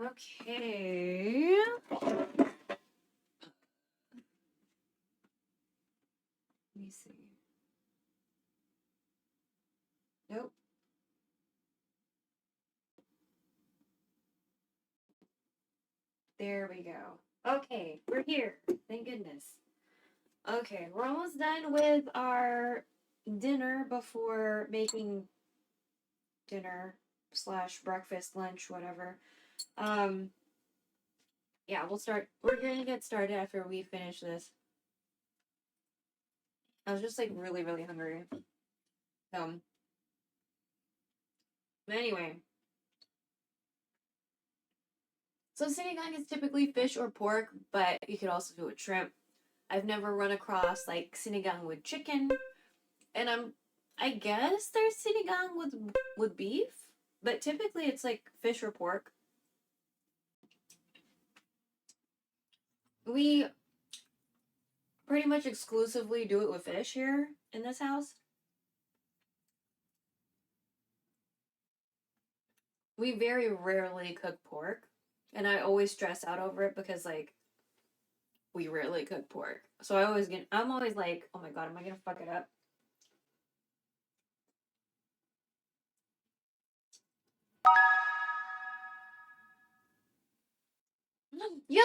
Okay. Let me see. Nope. There we go. Okay, we're here. Thank goodness. Okay, we're almost done with our dinner before making dinner / breakfast, lunch, whatever. Yeah, we're gonna get started after we finish this. I was just like really, really hungry. But anyway. So sinigang is typically fish or pork, but you could also do it with shrimp. I've never run across like sinigang with chicken. And I guess there's sinigang with beef, but typically it's like fish or pork. We pretty much exclusively do it with fish here in this house. We very rarely cook pork, and I always stress out over it because like we rarely cook pork. So I'm always like, oh my god, am I gonna fuck it up? Yo,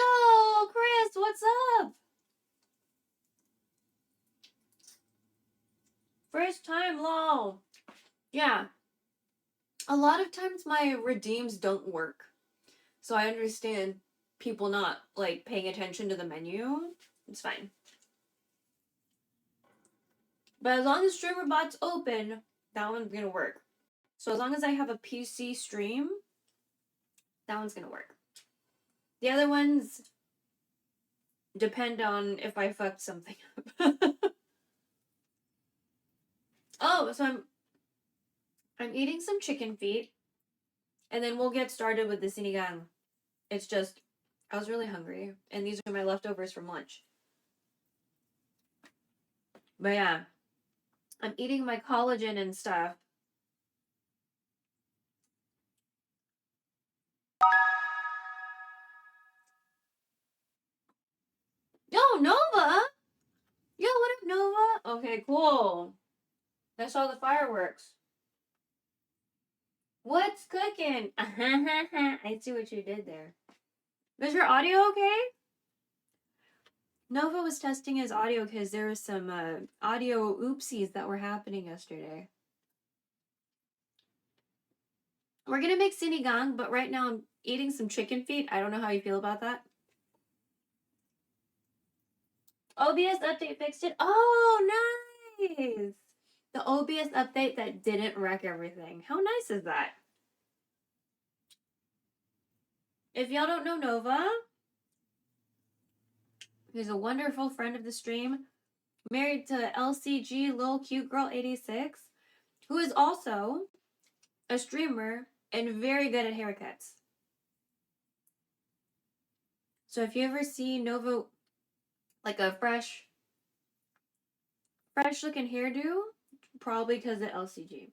Chris, what's up? First time, lol. Yeah. A lot of times my redeems don't work. So I understand people not like paying attention to the menu. It's fine. But as long as streamer.bot's open, that one's gonna work. So as long as I have a PC stream, that one's gonna work. The other ones depend on if I fucked something up. Oh, so I'm eating some chicken feet, and then we'll get started with the sinigang. It's just I was really hungry, and these are my leftovers from lunch. But yeah, I'm eating my collagen and stuff. Yo, Nova! Yo, what up, Nova? Okay, cool. I saw the fireworks. What's cooking? I see what you did there. Is your audio okay? Nova was testing his audio because there was some audio oopsies that were happening yesterday. We're gonna make sinigang, but right now I'm eating some chicken feet. I don't know how you feel about that. OBS update fixed it. Oh, nice! The OBS update that didn't wreck everything. How nice is that? If y'all don't know Nova, he's a wonderful friend of the stream, married to LCG Lil Cute Girl 86, who is also a streamer and very good at haircuts. So if you ever see Nova like a fresh looking hairdo, probably because of LCG.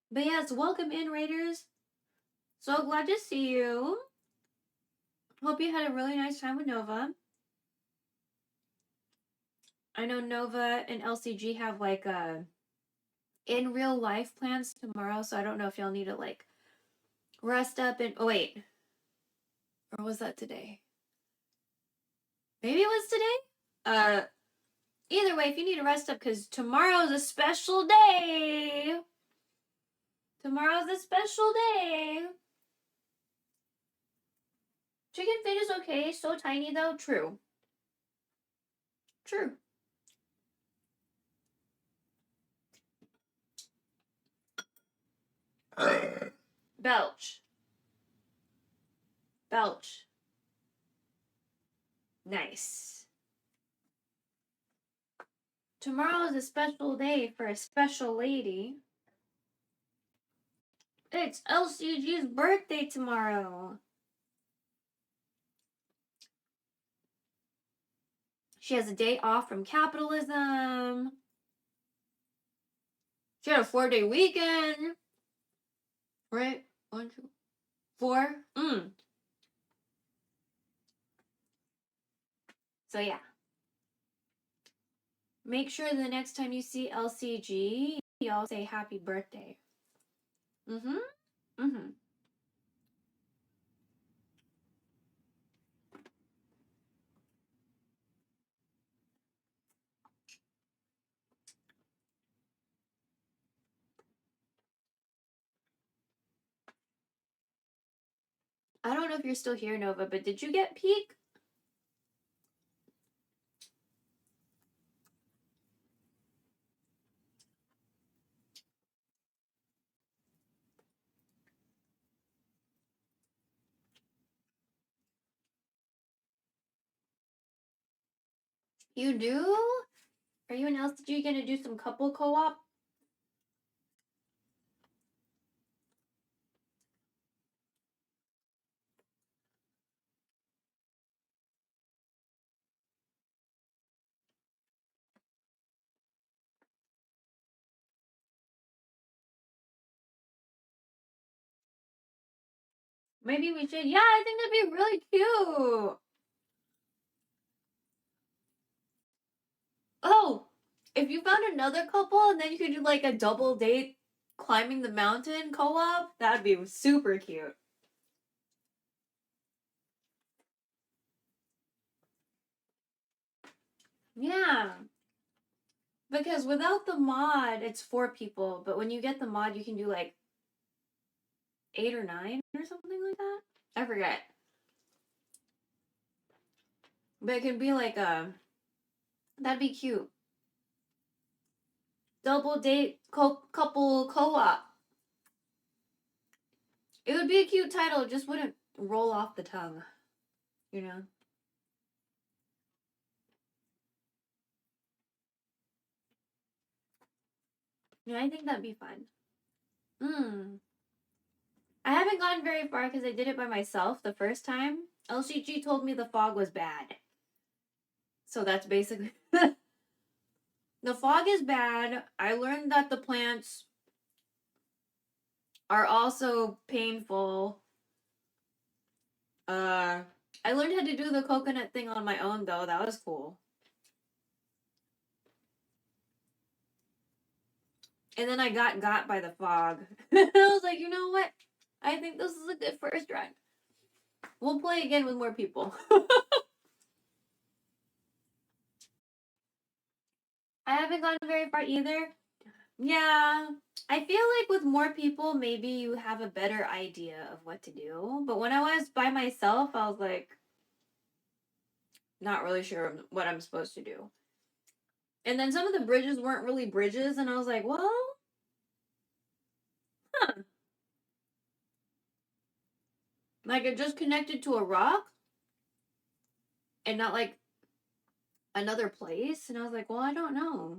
But yes, welcome in, Raiders. So glad to see you. Hope you had a really nice time with Nova. I know Nova and LCG have like in real life plans tomorrow, so I don't know if y'all need to like rest up and oh wait. Or was that today? Maybe it was today? Either way, if you need to rest up, because tomorrow's a special day. Tomorrow's a special day. Chicken feet is okay. So tiny, though. True. True. Belch. Belch. Nice. Tomorrow is a special day for a special lady. It's LCG's birthday tomorrow. She has a day off from capitalism. She had a 4-day weekend. Right? 1, 2, 4. So yeah. Make sure the next time you see LCG, y'all say happy birthday. I don't know if you're still here, Nova, but did you get Peak? You do? Are you and LCG gonna do some couple co-op? Maybe we should. Yeah, I think that'd be really cute. Oh, if you found another couple and then you could do like a double date climbing the mountain co-op, that'd be super cute. Yeah. Because without the mod, it's 4 people, but when you get the mod, you can do like 8 or 9 or something like that. I forget. But it can be like that'd be cute. Double date couple co-op. It would be a cute title, it just wouldn't roll off the tongue, you know? Yeah, I think that'd be fun. I haven't gone very far because I did it by myself the first time. LCG told me the fog was bad. So that's basically... The fog is bad. I learned that the plants are also painful. I learned how to do the coconut thing on my own, though. That was cool. And then I got by the fog. I was like, you know what? I think this is a good first run. We'll play again with more people. I haven't gone very far either. Yeah, I feel like with more people, maybe you have a better idea of what to do. But when I was by myself, I was like, not really sure what I'm supposed to do. And then some of the bridges weren't really bridges, and I was like, well, like it just connected to a rock and not like another place. And I was like, well, I don't know.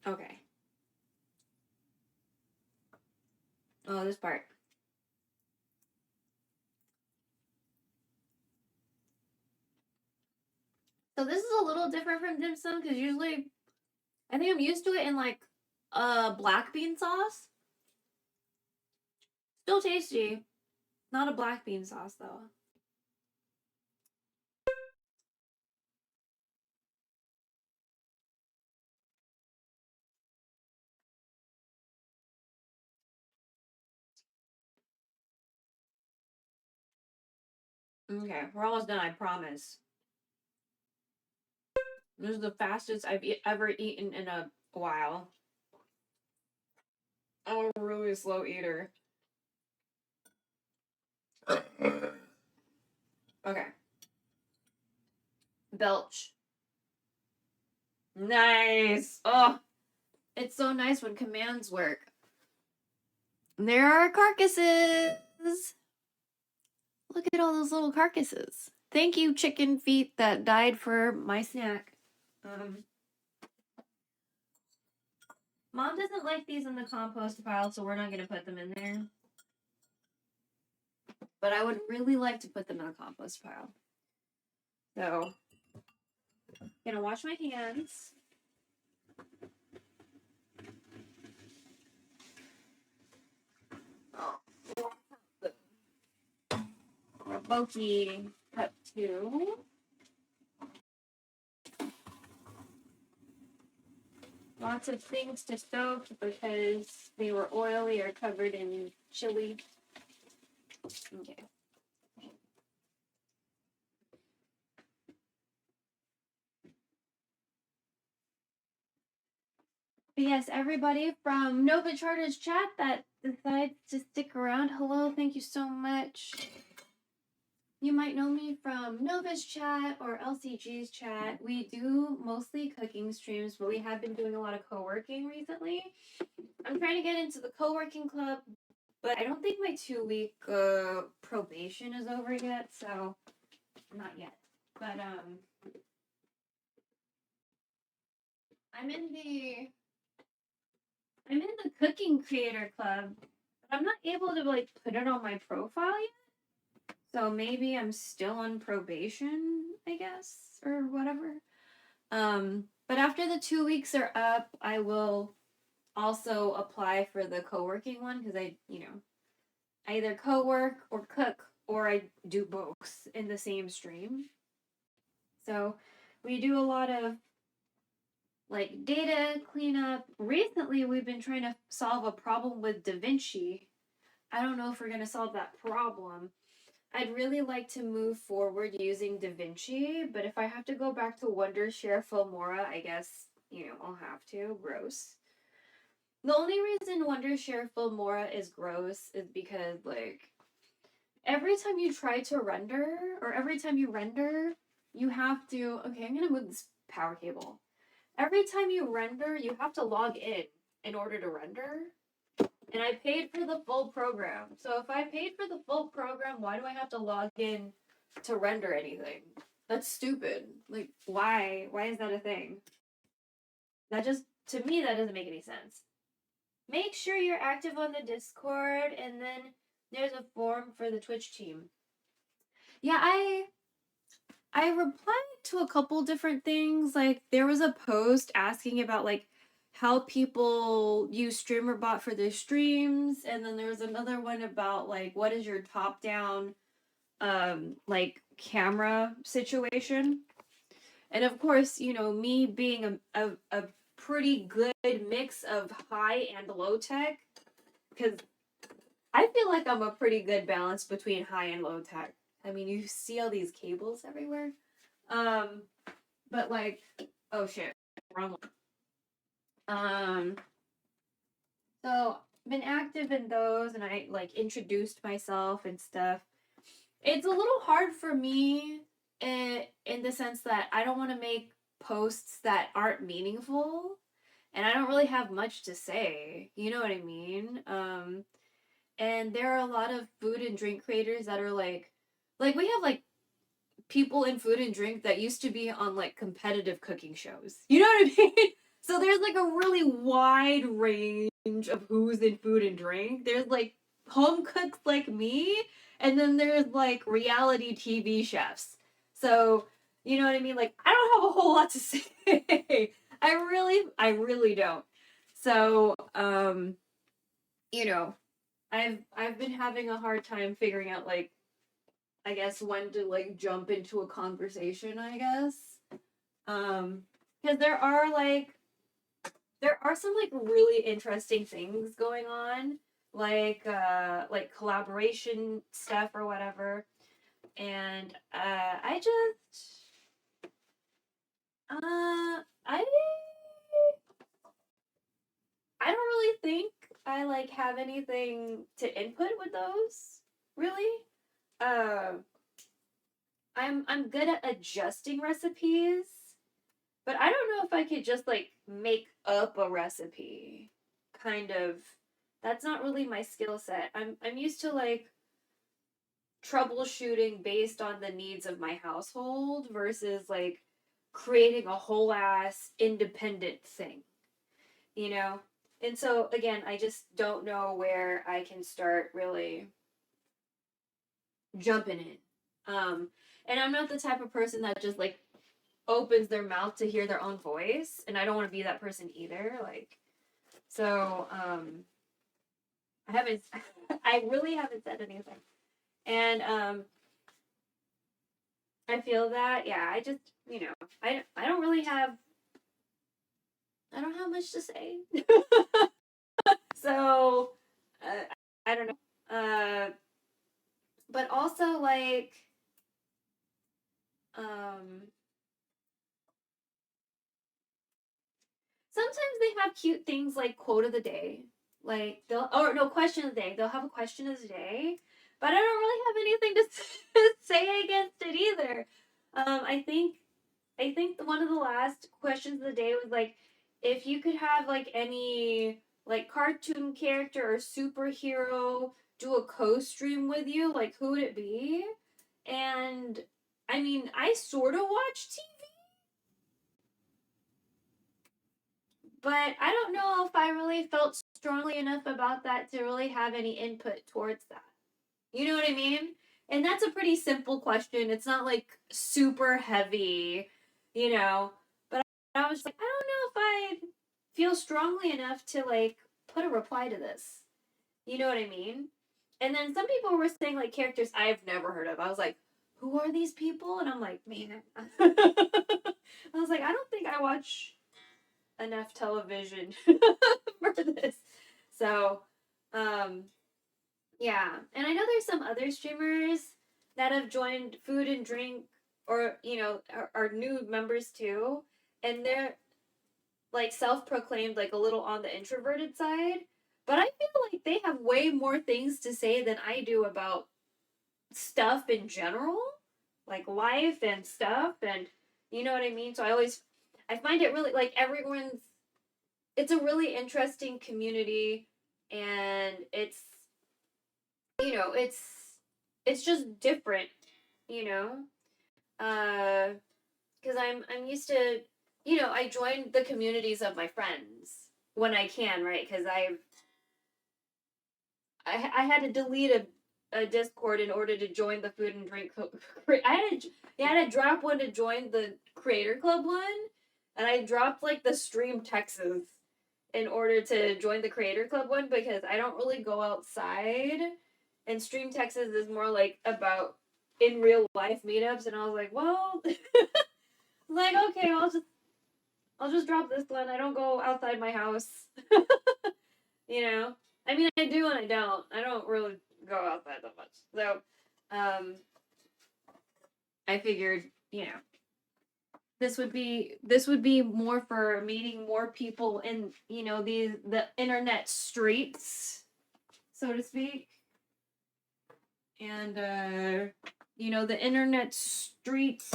Okay. Oh, this part. So this is a little different from dim sum because usually I think I'm used to it in like black bean sauce. Still tasty. Not a black bean sauce though. Okay, we're almost done, I promise. This is the fastest I've ever eaten in a while. I'm a really slow eater. Okay. Belch. Nice. Oh, it's so nice when commands work. There are carcasses. Look at all those little carcasses. Thank you, chicken feet that died for my snack. Mom doesn't like these in the compost pile, so we're not going to put them in there. but I would really like to put them in a compost pile. So, gonna wash my hands. Oh, Boki cup 2. Lots of things to soak because they were oily or covered in chili. Okay. But yes, everybody from Nova Charter's chat that decides to stick around, hello, thank you so much. You might know me from Nova's chat or LCG's chat. We do mostly cooking streams, but we have been doing a lot of co-working recently. I'm trying to get into the co-working club, but I don't think my 2-week probation is over yet, so not yet. But I'm in the cooking creator club, but I'm not able to like put it on my profile yet. So maybe I'm still on probation, I guess, or whatever. But after the 2 weeks are up, I will also apply for the co-working one because I either co-work or cook, or I do both in the same stream. So we do a lot of like data cleanup. Recently, we've been trying to solve a problem with DaVinci. I don't know if we're going to solve that problem. I'd really like to move forward using DaVinci, but if I have to go back to Wondershare Filmora, I guess, I'll have to. Gross. The only reason Wondershare Filmora is gross is because, like, every time you try to render, or every time you render, you have to... Okay, I'm going to move this power cable. Every time you render, you have to log in order to render. And I paid for the full program. So if I paid for the full program, why do I have to log in to render anything? That's stupid. Like, why? Why is that a thing? That just, to me, that doesn't make any sense. Make sure you're active on the Discord, and then there's a form for the Twitch team. Yeah, I replied to a couple different things. Like, there was a post asking about, like, how people use streamer.bot for their streams, and then there was another one about, like, what is your top-down, like, camera situation. And of course, me being a pretty good mix of high and low tech, because I feel like I'm a pretty good balance between high and low tech. I mean, you see all these cables everywhere. But like, oh shit, wrong one. So been active in those, and I like introduced myself and stuff. It's a little hard for me in the sense that I don't want to make posts that aren't meaningful, and I don't really have much to say. You know what I mean? And there are a lot of food and drink creators that are like we have like people in food and drink that used to be on like competitive cooking shows. You know what I mean? So there's like a really wide range of who's in food and drink. There's like home cooks like me, and then there's like reality TV chefs. So, you know what I mean? Like, I don't have a whole lot to say. I really don't. So, I've been having a hard time figuring out like, I guess, when to like jump into a conversation, I guess. Because there are some like really interesting things going on, like collaboration stuff or whatever. And I don't really think I like have anything to input with those, really. I'm good at adjusting recipes, but I don't know if I could just like make up a recipe. Kind of. That's not really my skill set. I'm used to like troubleshooting based on the needs of my household versus like creating a whole ass independent thing. You know? And so again, I just don't know where I can start really jumping in. And I'm not the type of person that just like opens their mouth to hear their own voice, and I don't want to be that person either. Like, so I haven't, I really haven't said anything, and I feel that, yeah, I just, I don't really have, I don't have much to say. So, I don't know. But also, like, sometimes they have cute things like quote of the day. Like, question of the day. They'll have a question of the day. But I don't really have anything to say against it either. I think one of the last questions of the day was like, if you could have like any like cartoon character or superhero do a co-stream with you, like who would it be? And I mean, I sort of watch TV, but I don't know if I really felt strongly enough about that to really have any input towards that. You know what I mean? And that's a pretty simple question. It's not like super heavy, you know. But I was like, I don't know if I feel strongly enough to like put a reply to this. You know what I mean? And then some people were saying like characters I've never heard of. I was like, who are these people? And I'm like, man. I was like, I don't think I watch enough television for this. So, yeah, and I know there's some other streamers that have joined Food and Drink, or are new members too, and they're like self-proclaimed like a little on the introverted side, but I feel like they have way more things to say than I do about stuff in general, like life and stuff, and you know what I mean. So I find it really like it's a really interesting community, and it's it's just different, you know. Because I'm used to, I join the communities of my friends when I can, right? Because I had to delete a Discord in order to join the Food and Drink Club. I had to drop one to join the Creator Club one, and I dropped like the Stream Texas in order to join the Creator Club one because I don't really go outside, and Stream Texas is more like about in real life meetups, and I was like, well, like okay, I'll just drop this one. I don't go outside my house. You know, I mean, I do and I don't. I don't really go outside that much. So, I figured, this would be more for meeting more people in the internet streets, so to speak, and the internet streets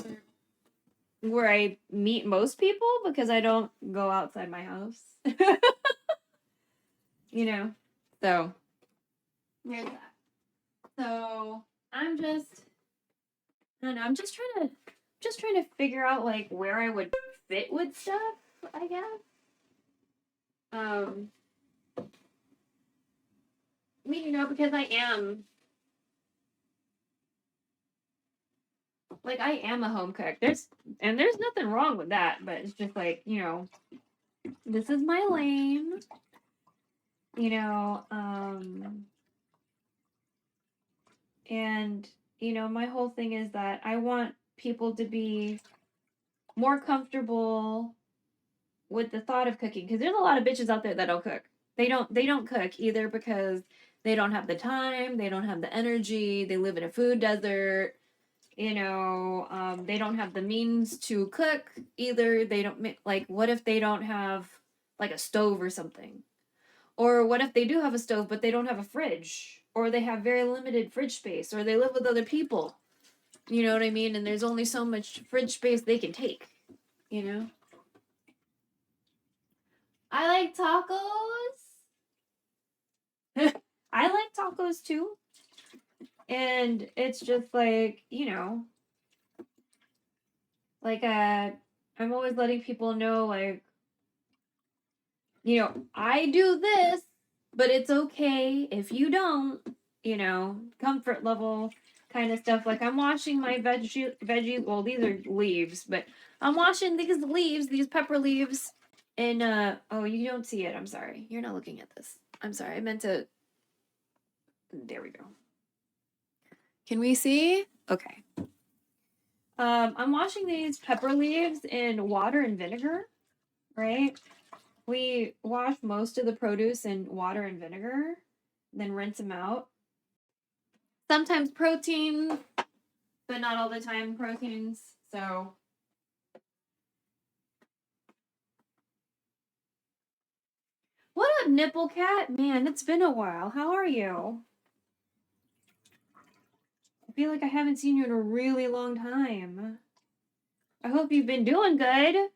where I meet most people because I don't go outside my house. So there's that. So I'm just I don't know, I'm just trying to figure out like where I would fit with stuff, I guess. Because I am a home cook. There's nothing wrong with that, but it's just like, this is my lane. And my whole thing is that I want people to be more comfortable with the thought of cooking, because there's a lot of bitches out there that don't cook. They don't cook either because they don't have the time, they don't have the energy, they live in a food desert, they don't have the means to cook either. They don't, like, what if they don't have like a stove or something? Or what if they do have a stove but they don't have a fridge, or they have very limited fridge space, or they live with other people? You know what I mean? And there's only so much fridge space they can take, I like tacos. I like tacos too. And it's just like, like I'm always letting people know, like, I do this, but it's okay if you don't, comfort level kind of stuff. Like I'm washing my veggies. Well, these are leaves, but I'm washing these leaves, these pepper leaves. And oh, you don't see it. I'm sorry. You're not looking at this. I'm sorry. I meant to. There we go. Can we see? Okay. I'm washing these pepper leaves in water and vinegar, right? We wash most of the produce in water and vinegar, then rinse them out. Sometimes protein, but not all the time proteins. So what up, Nipple Cat? Man, it's been a while. How are you? I feel like I haven't seen you in a really long time. I hope you've been doing good.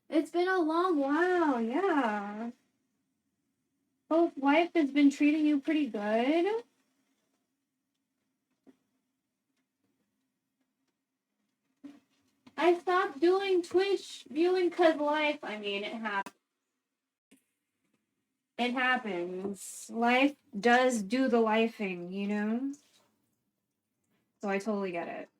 It's been a long while, yeah. Hope life has been treating you pretty good. I stopped doing Twitch viewing because life, I mean, it happens. It happens. Life does do the lifing, you know? So I totally get it.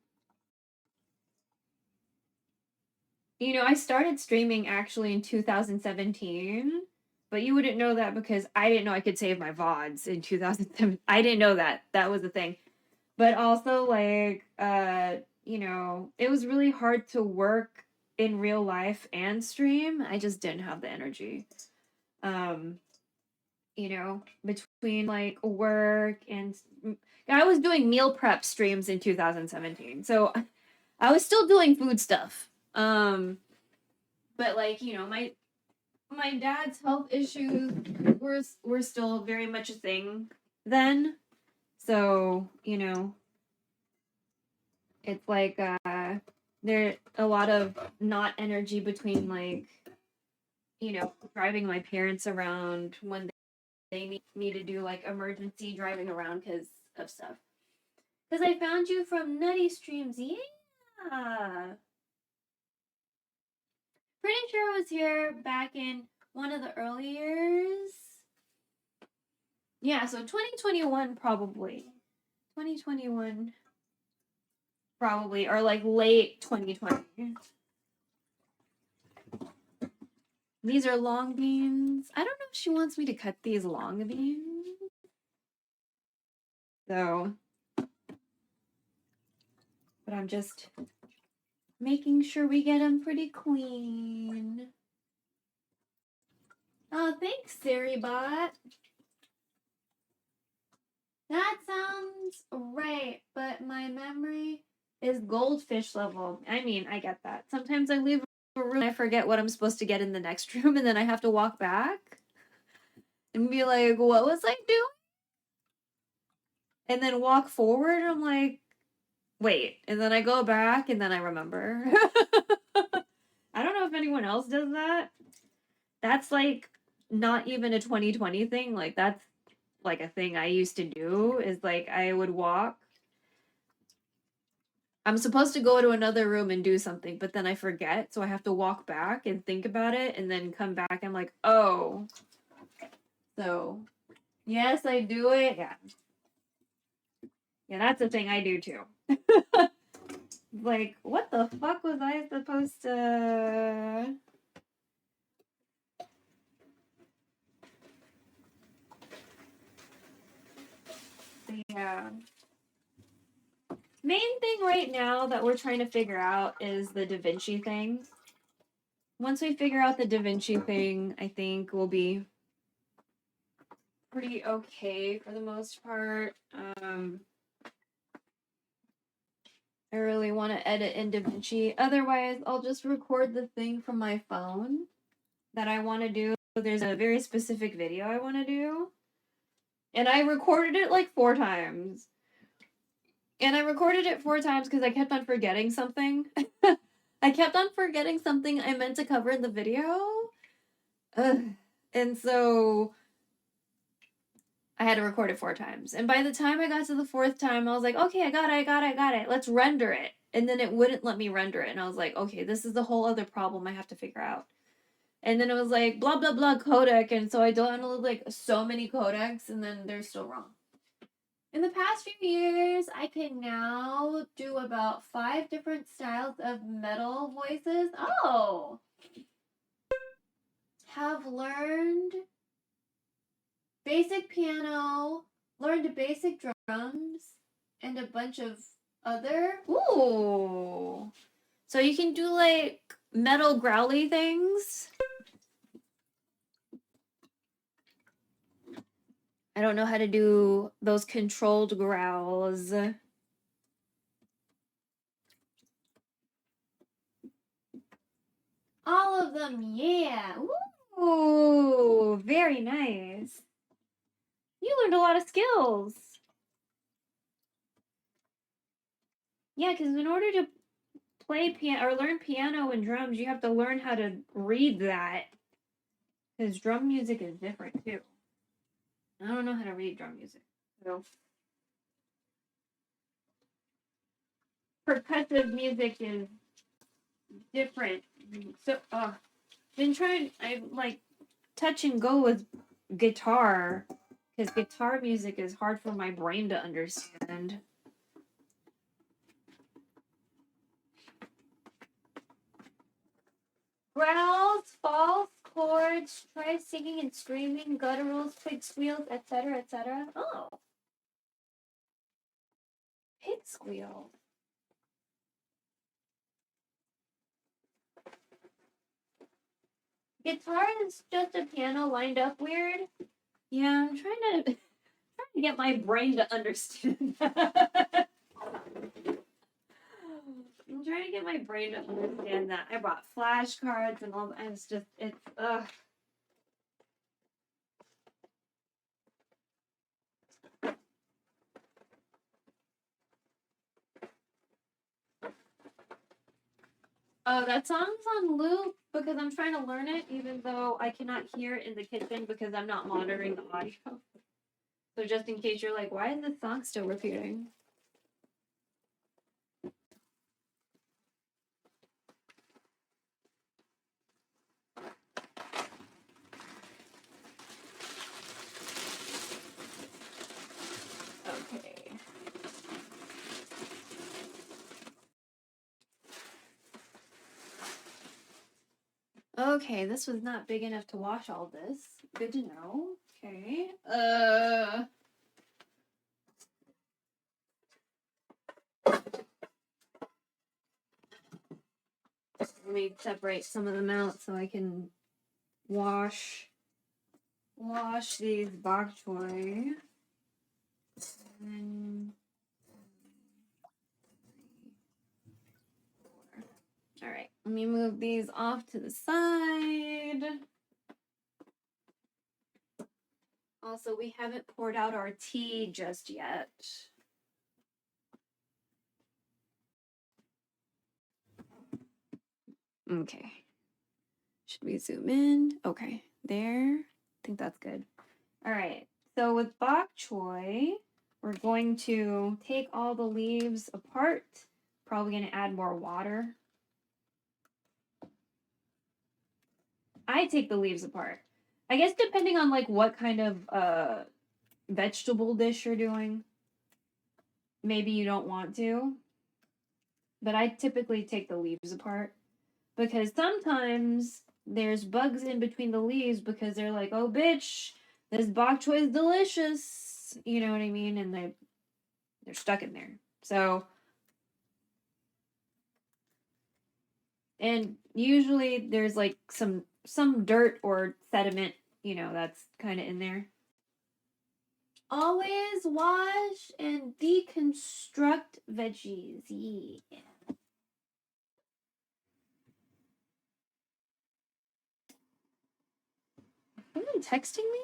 You know, I started streaming actually in 2017, but you wouldn't know that because I didn't know I could save my VODs in 2007. I didn't know that. That was the thing. But also, like, you know, it was really hard to work in real life and stream. I just didn't have the energy. You know, between like work and I was doing meal prep streams in 2017. So I was still doing food stuff. But like, you know, my dad's health issues were still very much a thing then. So, you know, it's like there a lot of not energy between like, you know, driving my parents around when they need me to do like emergency driving around because of stuff. Because I found you from Nutty Streams. Yeah. Pretty sure I was here back in one of the early years. Yeah, so 2021 probably. 2021 probably, or like late 2020. These are long beans. I don't know if she wants me to cut these long beans. So, but I'm just making sure we get them pretty clean. Oh, thanks, SiriBot. That sounds right, but my memory is goldfish level. I mean, I get that. Sometimes I leave a room and I forget what I'm supposed to get in the next room, and then I have to walk back and be like, what was I doing? And then walk forward, and I'm like, wait. And then I go back, and then I remember. I don't know if anyone else does that. That's like not even a 2020 thing. Like, that's like a thing I used to do, is like I would walk. I'm supposed to go to another room and do something, but then I forget, so I have to walk back and think about it and then come back. I'm like, oh. So, yes, I do it. Yeah. Yeah, that's a thing I do too. Like, what the fuck was I supposed to... Yeah. Main thing right now that we're trying to figure out is the Da Vinci thing. Once we figure out the Da Vinci thing, I think we'll be pretty okay for the most part. I really want to edit in Da Vinci. Otherwise, I'll just record the thing from my phone that I want to do. There's a very specific video I want to do. And I recorded it like 4 times. And I recorded it 4 times because I kept on forgetting something. I kept on forgetting something I meant to cover in the video. And so I had to record it 4 times. And by the time I got to the 4th time, I was like, okay, I got it. Let's render it. And then it wouldn't let me render it. And I was like, okay, this is a whole other problem I have to figure out. And then it was like blah blah blah codec, and so I downloaded like so many codecs, and then they're still wrong. In the past few years, I can now do about 5 different styles of metal voices. Oh! Have learned basic piano, learned basic drums, and a bunch of other. Ooh! So you can do like metal growly things. I don't know how to do those controlled growls. All of them, yeah. Ooh, very nice. You learned a lot of skills. Yeah, because in order to play piano or learn piano and drums, you have to learn how to read that. Because drum music is different too. I don't know how to read drum music. So percussive music is different. So been trying I like touch and go with guitar because guitar music is hard for my brain to understand. Growls, false chords, try singing and screaming, gutturals, pig squeals, etc., etc. Oh. Pig squeal. Guitar is just a piano lined up weird. Yeah, I'm trying to get my brain to understand that. I'm trying to get my brain to understand that. I brought flashcards and all that. It's ugh. Oh, that song's on loop because I'm trying to learn it, even though I cannot hear it in the kitchen because I'm not monitoring the audio. So just in case you're like, why is this song still repeating? Okay. Okay, this was not big enough to wash all this. Good to know. Okay. Let me separate some of them out so I can wash these bok choy. And all right, let me move these off to the side. Also, we haven't poured out our tea just yet. Okay. Should we zoom in? Okay, there. I think that's good. All right. So with bok choy, we're going to take all the leaves apart. Probably going to add more water. I take the leaves apart. I guess depending on like what kind of vegetable dish you're doing. Maybe you don't want to. But I typically take the leaves apart because sometimes there's bugs in between the leaves because they're like, "Oh bitch, this bok choy is delicious." You know what I mean? And they're stuck in there. So and usually there's like some dirt or sediment, you know, that's kind of in there. Always wash and deconstruct veggies. Yeah. Someone texting me?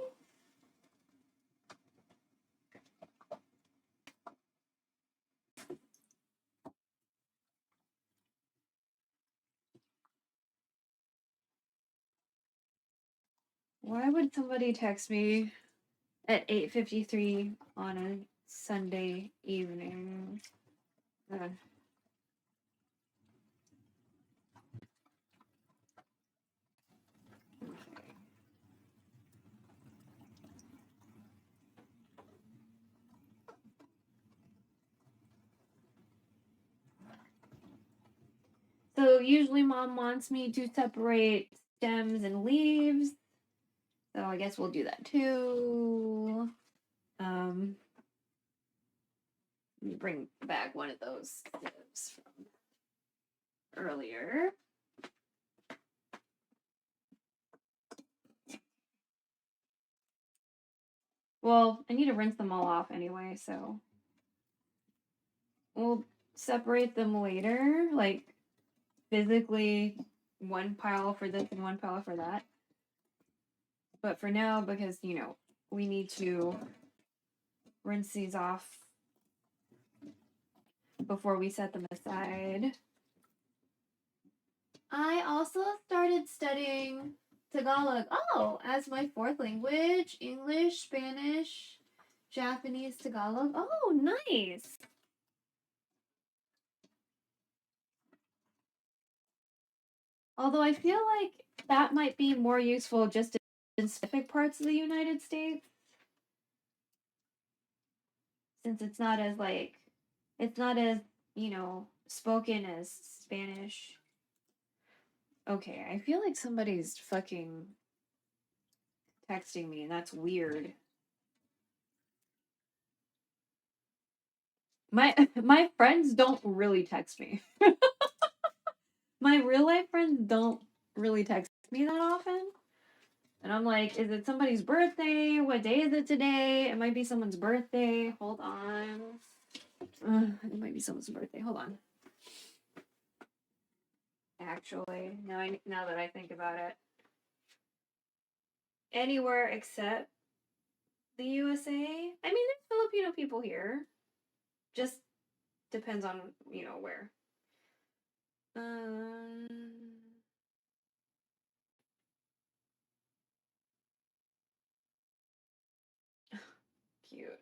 Why would somebody text me at 8:53 on a Sunday evening? So usually mom wants me to separate stems and leaves. So I guess we'll do that too. Let me bring back one of those clips from earlier. Well, I need to rinse them all off anyway, so we'll separate them later, like physically one pile for this and one pile for that. But for now, because, you know, we need to rinse these off before we set them aside. I also started studying Tagalog. Oh, as my fourth language, English, Spanish, Japanese, Tagalog. Oh, nice. Although I feel like that might be more useful just in specific parts of the United States. Since it's not as you know, spoken as Spanish. Okay, I feel like somebody's fucking texting me, and that's weird. My friends don't really text me. My real life friends don't really text me that often. And I'm like, is it somebody's birthday? What day is it today? It might be someone's birthday. Hold on. It might be someone's birthday. Hold on. Actually, now that I think about it, anywhere except the USA. I mean, there's Filipino people here. Just depends on, you know, where. Cute.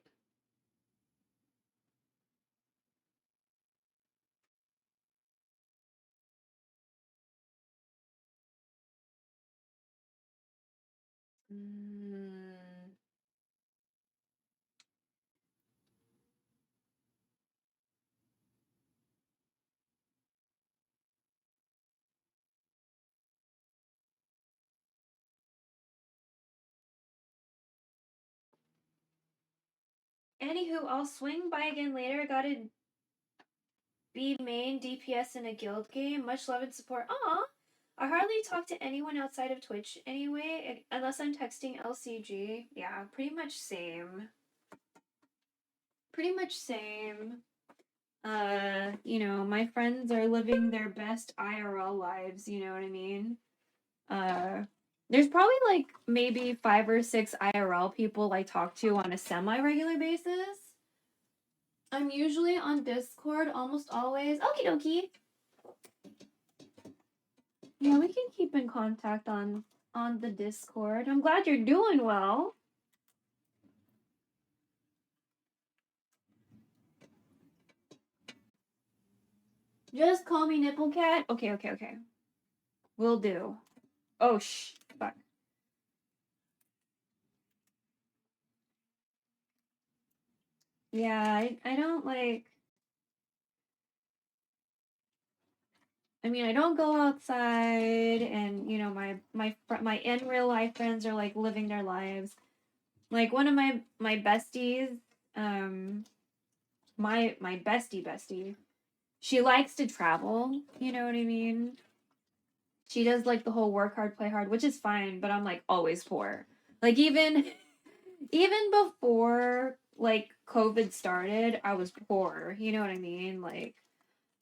Anywho, I'll swing by again later. Gotta be main DPS in a guild game. Much love and support. Aw! I hardly talk to anyone outside of Twitch anyway, unless I'm texting LCG. Yeah, pretty much same. Pretty much same. You know, my friends are living their best IRL lives, you know what I mean? There's probably like maybe 5 or 6 IRL people I talk to on a semi-regular basis. I'm usually on Discord almost always. Okie dokie. Yeah, we can keep in contact on the Discord. I'm glad you're doing well. Just call me Nipple Cat. Okay. Will do. Oh, fuck. Yeah, I don't like... I mean, I don't go outside, and, you know, my in real life friends are, like, living their lives. Like, one of my besties, my bestie, she likes to travel, you know what I mean? She does, like, the whole work hard, play hard, which is fine, but I'm, like, always poor. Like, even before, like, COVID started, I was poor, you know what I mean? Like,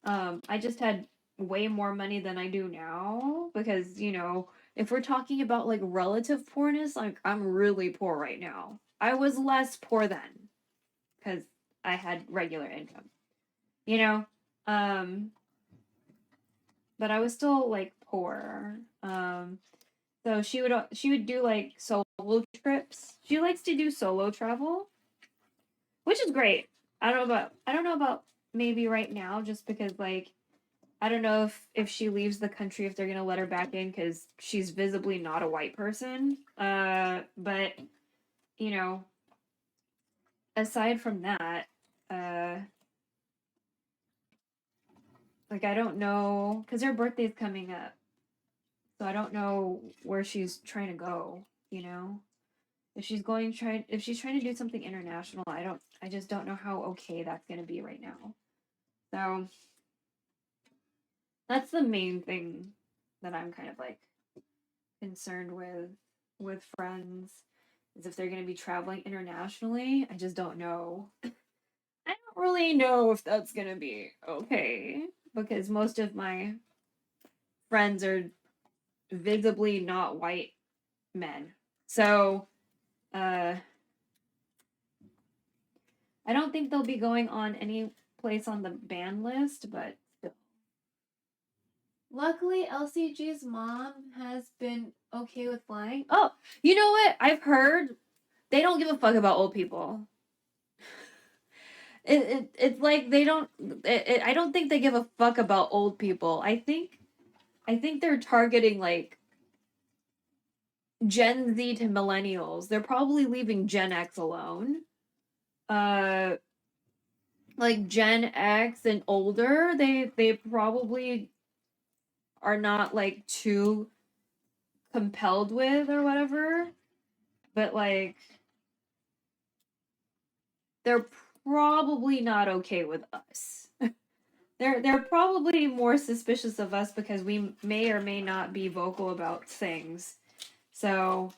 I just had way more money than I do now because, you know, if we're talking about, like, relative poorness, like, I'm really poor right now. I was less poor then because I had regular income, you know? But I was still, like, poor. So she would do, like, solo trips. She likes to do solo travel, which is great. I don't know about maybe right now, just because, like, I don't know if she leaves the country, if they're gonna let her back in, because she's visibly not a white person. But you know, aside from that, Like, I don't know, because her birthday's coming up. So I don't know where she's trying to go, you know? If she's trying to do something international, I just don't know how okay that's gonna be right now. So that's the main thing that I'm kind of like concerned with friends, is if they're gonna be traveling internationally. I just don't know. I don't really know if that's gonna be okay, because most of my friends are visibly not white men. So I don't think they'll be going on any place on the ban list, but still. Luckily, LCG's mom has been okay with flying. Oh, you know what? I've heard they don't give a fuck about old people. It's like they don't. I don't think they give a fuck about old people. I think they're targeting like Gen Z to millennials. They're probably leaving Gen X alone. Like Gen X and older, they probably are not like too compelled with or whatever, but like they're probably not okay with us. They're probably more suspicious of us because we may or may not be vocal about things. So,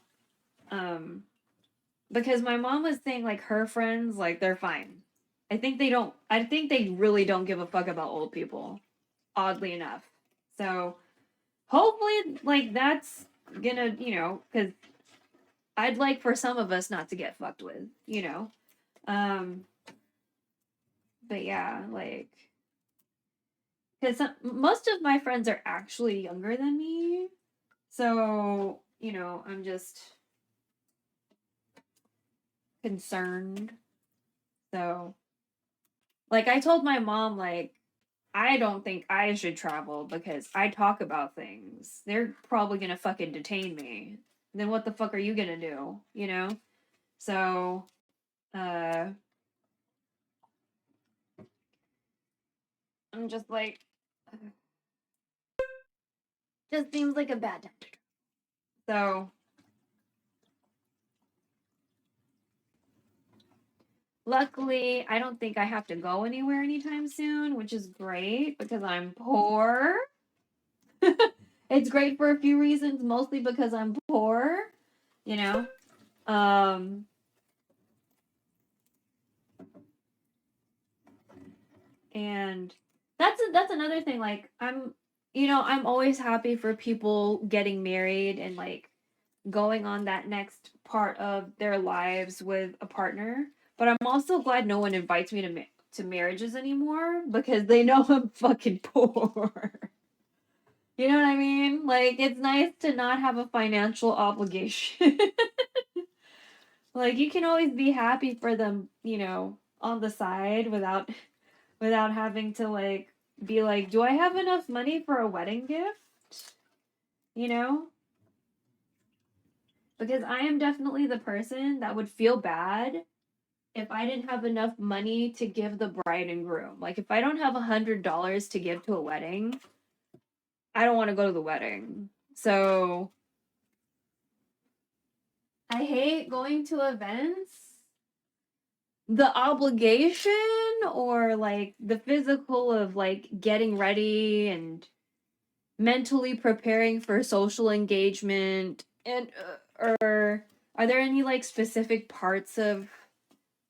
because my mom was saying like her friends, like they're fine. I think they really don't give a fuck about old people, oddly enough. So, hopefully like that's gonna, because I'd like for some of us not to get fucked with, but yeah, like, because most of my friends are actually younger than me, so I'm just concerned. So, like, I told my mom, like, I don't think I should travel because I talk about things. They're probably gonna fucking detain me. Then what the fuck are you gonna do? So, I'm just like, just seems like a bad time. So, luckily, I don't think I have to go anywhere anytime soon, which is great because I'm poor. It's great for a few reasons, mostly because I'm poor, you know. And that's another thing. Like I'm always happy for people getting married and like going on that next part of their lives with a partner. But I'm also glad no one invites me to marriages anymore because they know I'm fucking poor. You know what I mean? Like, it's nice to not have a financial obligation. Like, you can always be happy for them, on the side without having to like be like, do I have enough money for a wedding gift? You know? Because I am definitely the person that would feel bad if I didn't have enough money to give the bride and groom. Like, if I don't have $100 to give to a wedding, I don't want to go to the wedding. So I hate going to events. The obligation or like the physical of like getting ready and mentally preparing for social engagement, and or are there any like specific parts of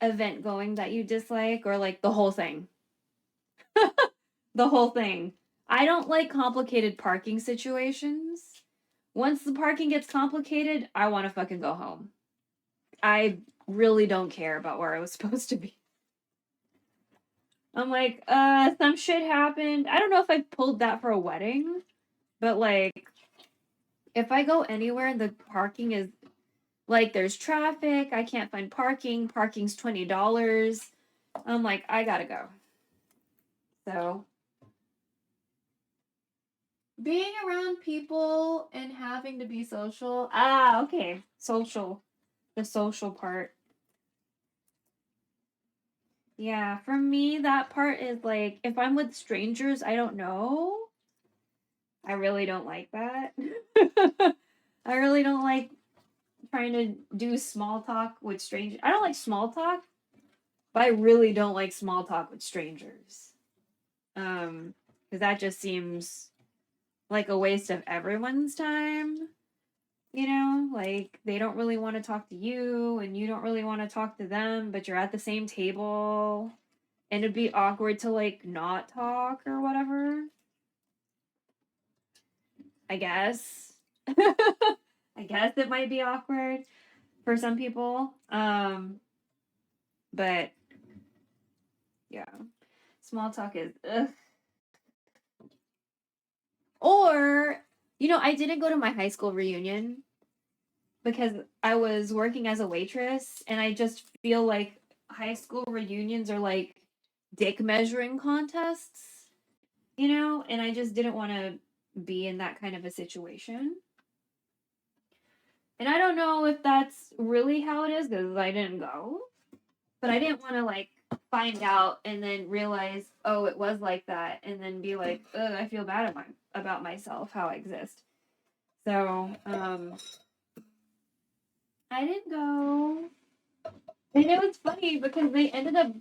event going that you dislike, or like the whole thing? The whole thing. I don't like complicated parking situations. Once the parking gets complicated, I want to fucking go home. I really don't care about where I was supposed to be. I'm like, some shit happened. I don't know if I pulled that for a wedding, but like, if I go anywhere and the parking is like, there's traffic, I can't find parking, parking's $20, I'm like, I gotta go. So, being around people and having to be social. Ah, okay. Social. The social part. Yeah, for me, that part is like, if I'm with strangers I don't know, I really don't like that. I really don't like trying to do small talk with strangers. I don't like small talk, but I really don't like small talk with strangers. Because that just seems like a waste of everyone's time. You know, like they don't really want to talk to you, and you don't really want to talk to them, but you're at the same table, and it'd be awkward to like not talk or whatever. I guess. I guess it might be awkward for some people. But yeah, small talk is ugh. Or, I didn't go to my high school reunion because I was working as a waitress, and I just feel like high school reunions are like dick measuring contests, and I just didn't want to be in that kind of a situation. And I don't know if that's really how it is because I didn't go, but I didn't want to like find out and then realize, oh, it was like that, and then be like, ugh, I feel bad about myself, how I exist. So, I didn't go. And it was funny because they ended up,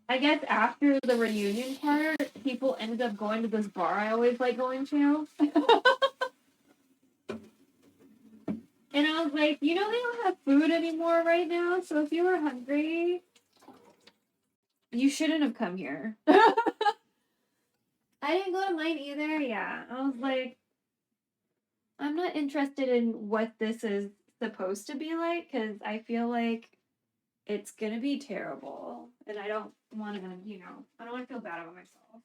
I guess after the reunion part, people ended up going to this bar I always like going to. And I was like, they don't have food anymore right now, so if you were hungry, you shouldn't have come here. I didn't go to mine either, yeah. I was like, I'm not interested in what this is supposed to be like, because I feel like it's gonna be terrible. And I don't want to, I don't want to feel bad about myself.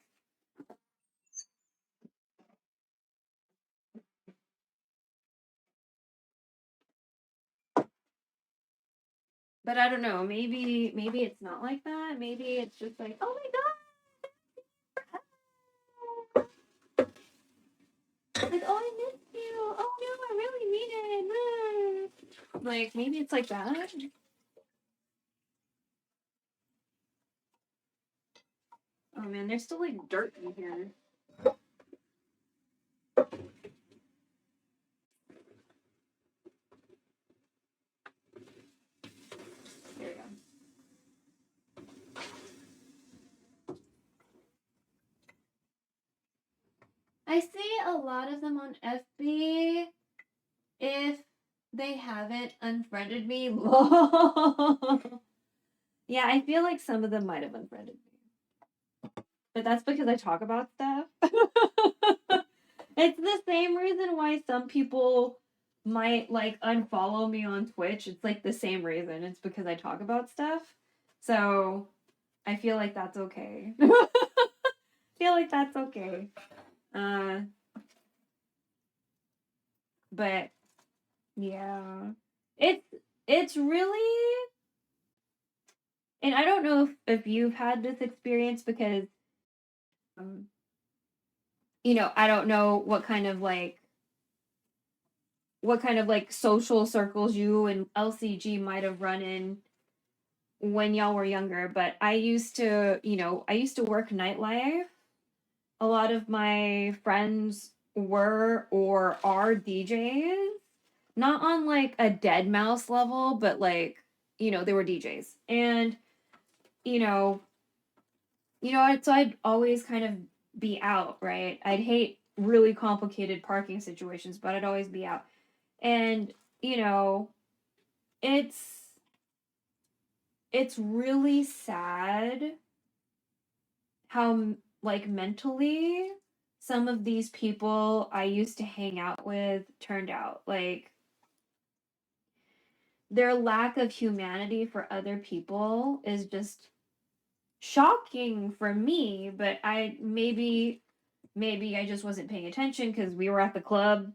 But I don't know. Maybe it's not like that. Maybe it's just like, oh my god, like oh I missed you. Oh no, I really mean it. Like maybe it's like that. Oh man, there's still like dirt in here. There we go. I see a lot of them on FB. If they haven't unfriended me, yeah, I feel like some of them might have unfriended me, but that's because I talk about stuff. It's the same reason why some people might like unfollow me on Twitch. It's like the same reason. It's because I talk about stuff. So I feel like that's okay. I feel like that's okay. Uh, but yeah, it's really, and I don't know if you've had this experience because, um, I don't know what kind of like social circles you and LCG might have run in when y'all were younger, but I used to work nightlife. A lot of my friends were or are DJs, not on like a dead mouse level, but like, they were DJs. And, you know, so I'd always kind of be out, right? I'd hate really complicated parking situations, but I'd always be out. And, you know, it's it's really sad how like mentally some of these people I used to hang out with turned out. Like their lack of humanity for other people is just shocking for me, but maybe I just wasn't paying attention cuz we were at the club.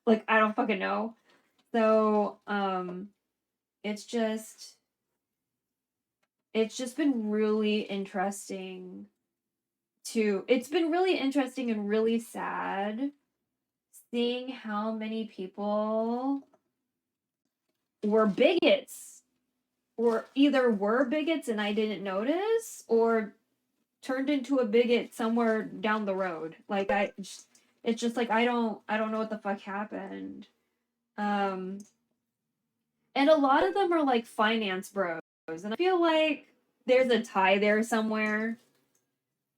Like I don't fucking know. So, it's just it's just been really interesting it's been really interesting and really sad seeing how many people were bigots or either were bigots and I didn't notice, or turned into a bigot somewhere down the road. Like it's just like I don't know what the fuck happened. And a lot of them are like finance bros, and I feel like there's a tie there somewhere.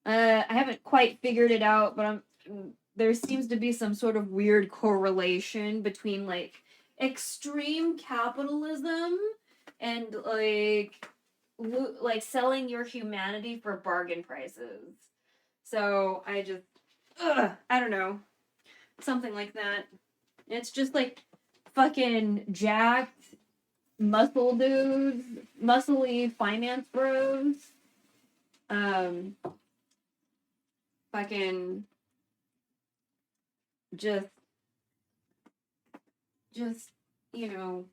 I haven't quite figured it out, but there seems to be some sort of weird correlation between like extreme capitalism and like selling your humanity for bargain prices. So I just, I don't know, something like that. It's just like fucking jacked muscle dudes, muscly finance bros. Fucking just you know,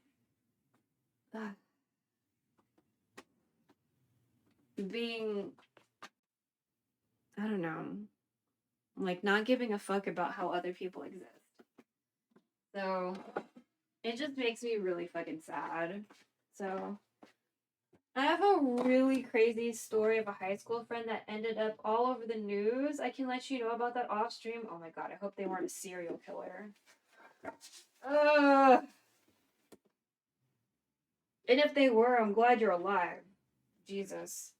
being, I don't know, like not giving a fuck about how other people exist. So it just makes me really fucking sad. So I have a really crazy story of a high school friend that ended up all over the news. I can let you know about that off stream. Oh my god, I hope they weren't a serial killer. And if they were, I'm glad you're alive. Jesus.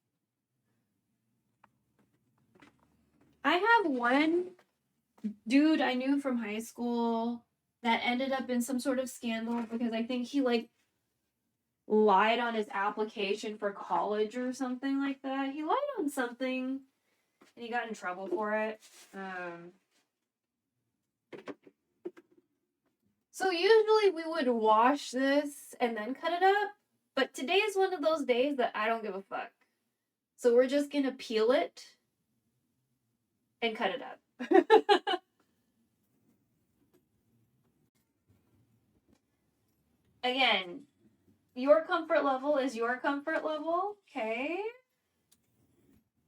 I have one dude I knew from high school that ended up in some sort of scandal because I think he like lied on his application for college or something like that. He lied on something and he got in trouble for it. So usually we would wash this and then cut it up, but today is one of those days that I don't give a fuck. So we're just gonna peel it and cut it up. Again, your comfort level is your comfort level, okay?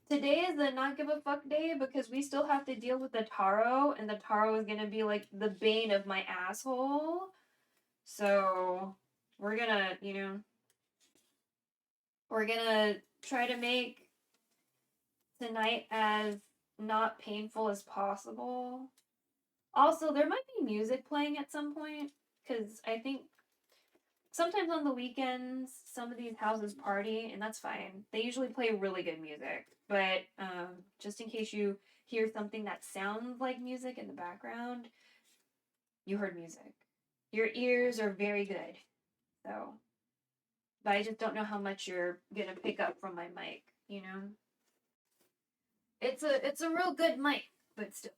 Today is the not give a fuck day because we still have to deal with the taro, and the taro is gonna be like the bane of my asshole. So we're gonna, we're gonna try to make tonight as not painful as possible. Also, there might be music playing at some point because I think sometimes on the weekends some of these houses party, and that's fine. They usually play really good music, but just in case you hear something that sounds like music in the background, you heard music. Your ears are very good. So, but I just don't know how much you're gonna pick up from my mic, It's a real good mic, but still.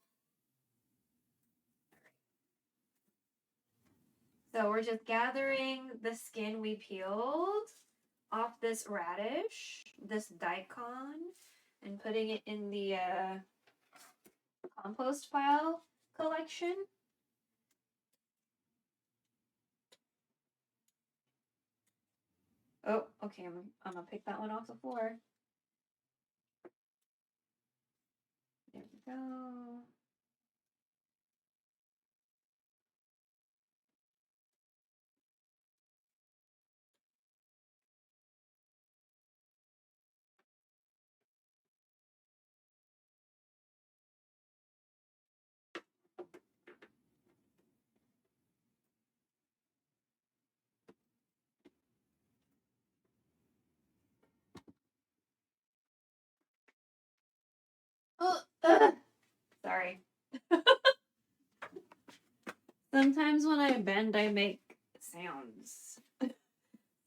So we're just gathering the skin we peeled off this radish, this daikon, and putting it in the compost pile collection. Oh, okay, I'm gonna pick that one off the floor. There we go. Oh, sorry. Sometimes when I bend, I make sounds.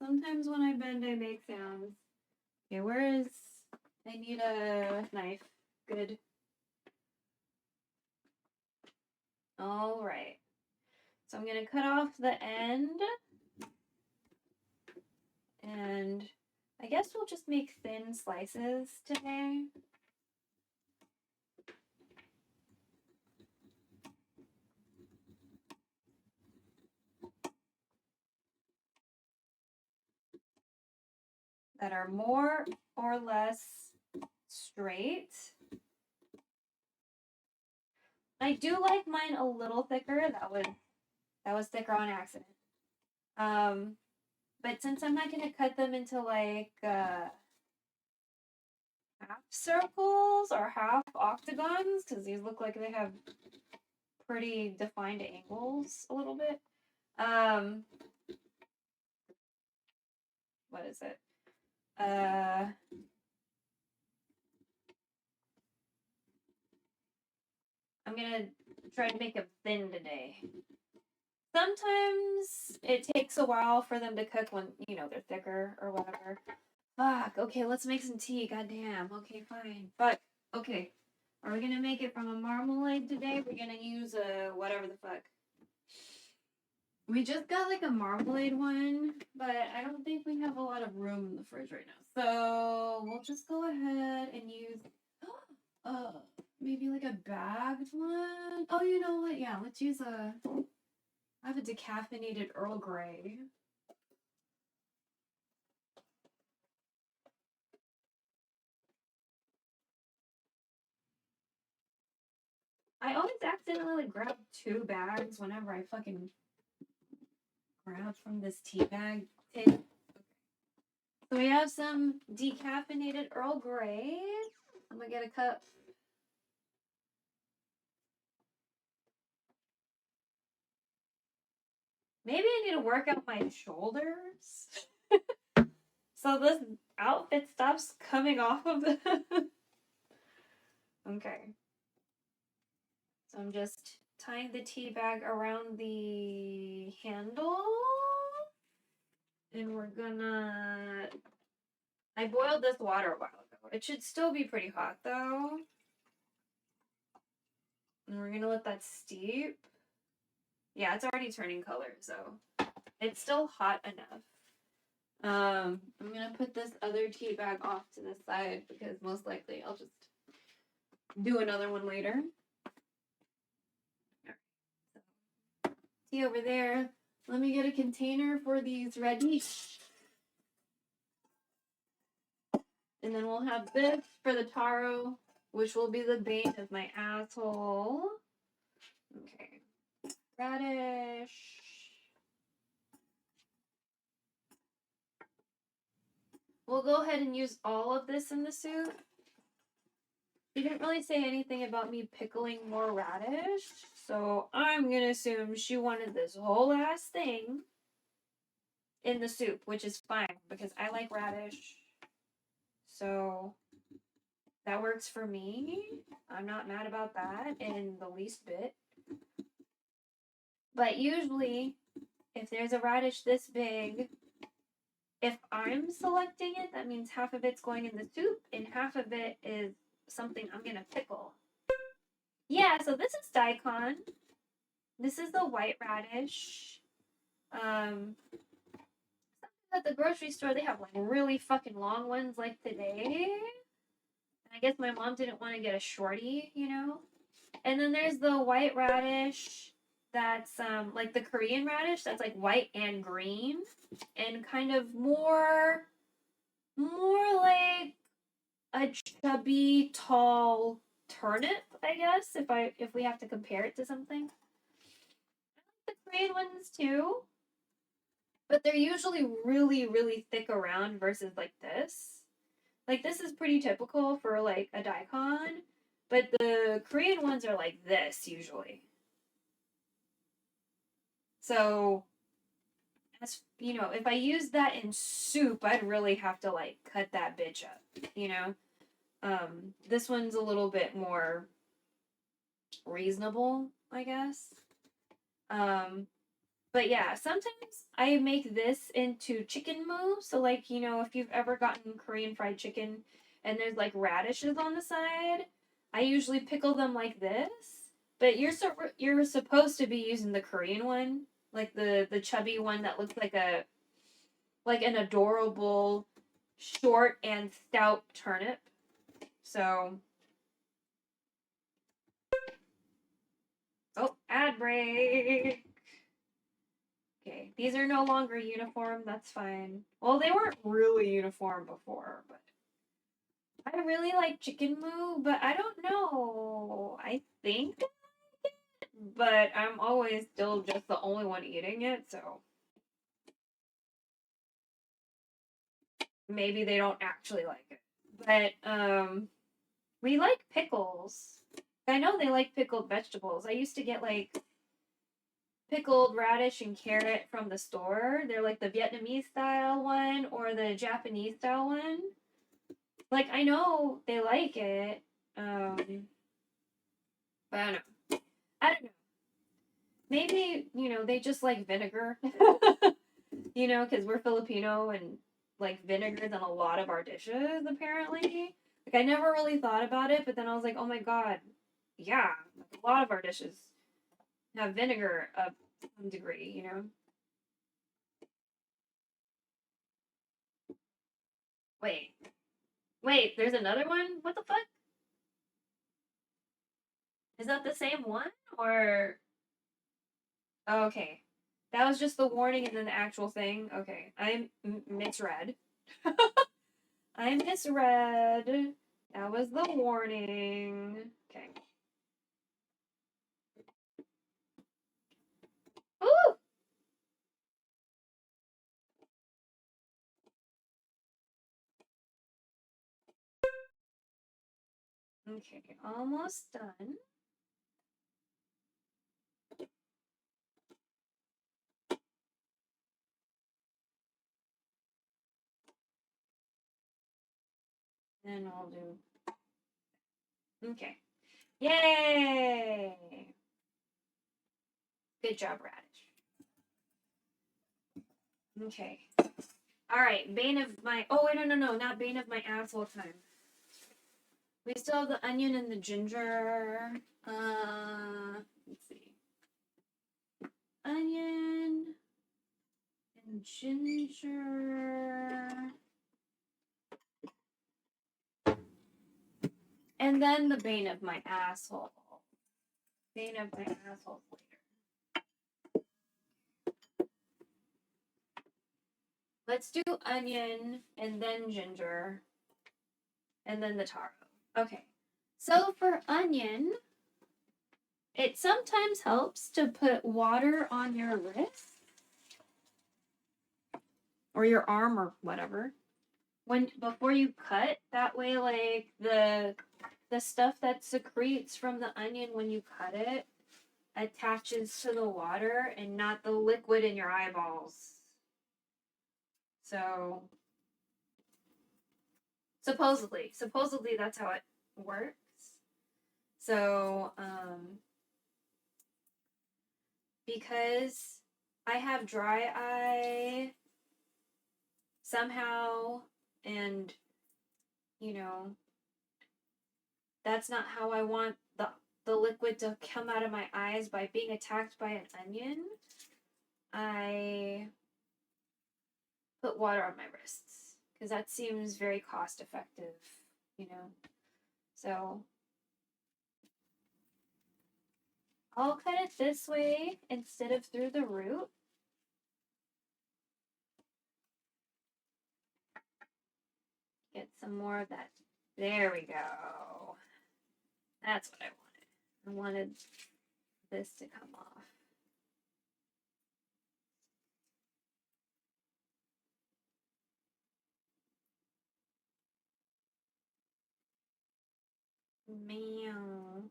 Sometimes when I bend, I make sounds. Okay, where is... I need a knife. Good. All right. So I'm going to cut off the end. And I guess we'll just make thin slices today. That are more or less straight. I do like mine a little thicker. That was thicker on accident. But since I'm not gonna cut them into like half circles or half octagons, because these look like they have pretty defined angles a little bit. What is it? I'm gonna try to make them thin today. Sometimes it takes a while for them to cook when, you know, they're thicker or whatever. Fuck, okay, let's make some tea, goddamn. Okay, fine. But, okay. Are we gonna make it from a marmalade today? We're gonna use a whatever the fuck. We just got like a marmalade one, but I don't think we have a lot of room in the fridge right now. So we'll just go ahead and use maybe like a bagged one. Oh, you know what? Yeah, let's use I have a decaffeinated Earl Grey. I always accidentally like grab 2 bags whenever I fucking grab from this tea bag tin. So we have some decaffeinated Earl Grey. I'm gonna get a cup. Maybe I need to work out my shoulders. So this outfit stops coming off of the... Okay. So I'm just tying the tea bag around the handle. And we're gonna... I boiled this water a while ago. It should still be pretty hot though. And we're gonna let that steep. Yeah, it's already turning color, so it's still hot enough. I'm gonna put this other tea bag off to the side because most likely I'll just do another one later. So, tea over there. Let me get a container for these ready. And then we'll have this for the taro, which will be the bane of my asshole. Okay. Radish. We'll go ahead and use all of this in the soup. She didn't really say anything about me pickling more radish, so I'm gonna assume she wanted this whole ass thing in the soup, which is fine because I like radish. So that works for me. I'm not mad about that in the least bit. But usually, if there's a radish this big, if I'm selecting it, that means half of it's going in the soup and half of it is something I'm gonna pickle. Yeah, so this is daikon. This is the white radish. At the grocery store, they have like really fucking long ones like today. I guess my mom didn't want to get a shorty, you know? And then there's the white radish that's like the Korean radish that's like white and green and kind of more like a chubby, tall turnip, I guess, if we have to compare it to something. I like the Korean ones too. But they're usually really, really thick around versus like this. Like this is pretty typical for like a daikon, but the Korean ones are like this usually. So, as you know, if I use that in soup, I'd really have to like cut that bitch up, you know? This one's a little bit more reasonable, I guess. But yeah, sometimes I make this into chicken mu. So like, you know, if you've ever gotten Korean fried chicken and there's like radishes on the side, I usually pickle them like this. But you're supposed to be using the Korean one, like the chubby one that looks like an adorable short and stout turnip. So ad break. Okay, these are no longer uniform, that's fine. Well, they weren't really uniform before, but I really like chicken mu, but I don't know. I think I like it, but I'm always still just the only one eating it, so maybe they don't actually like it. But we like pickles. I know they like pickled vegetables. I used to get like pickled radish and carrot from the store. They're like the Vietnamese style one or the Japanese style one. Like I know they like it. But I don't know. I don't know. Maybe, they just like vinegar. Because we're Filipino and like vinegar's in a lot of our dishes apparently. Like I never really thought about it, but then I was like, oh my god, yeah, like, a lot of our dishes have vinegar of some degree. Wait, wait, there's another one? What the fuck? Is that the same one? Or oh, okay. That was just the warning and then the actual thing. Okay. I misread. I misread. That was the warning. Okay. Ooh! Okay, almost done. Then I'll do. Okay. Yay! Good job, Radish. Okay. All right, bane of my. Oh wait, no, not bane of my asshole time. We still have the onion and the ginger. Let's see. Onion and ginger. And then the bane of my asshole. Bane of my asshole later. Let's do onion and then ginger and then the taro. Okay. So for onion, it sometimes helps to put water on your wrist or your arm or whatever before you cut. That way, like the stuff that secretes from the onion when you cut it attaches to the water and not the liquid in your eyeballs. So supposedly that's how it works. So because I have dry eye somehow, and that's not how I want the liquid to come out of my eyes by being attacked by an onion, I put water on my wrists because that seems very cost effective, So I'll cut it this way instead of through the root. Get some more of that. There we go. That's what I wanted. I wanted this to come off. Meow.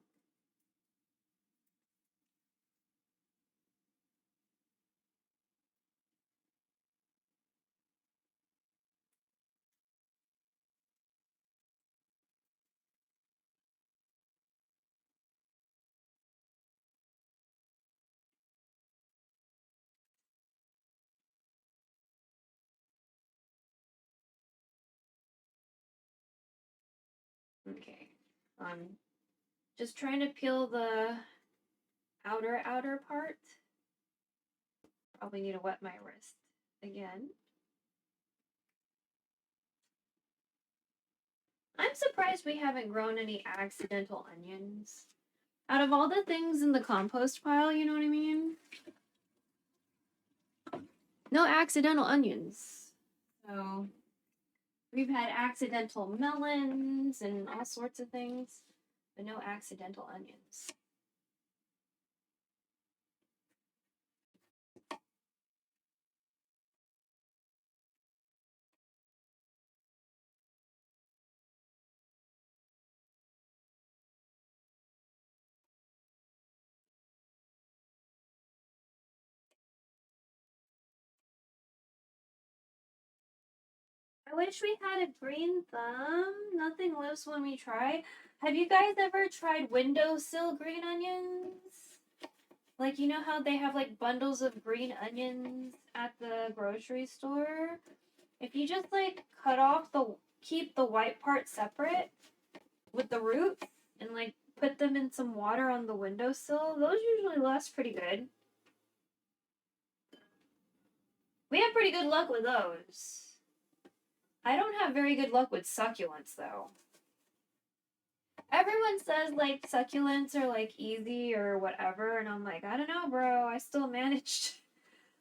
Okay. Just trying to peel the outer part. Probably need to wet my wrist again. I'm surprised we haven't grown any accidental onions. Out of all the things in the compost pile, you know what I mean? No accidental onions. So we've had accidental melons and all sorts of things, but no accidental onions. I wish we had a green thumb. Nothing lives when we try. Have you guys ever tried windowsill green onions? Like, you know how they have like bundles of green onions at the grocery store? If you just like keep the white part separate with the roots and like put them in some water on the windowsill, those usually last pretty good. We have pretty good luck with those. I don't have very good luck with succulents though. Everyone says like succulents are like easy or whatever, and I'm like, I don't know, bro. I still managed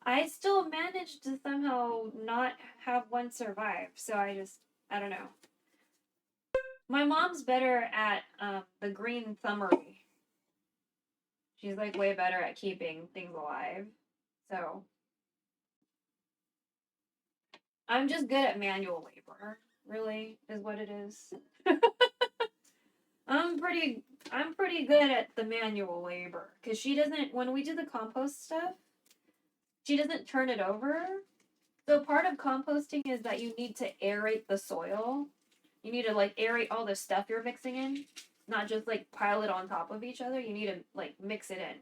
to somehow not have one survive. So I don't know. My mom's better at the green thumbery. She's like way better at keeping things alive. So I'm just good at manual labor, really, is what it is. I'm pretty good at the manual labor because she doesn't, when we do the compost stuff, she doesn't turn it over. So part of composting is that you need to aerate the soil. You need to like aerate all the stuff you're mixing in, not just like pile it on top of each other. You need to like mix it in.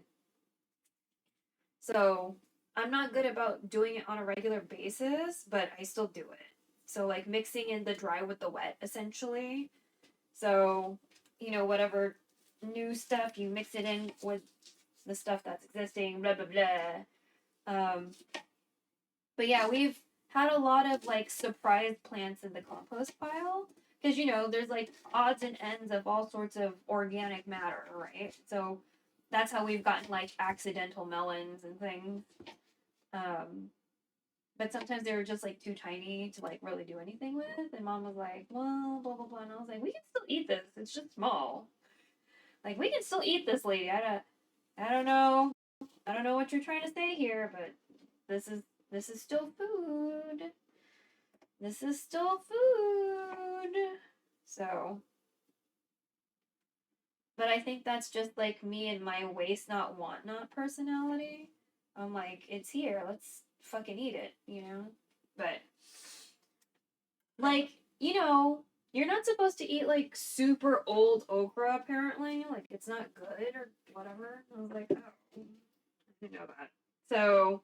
So I'm not good about doing it on a regular basis, but I still do it. So like mixing in the dry with the wet, essentially. So, you know, whatever new stuff, you mix it in with the stuff that's existing, blah, blah, blah. But yeah, we've had a lot of like surprise plants in the compost pile. Because, you know, there's like odds and ends of all sorts of organic matter, right? So that's how we've gotten like accidental melons and things. But sometimes they were just like too tiny to like really do anything with. And mom was like, well, blah, blah, blah. And I was like, we can still eat this. It's just small. Like, we can still eat this, lady. I don't know. I don't know what you're trying to say here, but this is still food. This is still food. So, but I think that's just like me and my waste not want not personality. I'm like, it's here. Let's fucking eat it, you know? But like, you know, you're not supposed to eat like super old okra apparently. Like it's not good or whatever. I was like, oh, I didn't know that. So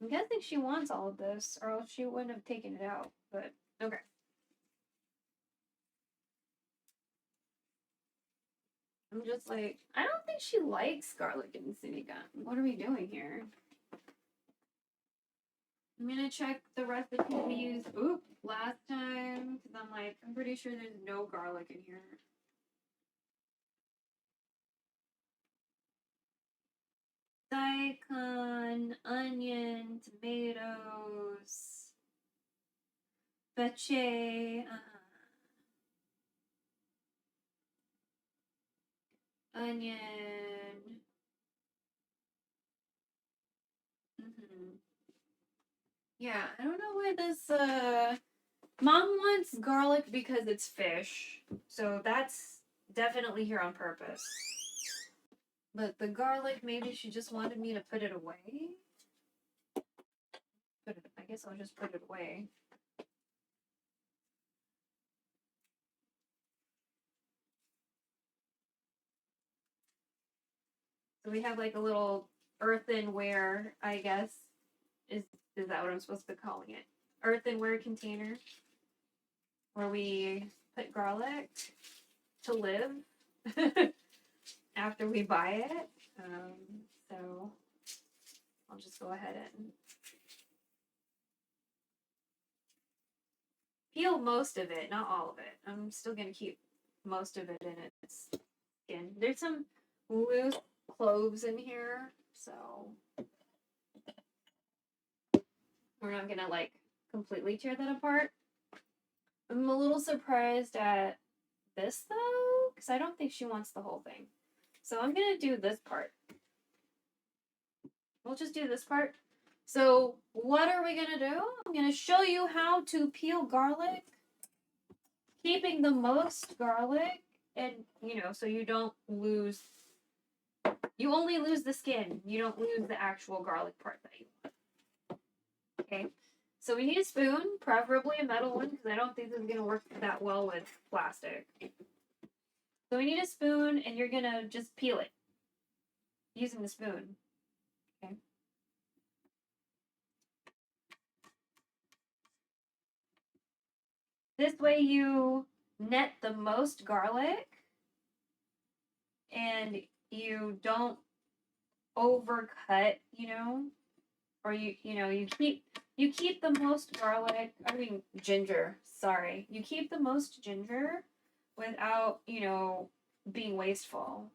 I'm guessing she wants all of this, or else she wouldn't have taken it out. But okay. I'm just like, I don't think she likes garlic and sinigang. What are we doing here? I'm gonna check the recipe we used last time, because I'm like, I'm pretty sure there's no garlic in here. Daikon, onion, tomatoes, bache, onion. Yeah, I don't know why this, Mom wants garlic because it's fish, so that's definitely here on purpose. But the garlic, maybe she just wanted me to put it away. I guess I'll just put it away. So we have like a little earthenware, I guess. Is that what I'm supposed to be calling it? Earthenware container where we put garlic to live after we buy it. So I'll just go ahead and peel most of it, not all of it. I'm still going to keep most of it in its skin. There's some loose cloves in here, so we're not going to like completely tear that apart. I'm a little surprised at this though, because I don't think she wants the whole thing. So I'm going to do this part. We'll just do this part. So what are we going to do? I'm going to show you how to peel garlic, keeping the most garlic, and, you know, so you don't lose You only lose the skin. You don't lose the actual garlic part that you want. Okay. So we need a spoon, preferably a metal one, because I don't think this is going to work that well with plastic. So we need a spoon, and you're going to just peel it using the spoon. Okay. This way you net the most garlic, and you don't overcut, you know, or you keep the most garlic, ginger, sorry. You keep the most ginger without, being wasteful.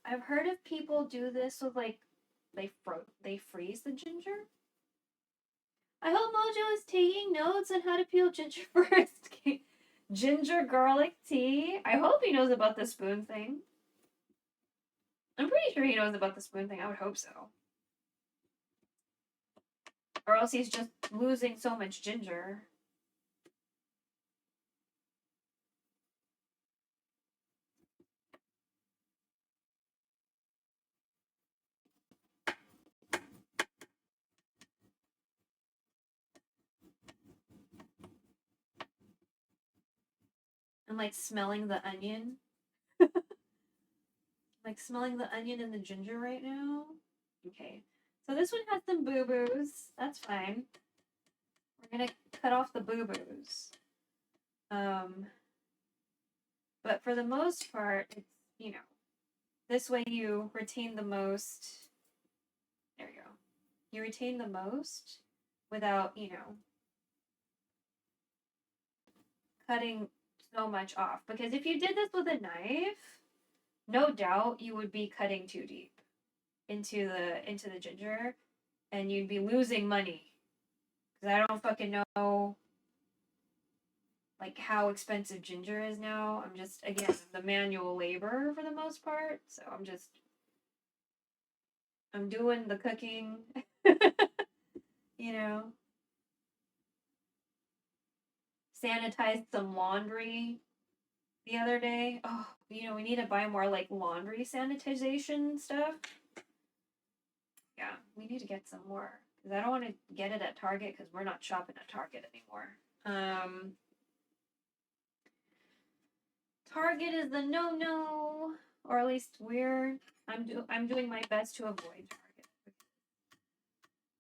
I've heard of people do this with like they freeze the ginger. I hope Mojo is taking notes on how to peel ginger first. Ginger garlic tea. I hope he knows about the spoon thing. I'm pretty sure he knows about the spoon thing. I would hope so. Or else he's just losing so much ginger. I'm like smelling the onion. Like smelling the onion and the ginger right now. Okay. So this one has some boo-boos. That's fine. We're gonna cut off the boo-boos. But for the most part, it's, this way you retain the most. There you go. You retain the most without, cutting so much off. Because if you did this with a knife, no doubt you would be cutting too deep into the ginger, and you'd be losing money. Because I don't fucking know like how expensive ginger is now. I'm just, again, the manual labor for the most part, so I'm doing the cooking. Sanitized some laundry the other day. Oh, we need to buy more like laundry sanitization stuff. Yeah, we need to get some more because I don't want to get it at Target because we're not shopping at Target anymore. Target is the no-no, or at least I'm doing my best to avoid Target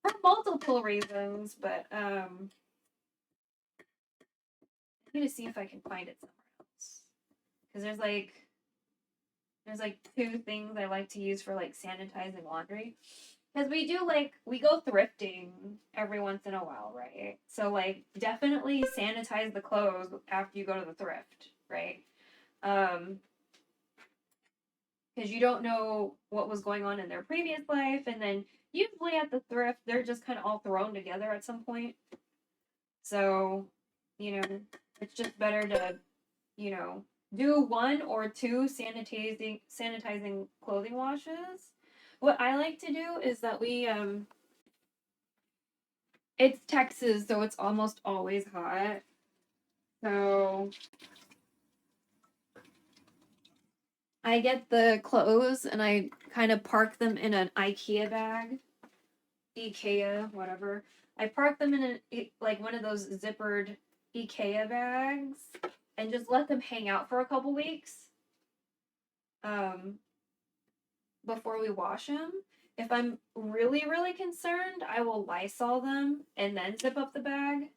for multiple reasons, but I need to see if I can find it somewhere else because there's like two things I like to use for like sanitizing laundry. Because we go thrifting every once in a while, right? So like definitely sanitize the clothes after you go to the thrift, right? Because you don't know what was going on in their previous life, and then usually at the thrift they're just kind of all thrown together at some point. So, it's just better to, do one or two sanitizing clothing washes. What I like to do is that it's Texas, so it's almost always hot. So I get the clothes and I kind of park them in an IKEA bag. IKEA, whatever. I park them in like one of those zippered IKEA bags and just let them hang out for a couple weeks. Before we wash them. If I'm really, really concerned, I will Lysol them and then zip up the bag.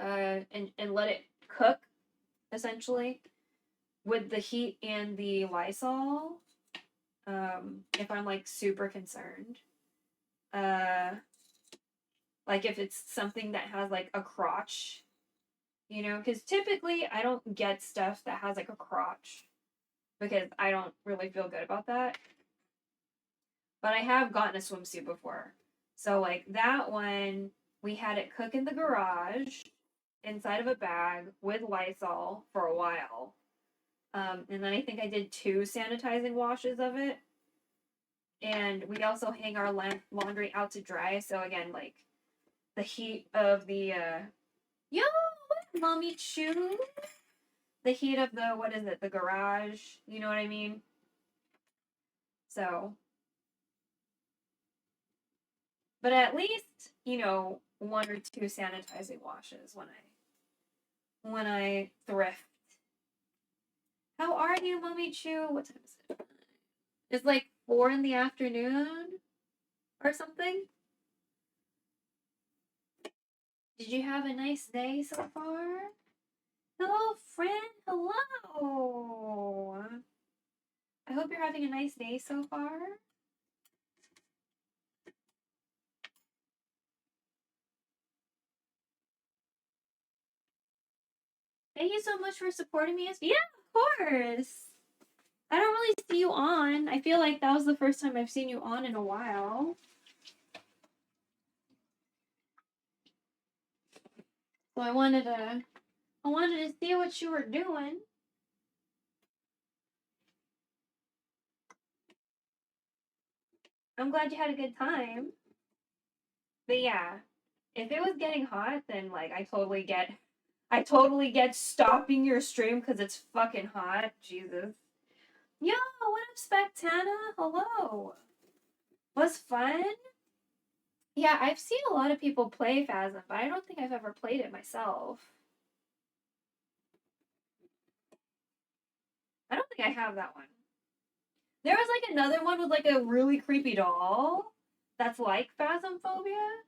And let it cook essentially, with the heat and the Lysol. If I'm like super concerned. Like if it's something that has like a crotch, you know, because typically I don't get stuff that has like a crotch because I don't really feel good about that. But I have gotten a swimsuit before. So like that one, we had it cook in the garage inside of a bag with Lysol for a while. And then I think I did 2 sanitizing washes of it. And we also hang our laundry out to dry. So again, like the heat of the yo, what mommy chew? The heat of the, what is it, the garage, you know what I mean? So, but at least, you know, 1 or 2 sanitizing washes when I thrift. How are you, mommy chew? What time is it? It's like 4 in the afternoon or something. Did you have a nice day so far? Hello, friend. Hello. I hope you're having a nice day so far. Thank you so much for supporting me. Yeah, of course. I don't really see you on. I feel like that was the first time I've seen you on in a while. So I wanted to see what you were doing. I'm glad you had a good time. But yeah, if it was getting hot, then like I totally get stopping your stream because it's fucking hot. Jesus. Yo, what up, Spectana? Hello. Was fun? Yeah, I've seen a lot of people play Phasm, but I don't think I've ever played it myself. I don't think I have that one. There was like another one with like a really creepy doll that's like Phasmophobia.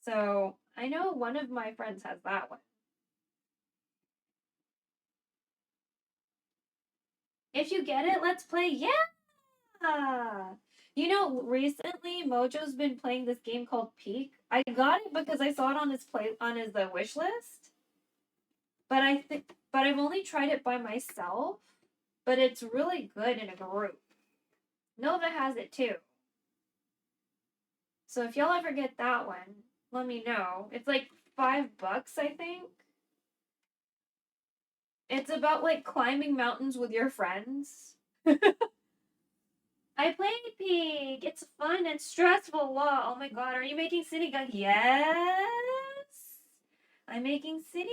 So I know one of my friends has that one. If you get it, let's play. Yeah. You know, recently Mojo's been playing this game called Peak. I got it because I saw it on his wish list. But I've only tried it by myself. But it's really good in a group. Nova has it too. So if y'all ever get that one, let me know. It's like $5, I think. It's about like climbing mountains with your friends. I played Peak. It's fun and stressful. Wow. Oh my god, are you making Sinigang? Yes. I'm making Sinigang.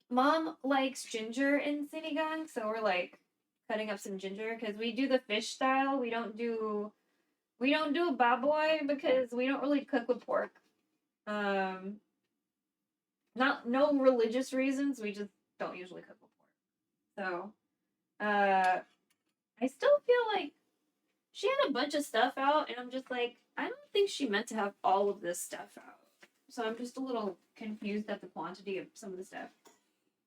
Mom likes ginger in Sinigang, so we're like cutting up some ginger because we do the fish style. We don't do baboy because we don't really cook with pork. No religious reasons. We just don't usually cook with pork. So, I still feel like she had a bunch of stuff out, and I'm just like, I don't think she meant to have all of this stuff out. So I'm just a little confused at the quantity of some of the stuff.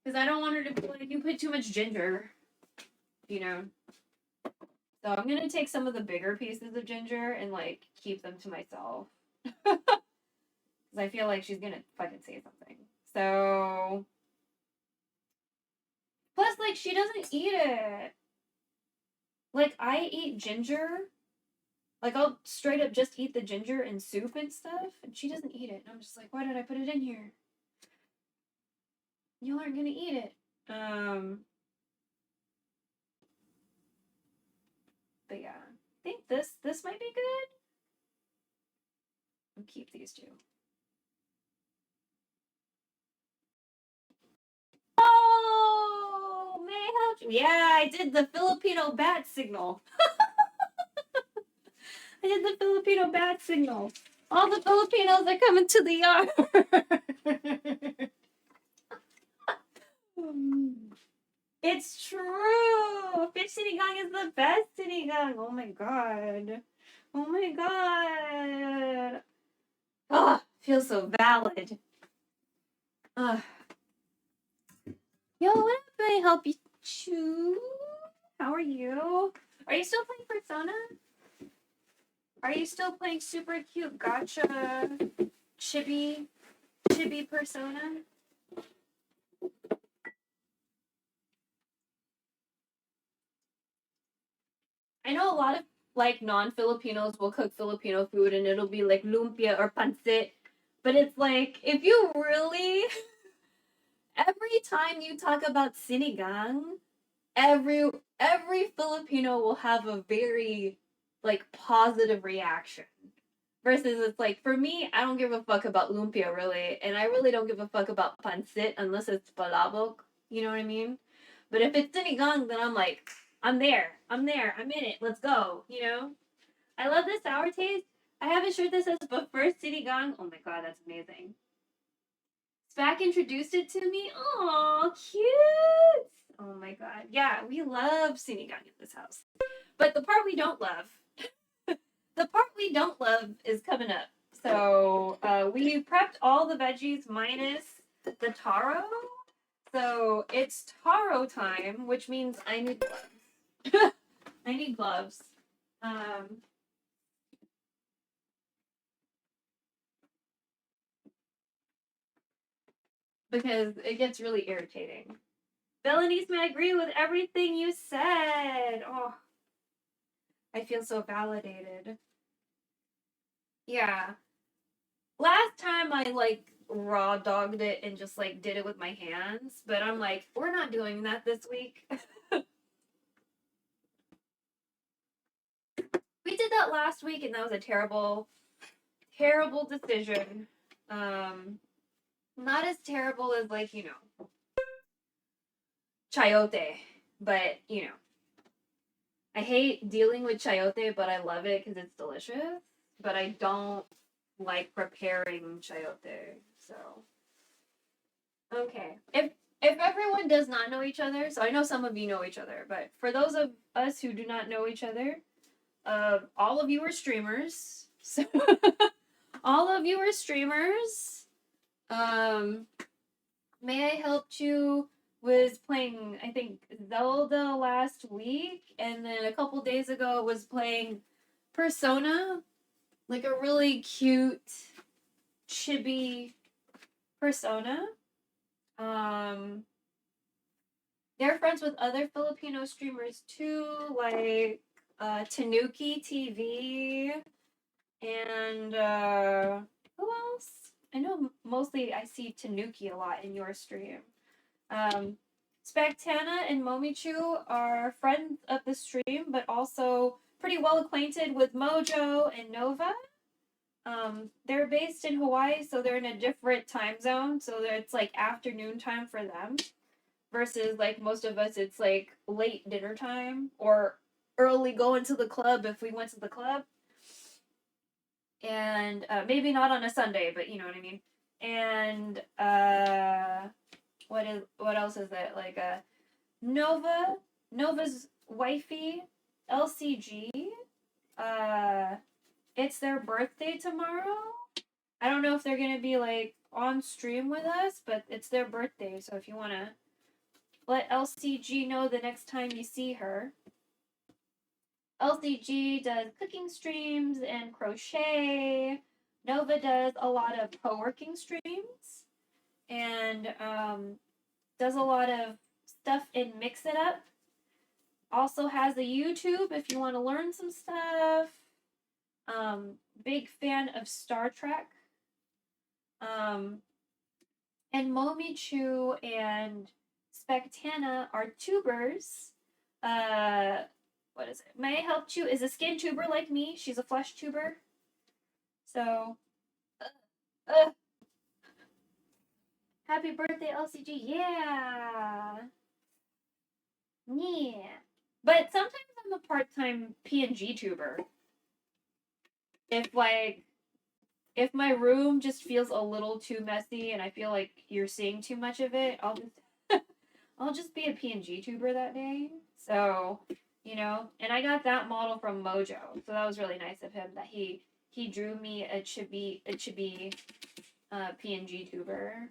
Because I don't want her to be like, you put too much ginger, you know? So I'm going to take some of the bigger pieces of ginger and, like, keep them to myself. Because I feel like she's going to fucking say something. So... Plus, like, she doesn't eat it. Like, I eat ginger. Like, I'll straight up just eat the ginger in soup and stuff, and she doesn't eat it. And I'm just like, why did I put it in here? You aren't gonna eat it. But yeah, I think this might be good. I'll keep these two. Oh, may I help you? Yeah, I did the Filipino bat signal. I did the Filipino bat signal. All the Filipinos are coming to the yard. It's true. Fish sinigang is the best sinigang. Oh my god. Oh my god. Oh, feels so valid. Ugh. Yo, what up? Can I help you? Choo? How are you? Are you still playing Persona? Are you still playing super cute gotcha chibi Persona? I know a lot of like non-Filipinos will cook Filipino food and it'll be like lumpia or pancit, but it's like if you really every time you talk about sinigang, every Filipino will have a very like positive reaction. Versus it's like for me, I don't give a fuck about lumpia really, and I really don't give a fuck about pancit unless it's palabok. You know what I mean? But if it's sinigang, then I'm like, I'm there, I'm in it. Let's go. You know? I love the sour taste. I have a shirt that says "But first sinigang." Oh my god, that's amazing. Spack introduced it to me. Oh, cute. Oh my god. Yeah, we love sinigang in this house. But the part we don't love, the part we don't love is coming up. So we prepped all the veggies minus the taro. So it's taro time, which means I need gloves. I need gloves. Because it gets really irritating. Bellinissima, I agree with everything you said. Oh, I feel so validated. Yeah. Last time I like raw dogged it and just like did it with my hands, but I'm like, we're not doing that this week. We did that last week and that was a terrible, terrible decision. Not as terrible as like, you know, chayote, but you know, I hate dealing with chayote, but I love it because it's delicious. But I don't like preparing chayote. So okay, if everyone does not know each other, so I know some of you know each other, but for those of us who do not know each other, all of you are streamers. So all of you are streamers. May I help you was playing, I think, Zelda last week, and then a couple days ago was playing Persona, like a really cute, chibi Persona. Um, they're friends with other Filipino streamers too, like Tanuki TV, and who else? I know mostly I see Tanuki a lot in your stream. Spectana and Momichu are friends of the stream, but also pretty well acquainted with Mojo and Nova. They're based in Hawaii, so they're in a different time zone, so it's like afternoon time for them. Versus like most of us, it's like late dinner time or early going to the club if we went to the club. And maybe not on a Sunday, but you know what I mean. And what else is it? Like Nova's wifey, LCG. It's their birthday tomorrow. I don't know if they're gonna be like on stream with us, but it's their birthday, so if you wanna let LCG know the next time you see her. LCG does cooking streams and crochet. Nova does a lot of co-working streams and does a lot of stuff in Mix It Up. Also has a YouTube if you want to learn some stuff. Big fan of Star Trek. And Momichu and Spectana are tubers. What is it? May I help you? Is a skin tuber like me. She's a flesh tuber. So, happy birthday, LCG. Yeah. Yeah. But sometimes I'm a part-time PNG tuber. If my room just feels a little too messy and I feel like you're seeing too much of it, I'll just be a PNG tuber that day. So, you know, and I got that model from Mojo, so that was really nice of him that he drew me a chibi PNG tuber.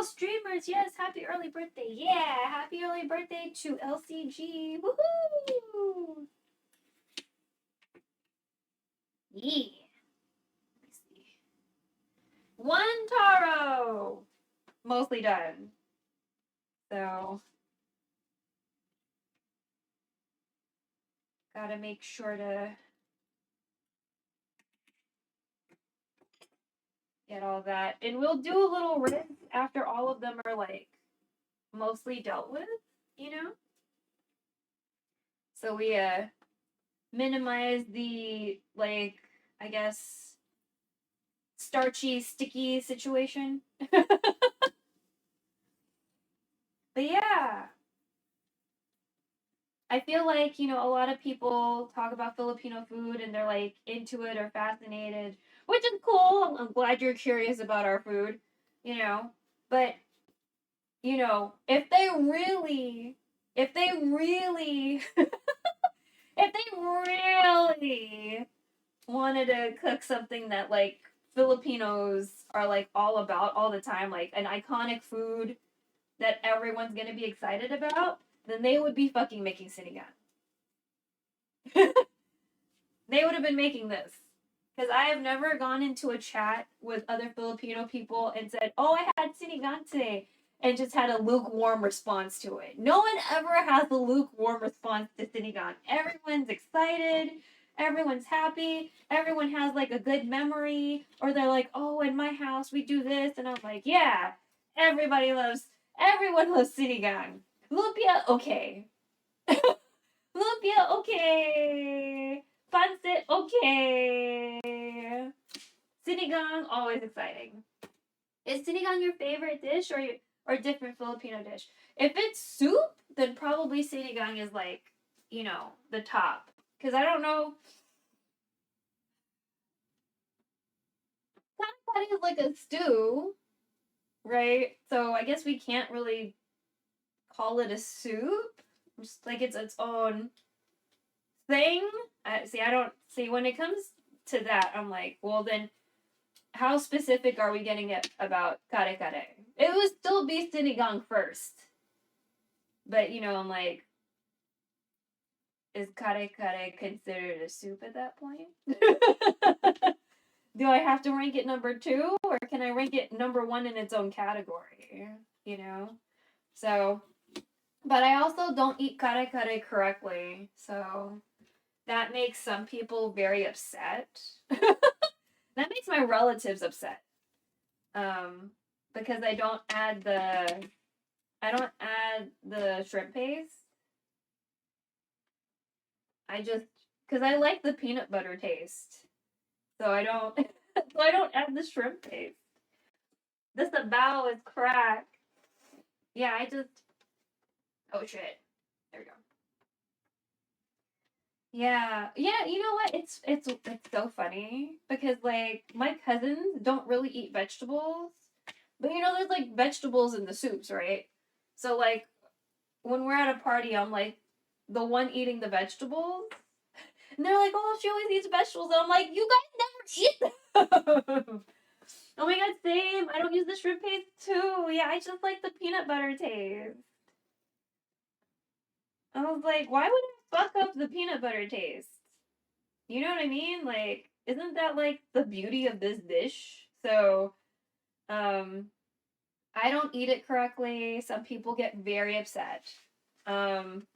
streamers, yes, happy early birthday. Yeah, happy early birthday to LCG. Woohoo! Yeah. Let me see. One taro. Mostly done. So gotta make sure to get all that. And we'll do a little rinse after all of them are like mostly dealt with, you know? So we minimize the like, I guess, starchy, sticky situation. But yeah, I feel like, you know, a lot of people talk about Filipino food and they're like into it or fascinated, which is cool. I'm glad you're curious about our food, you know. But, you know, if they really, if they really wanted to cook something that like Filipinos are like all about all the time, like an iconic food that everyone's gonna be excited about, then they would be fucking making sinigang. They would have been making this. Because I have never gone into a chat with other Filipino people and said, oh, I had sinigang today, and just had a lukewarm response to it. No one ever has a lukewarm response to sinigang. Everyone's excited. Everyone's happy. Everyone has like a good memory. Or they're like, oh, in my house we do this. And I'm like, yeah, everyone loves sinigang. Lumpia, okay. Lumpia, okay. Pancit, okay. Sinigang, always exciting. Is sinigang your favorite dish or different Filipino dish? If it's soup, then probably sinigang is like, you know, the top. Because I don't know. Kari is like a stew, right? So I guess we can't really call it a soup. Just like it's its own thing. I don't see when it comes to that. I'm like, well, then how specific are we getting it about kare kare? It would still be sinigang first, but you know, I'm like, is kare kare considered a soup at that point? Do I have to rank it number 2, or can I rank it number 1 in its own category? You know, so. But I also don't eat kare kare correctly, so that makes some people very upset. That makes my relatives upset. Because I don't add the shrimp paste. I just because I like the peanut butter taste. So I don't so I don't add the shrimp paste. This bow is cracked. Yeah, I just oh shit. There we go. Yeah. Yeah, you know what? It's so funny because like my cousins don't really eat vegetables. But you know there's like vegetables in the soups, right? So like when we're at a party, I'm like the one eating the vegetables. And they're like, oh, she always eats vegetables. And I'm like, you guys never eat them. Oh my god, same. I don't use the shrimp paste too. Yeah, I just like the peanut butter taste. I was like, why would I fuck up the peanut butter taste? You know what I mean? Like, isn't that like the beauty of this dish? So, I don't eat it correctly. Some people get very upset. Um,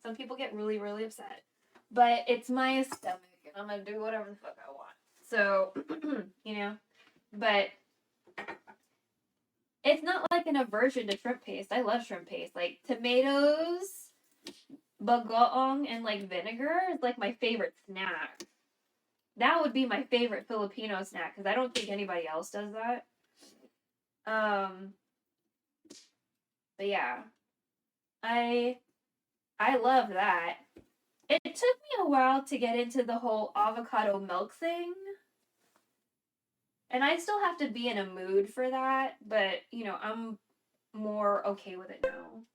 some people get really, really upset. But it's my stomach, and I'm gonna do whatever the fuck I want. So, you know, but it's not like an aversion to shrimp paste. I love shrimp paste. Like tomatoes, bagoong, and like vinegar is like my favorite snack. That would be my favorite Filipino snack because I don't think anybody else does that. But yeah, I love that. It took me a while to get into the whole avocado milk thing. And I still have to be in a mood for that, but you know, I'm more okay with it now.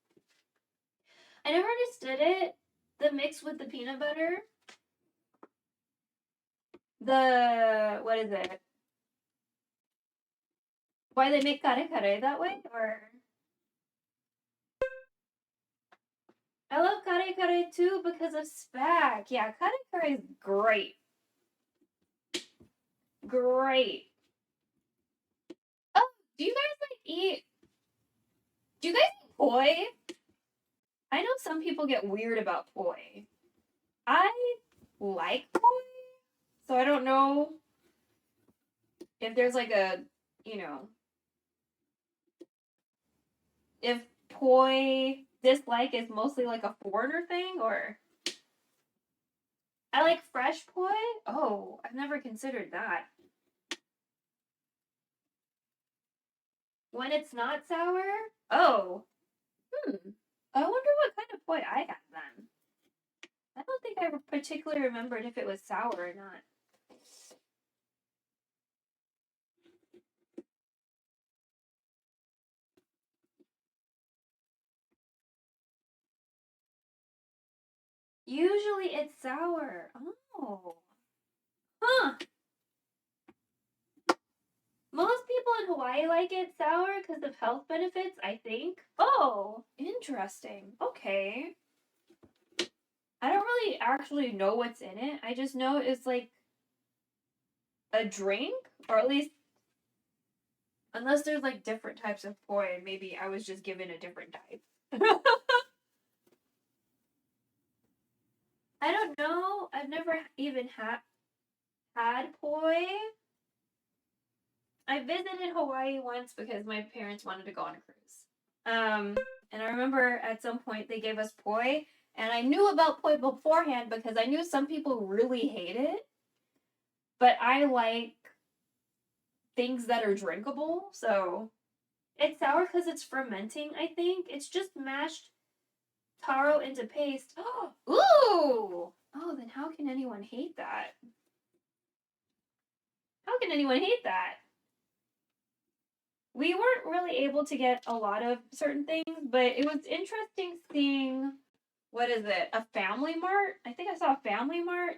I never understood it. The mix with the peanut butter. The what is it? Why they make kare kare that way, or? I love kare kare too because of spag. Yeah, kare kare is great. Great. Oh, do you guys eat? Do you guys eat poi? I know some people get weird about poi. I like poi, so I don't know if there's like a, you know, if poi dislike is mostly like a foreigner thing, or I like fresh poi. Oh, I've never considered that. When it's not sour? Oh. I wonder what kind of poi I had then. I don't think I particularly remembered if it was sour or not. Usually it's sour. Oh. Huh. Most people in Hawaii like it sour because of health benefits, I think. Oh, interesting. Okay. I don't really actually know what's in it. I just know it's like a drink, or at least, unless there's like different types of poi, maybe I was just given a different type. I don't know. I've never even had poi. I visited Hawaii once because my parents wanted to go on a cruise. And I remember at some point they gave us poi, and I knew about poi beforehand because I knew some people really hate it. But I like things that are drinkable, so it's sour because it's fermenting, I think. It's just mashed taro into paste. Ooh! Oh, then how can anyone hate that? How can anyone hate that? We weren't really able to get a lot of certain things, but it was interesting seeing, what is it, a Family Mart? I think I saw a Family Mart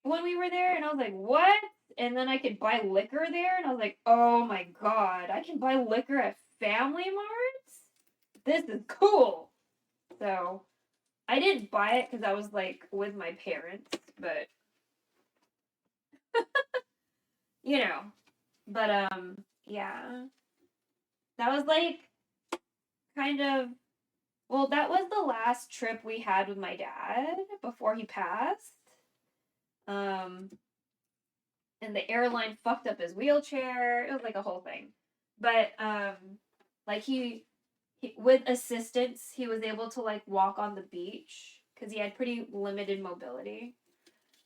when we were there, and I was like, what? And then I could buy liquor there, and I was like, oh my god, I can buy liquor at Family Marts? This is cool. So I didn't buy it because I was like with my parents, but you know. But yeah. That was like kind of, well, that was the last trip we had with my dad before he passed. Um and the airline fucked up his wheelchair. It was like a whole thing. But like he with assistance, he was able to like walk on the beach because he had pretty limited mobility.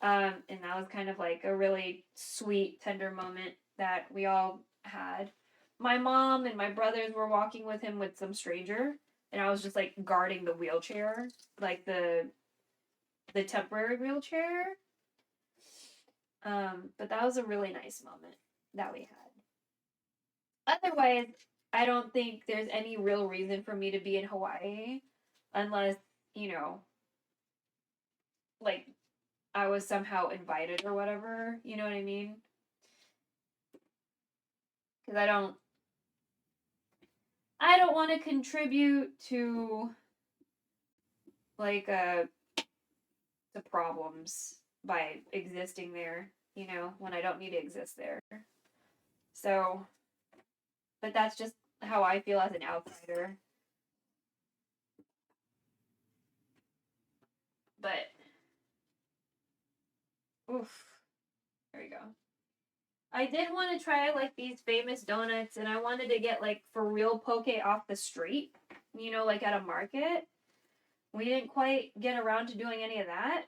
And that was kind of like a really sweet, tender moment that we all had. My mom and my brothers were walking with him with some stranger, and I was just like guarding the wheelchair, like the temporary wheelchair. But that was a really nice moment that we had. Otherwise, I don't think there's any real reason for me to be in Hawaii unless, you know, like I was somehow invited or whatever, you know what I mean? Because I don't want to contribute to like to problems by existing there, you know, when I don't need to exist there. So, but that's just how I feel as an outsider. But oof, there we go. I did want to try like these famous donuts, and I wanted to get like for real poke off the street, you know, like at a market. We didn't quite get around to doing any of that.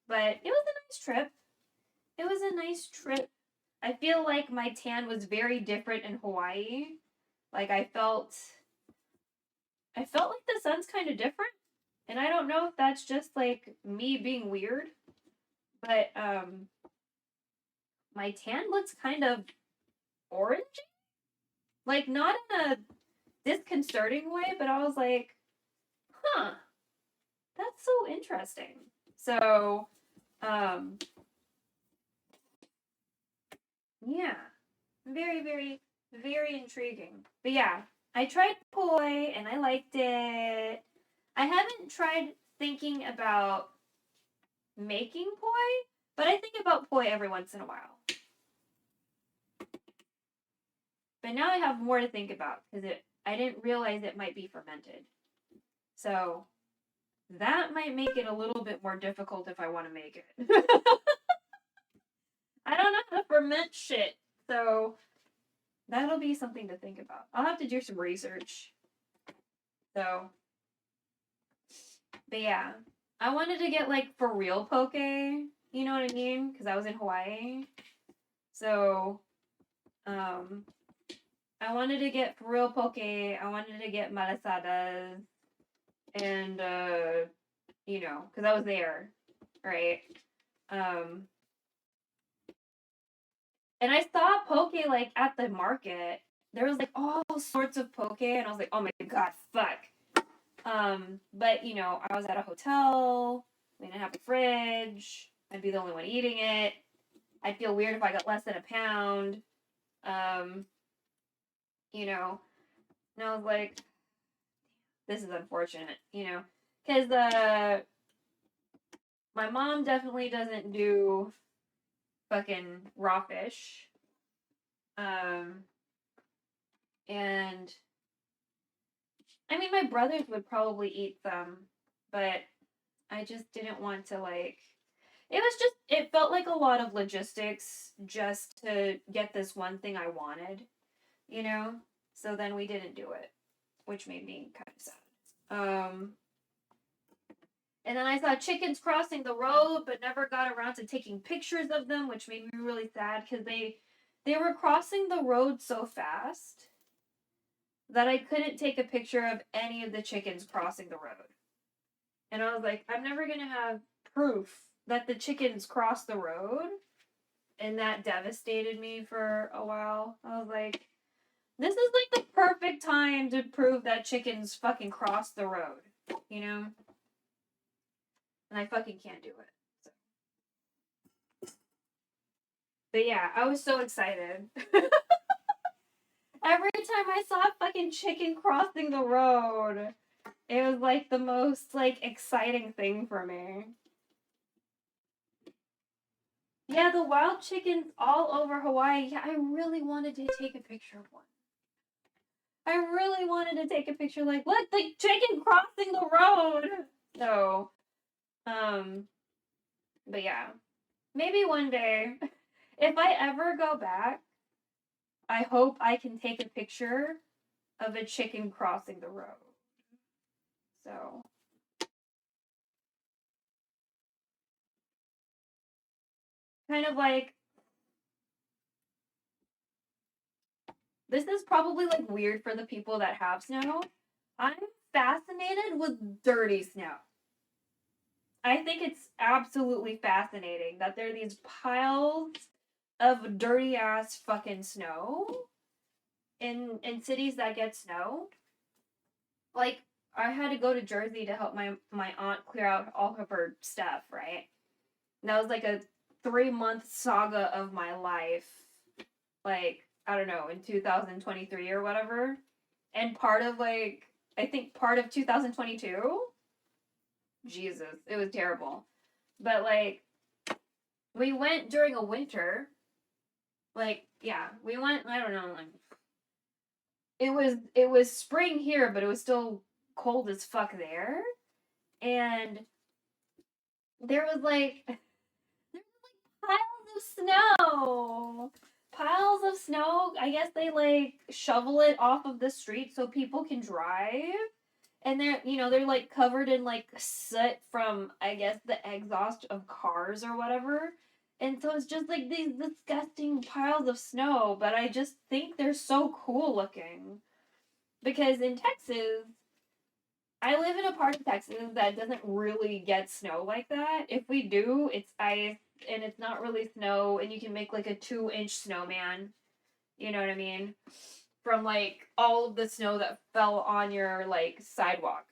But it was a nice trip. It was a nice trip. I feel like my tan was very different in Hawaii. Like I felt like the sun's kind of different. And I don't know if that's just like me being weird, but my tan looks kind of orangey. Like not in a disconcerting way, but I was like, huh, that's so interesting. So, yeah. Very, very, very intriguing. But yeah, I tried poi and I liked it. I haven't tried thinking about making poi, but I think about poi every once in a while. But now I have more to think about because I didn't realize it might be fermented. So that might make it a little bit more difficult if I want to make it. I don't know how to ferment shit. So that'll be something to think about. I'll have to do some research. So, but yeah, I wanted to get like for real poke. You know what I mean? Because I was in Hawaii. So, I wanted to get for real poke. I wanted to get malasadas. And, you know, because I was there, right? And I saw poke like at the market. There was like all sorts of poke, and I was like, oh my god, fuck. But you know, I was at a hotel. We didn't have a fridge. I'd be the only one eating it. I'd feel weird if I got less than a pound. You know, and I was like, this is unfortunate, you know, because my mom definitely doesn't do fucking raw fish. And I mean, my brothers would probably eat them, but I just didn't want to like. It felt like a lot of logistics just to get this one thing I wanted, you know? So then we didn't do it, which made me kind of sad. And then I saw chickens crossing the road, but never got around to taking pictures of them, which made me really sad because they were crossing the road so fast that I couldn't take a picture of any of the chickens crossing the road. And I was like, I'm never going to have proof that the chickens crossed the road. And that devastated me for a while. I was like, this is like the perfect time to prove that chickens fucking crossed the road, you know? And I fucking can't do it. So. But yeah, I was so excited. Every time I saw a fucking chicken crossing the road, it was like the most like exciting thing for me. Yeah, the wild chickens all over Hawaii. Yeah, I really wanted to take a picture of one. I really wanted to take a picture like, look, the chicken crossing the road. So, but yeah. Maybe one day, if I ever go back, I hope I can take a picture of a chicken crossing the road. So, kind of like, this is probably like weird for the people that have snow. I'm fascinated with dirty snow. I think it's absolutely fascinating that there are these piles of dirty ass fucking snow in cities that get snow. Like, I had to go to Jersey to help my aunt clear out all of her stuff, right? And that was like a 3-month saga of my life. Like, I don't know, in 2023 or whatever. And part of like, I think part of 2022. Jesus, it was terrible. But like, we went during a winter. Like, yeah, we went, I don't know, like, it was spring here, but it was still cold as fuck there. And there was like piles of snow. Piles of snow. I guess they like shovel it off of the street so people can drive. And they're like covered in like soot from, I guess, the exhaust of cars or whatever. And so it's just like these disgusting piles of snow, but I just think they're so cool looking. Because in Texas, I live in a part of Texas that doesn't really get snow like that. If we do, it's ice and it's not really snow, and you can make like a 2-inch snowman. You know what I mean? From like all of the snow that fell on your like sidewalk.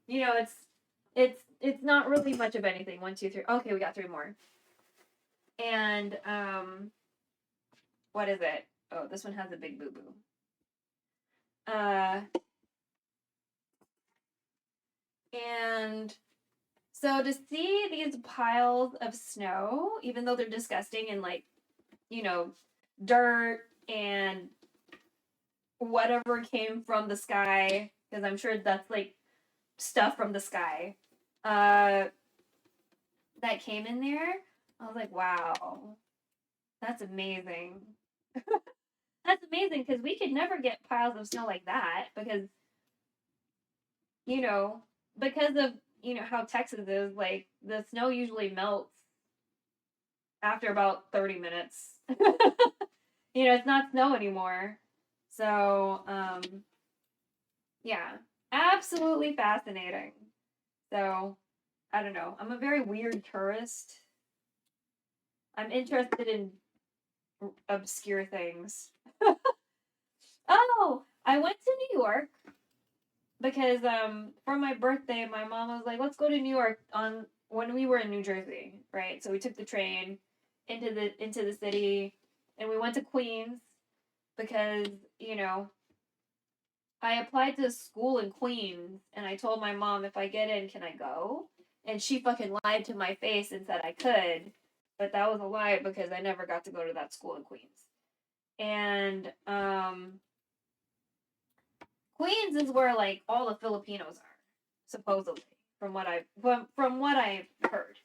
You know, it's not really much of anything. 1, 2, 3. Okay, we got 3 more. And what is it? Oh, this one has a big boo-boo. And so to see these piles of snow, even though they're disgusting and like, you know, dirt and whatever came from the sky, because I'm sure that's like stuff from the sky, that came in there, I was like, wow, that's amazing. That's amazing because we could never get piles of snow like that because, you know, because of, you know, how Texas is, like, the snow usually melts after about 30 minutes. You know, it's not snow anymore. So, yeah, absolutely fascinating. So, I don't know. I'm a very weird tourist. I'm interested in obscure things. Oh, I went to New York because for my birthday, my mom was like, "Let's go to New York on when we were in New Jersey, right?" So we took the train into the city, and we went to Queens because, you know, I applied to school in Queens, and I told my mom, if I get in, can I go? And she fucking lied to my face and said I could, but that was a lie because I never got to go to that school in Queens. And Queens is where like all the Filipinos are, supposedly, from what I've heard.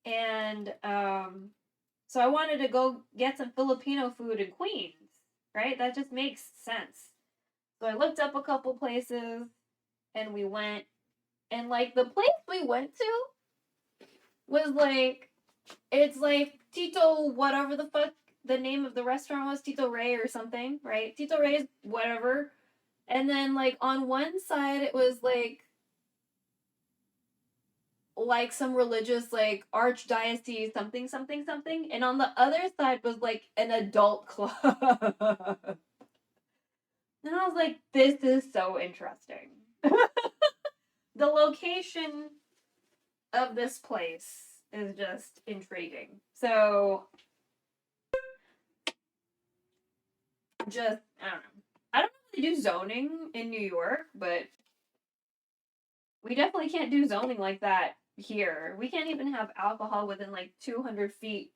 And so I wanted to go get some Filipino food in Queens, right? That just makes sense. So I looked up a couple places and we went, and like the place we went to was like, it's like Tito whatever the fuck the name of the restaurant was, Tito Ray or something, right? Tito Ray's whatever. And then like on one side it was like some religious like archdiocese something something something, and on the other side was like an adult club. And I was like, this is so interesting. The location of this place is just intriguing. So just I don't know. I don't really do zoning in New York, but we definitely can't do zoning like that here. We can't even have alcohol within like 200 feet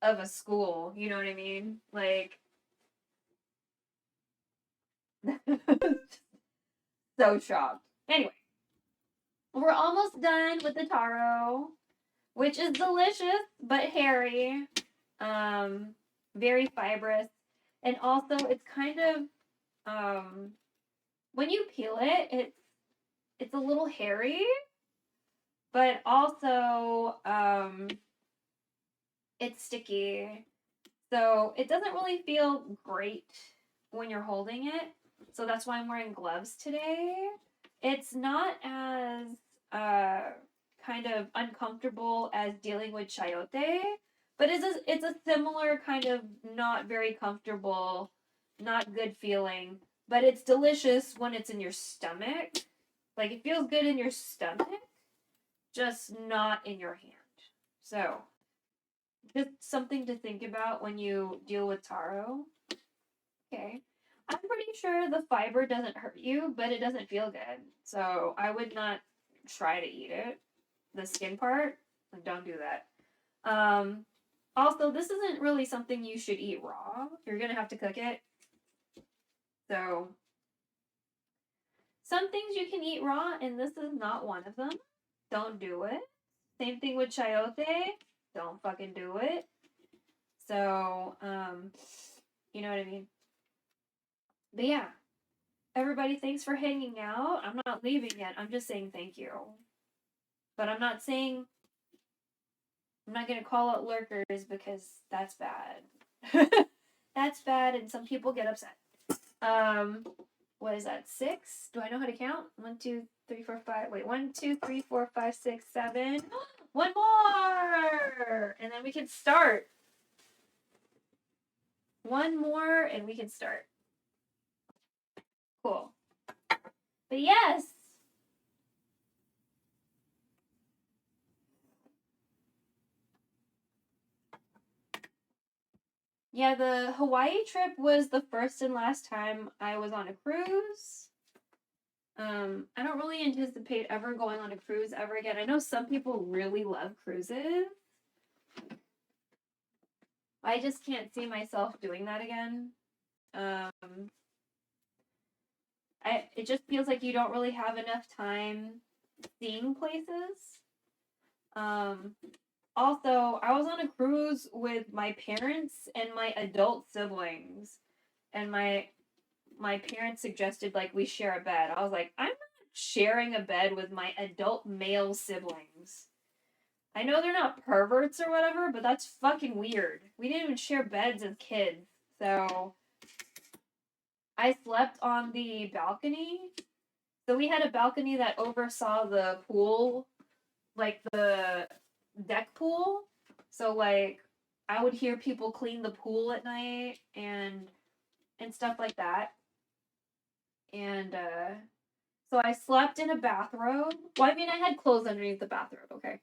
of a school. You know what I mean? Like, so shocked. Anyway, we're almost done with the taro, which is delicious but hairy, very fibrous, and also it's kind of when you peel it, it's a little hairy, but also it's sticky, so it doesn't really feel great when you're holding it. So that's why I'm wearing gloves today. It's not as kind of uncomfortable as dealing with chayote, but it's a similar kind of not very comfortable, not good feeling, but it's delicious when it's in your stomach. Like it feels good in your stomach, just not in your hand. So, just something to think about when you deal with taro. Okay. I'm pretty sure the fiber doesn't hurt you, but it doesn't feel good. So I would not try to eat it. The skin part, don't do that. Also, this isn't really something you should eat raw. You're gonna have to cook it. So some things you can eat raw, and this is not one of them. Don't do it. Same thing with chayote. Don't fucking do it. So, you know what I mean? But yeah, everybody, thanks for hanging out. I'm not leaving yet. I'm just saying thank you. But I'm not going to call out lurkers because that's bad. That's bad, and some people get upset. What is that? 6? Do I know how to count? 1, 2, 3, 4, 5. Wait, 1, 2, 3, 4, 5, 6, 7. One more! And then we can start. One more, and we can start. Cool. But yes, Yeah, the Hawaii trip was the first and last time I was on a cruise. I don't really anticipate ever going on a cruise ever again. I know some people really love cruises. I just can't see myself doing that again. It just feels like you don't really have enough time seeing places. Also, I was on a cruise with my parents and my adult siblings, and my parents suggested like we share a bed. I was like, I'm not sharing a bed with my adult male siblings. I know they're not perverts or whatever, but that's fucking weird. We didn't even share beds as kids. So I slept on the balcony. So we had a balcony that oversaw the pool, like the deck pool. So like I would hear people clean the pool at night and stuff like that. And so I slept in a bathrobe. Well, I mean I had clothes underneath the bathrobe, okay.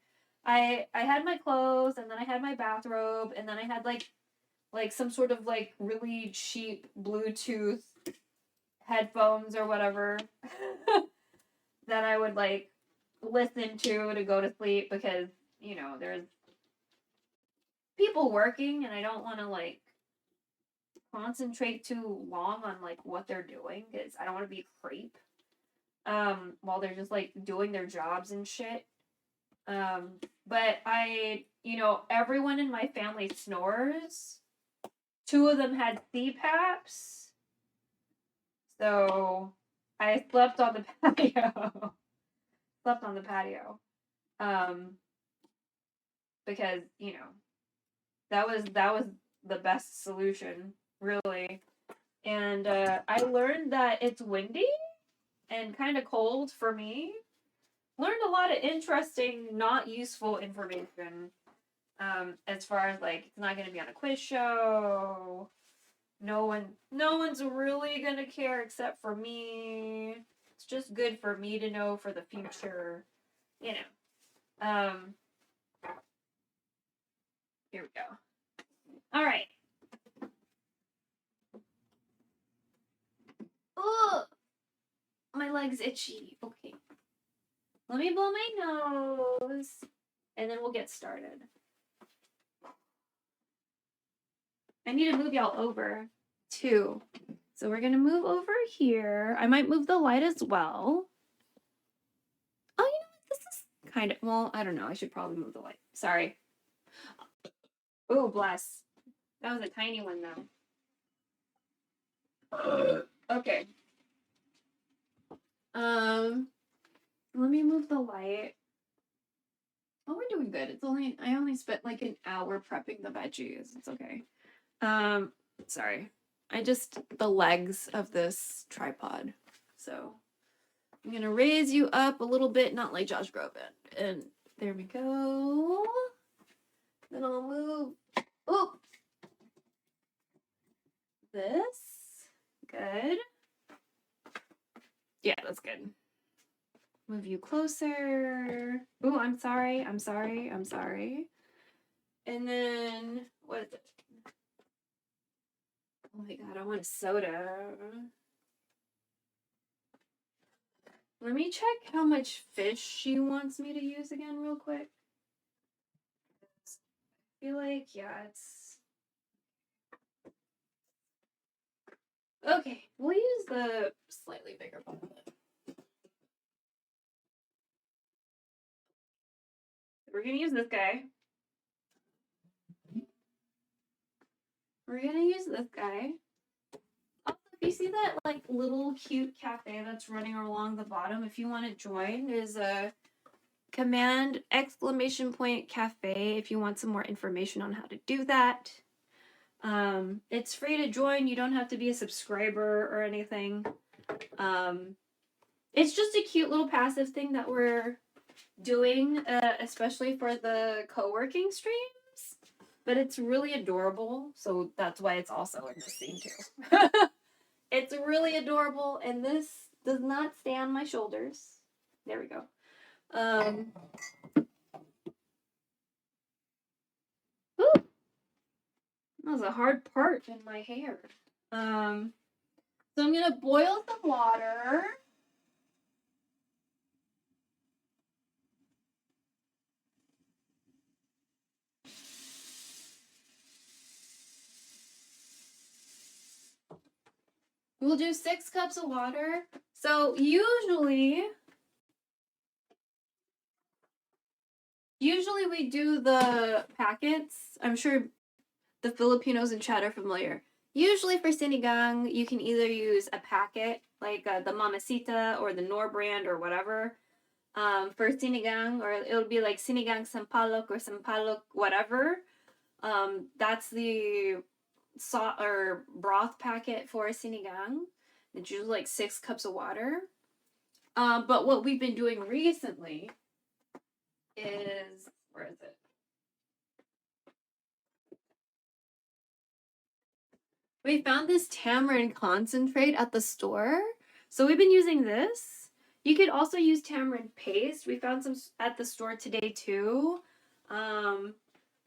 I had my clothes and then I had my bathrobe and then I had like some sort of like really cheap Bluetooth headphones or whatever that I would like listen to go to sleep because, you know, there's people working and I don't want to like concentrate too long on like what they're doing because I don't want to be a creep while they're just like doing their jobs and shit. But everyone in my family snores. Two of them had CPAPs. So I slept on the patio. Slept on the patio. Because, that was the best solution, really. And I learned that it's windy and kind of cold for me. Learned a lot of interesting, not useful information. As far as like it's not going to be on a quiz show. No one's really going to care except for me. It's just good for me to know for the future. You know. Here we go. All right. Oh, my leg's itchy. Okay. Let me blow my nose, and then we'll get started. I need to move y'all over, too. So we're going to move over here. I might move the light as well. Oh, you know what? This is kind of... Well, I don't know. I should probably move the light. Sorry. Oh, bless. That was a tiny one, though. Okay. Let me move the light. Oh, we're doing good. I only spent like an hour prepping the veggies. It's okay. Sorry. The legs of this tripod. So I'm gonna raise you up a little bit, not like Josh Groban. And there we go. Then I'll move. Oh, this. Good. Yeah, that's good. Move you closer. Oh, I'm sorry. And then, what is it? Oh my god, I want a soda. Let me check how much fish she wants me to use again real quick. I feel like, yeah, it's... Okay, we'll use the slightly bigger bottle. We're gonna use this guy. Also, if you see that like little cute cafe that's running along the bottom, if you want to join, there's a command !cafe if you want some more information on how to do that. It's free to join. You don't have to be a subscriber or anything. It's just a cute little passive thing that we're doing, especially for the co-working streams. But it's really adorable, so that's why it's also in this scene too. It's really adorable, and this does not stay on my shoulders. There we go. Woo! That was a hard part in my hair. So I'm gonna boil some water. We'll do 6 cups of water. So usually we do the packets. I'm sure the Filipinos in chat are familiar. Usually for sinigang, you can either use a packet, like the Mamacita or the Nor brand or whatever, for sinigang, or it'll be like sinigang sampalok or sampalok whatever. That's the or broth packet for sinigang. It's usually like 6 cups of water. But what we've been doing recently is, where is it? We found this tamarind concentrate at the store. So we've been using this. You could also use tamarind paste. We found some at the store today too. Mom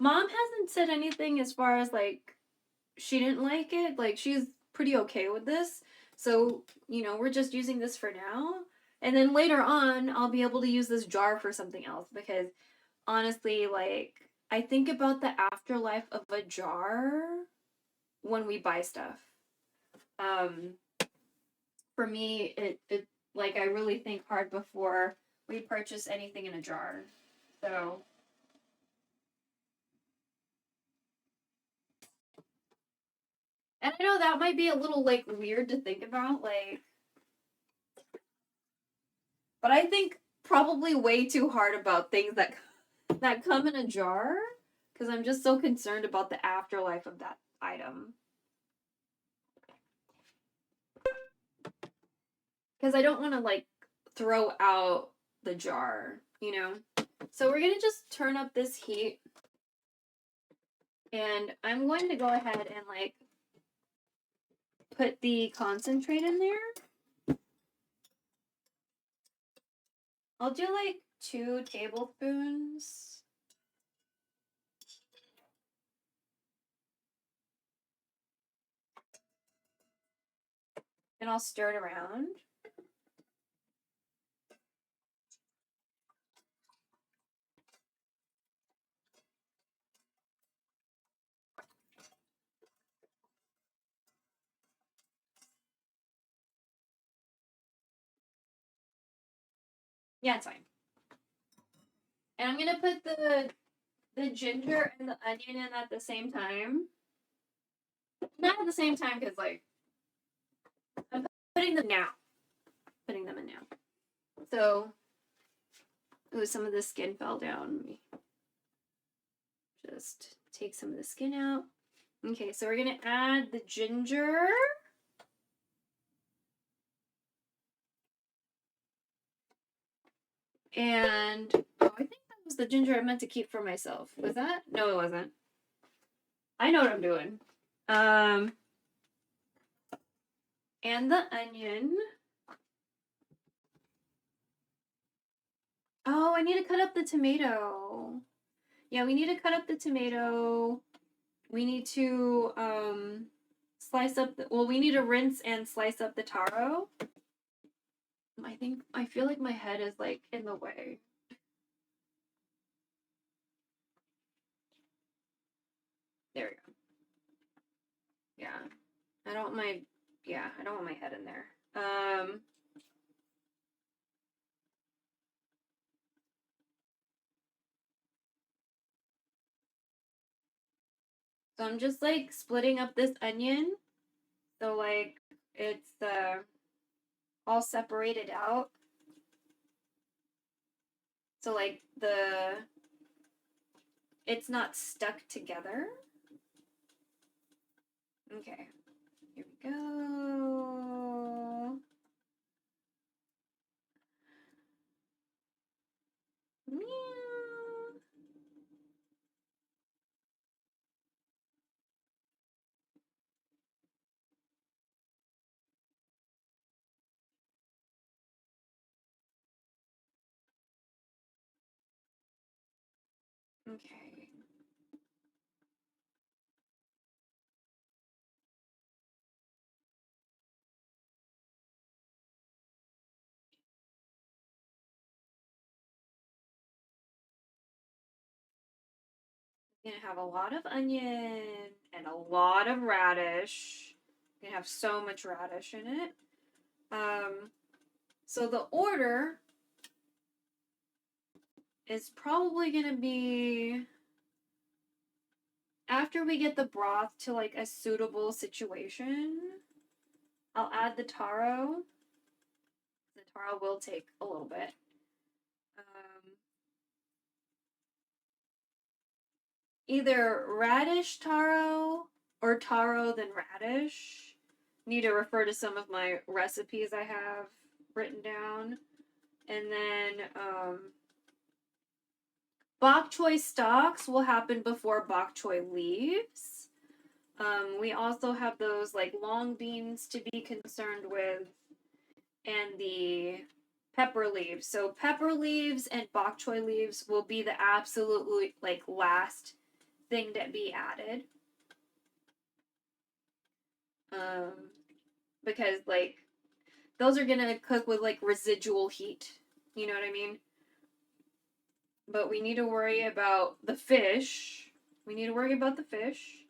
hasn't said anything as far as like she didn't like it. Like she's pretty okay with this. So, you know, we're just using this for now. And then later on, I'll be able to use this jar for something else because honestly, like I think about the afterlife of a jar when we buy stuff. For me, it like I really think hard before we purchase anything in a jar. So and I know that might be a little like weird to think about, like, but I think probably way too hard about things that come in a jar because I'm just so concerned about the afterlife of that item. Because I don't want to like throw out the jar, you know? So we're going to just turn up this heat. And I'm going to go ahead and like put the concentrate in there. I'll do like 2 tablespoons. And I'll stir it around. Yeah, it's fine. And I'm gonna put the ginger and the onion in at the same time. Not at the same time, because like I'm putting them now. Putting them in now. So, ooh, some of the skin fell down. Let me just take some of the skin out. Okay, so we're gonna add the ginger. And oh, I think that was the ginger I meant to keep for myself. Was that? No, it wasn't. I know what I'm doing. And the onion. Oh, I need to cut up the tomato. Yeah, we need to cut up the tomato. We need to slice up we need to rinse and slice up the taro. I feel like my head is like in the way. There we go. Yeah. I don't want my head in there. So I'm just like splitting up this onion. So like it's all separated out. So like it's not stuck together. Okay. Here we go. Meow. Okay. You're gonna have a lot of onion and a lot of radish. You're gonna have so much radish in it. So the order is probably gonna be after we get the broth to like a suitable situation, I'll add the taro. The taro will take a little bit. Either radish taro or taro then radish. Need to refer to some of my recipes I have written down. And then bok choy stalks will happen before bok choy leaves. We also have those like long beans to be concerned with, and the pepper leaves. So pepper leaves and bok choy leaves will be the absolutely like last thing to be added. Because like those are gonna cook with like residual heat. You know what I mean? But we need to worry about the fish. We need to worry about the fish.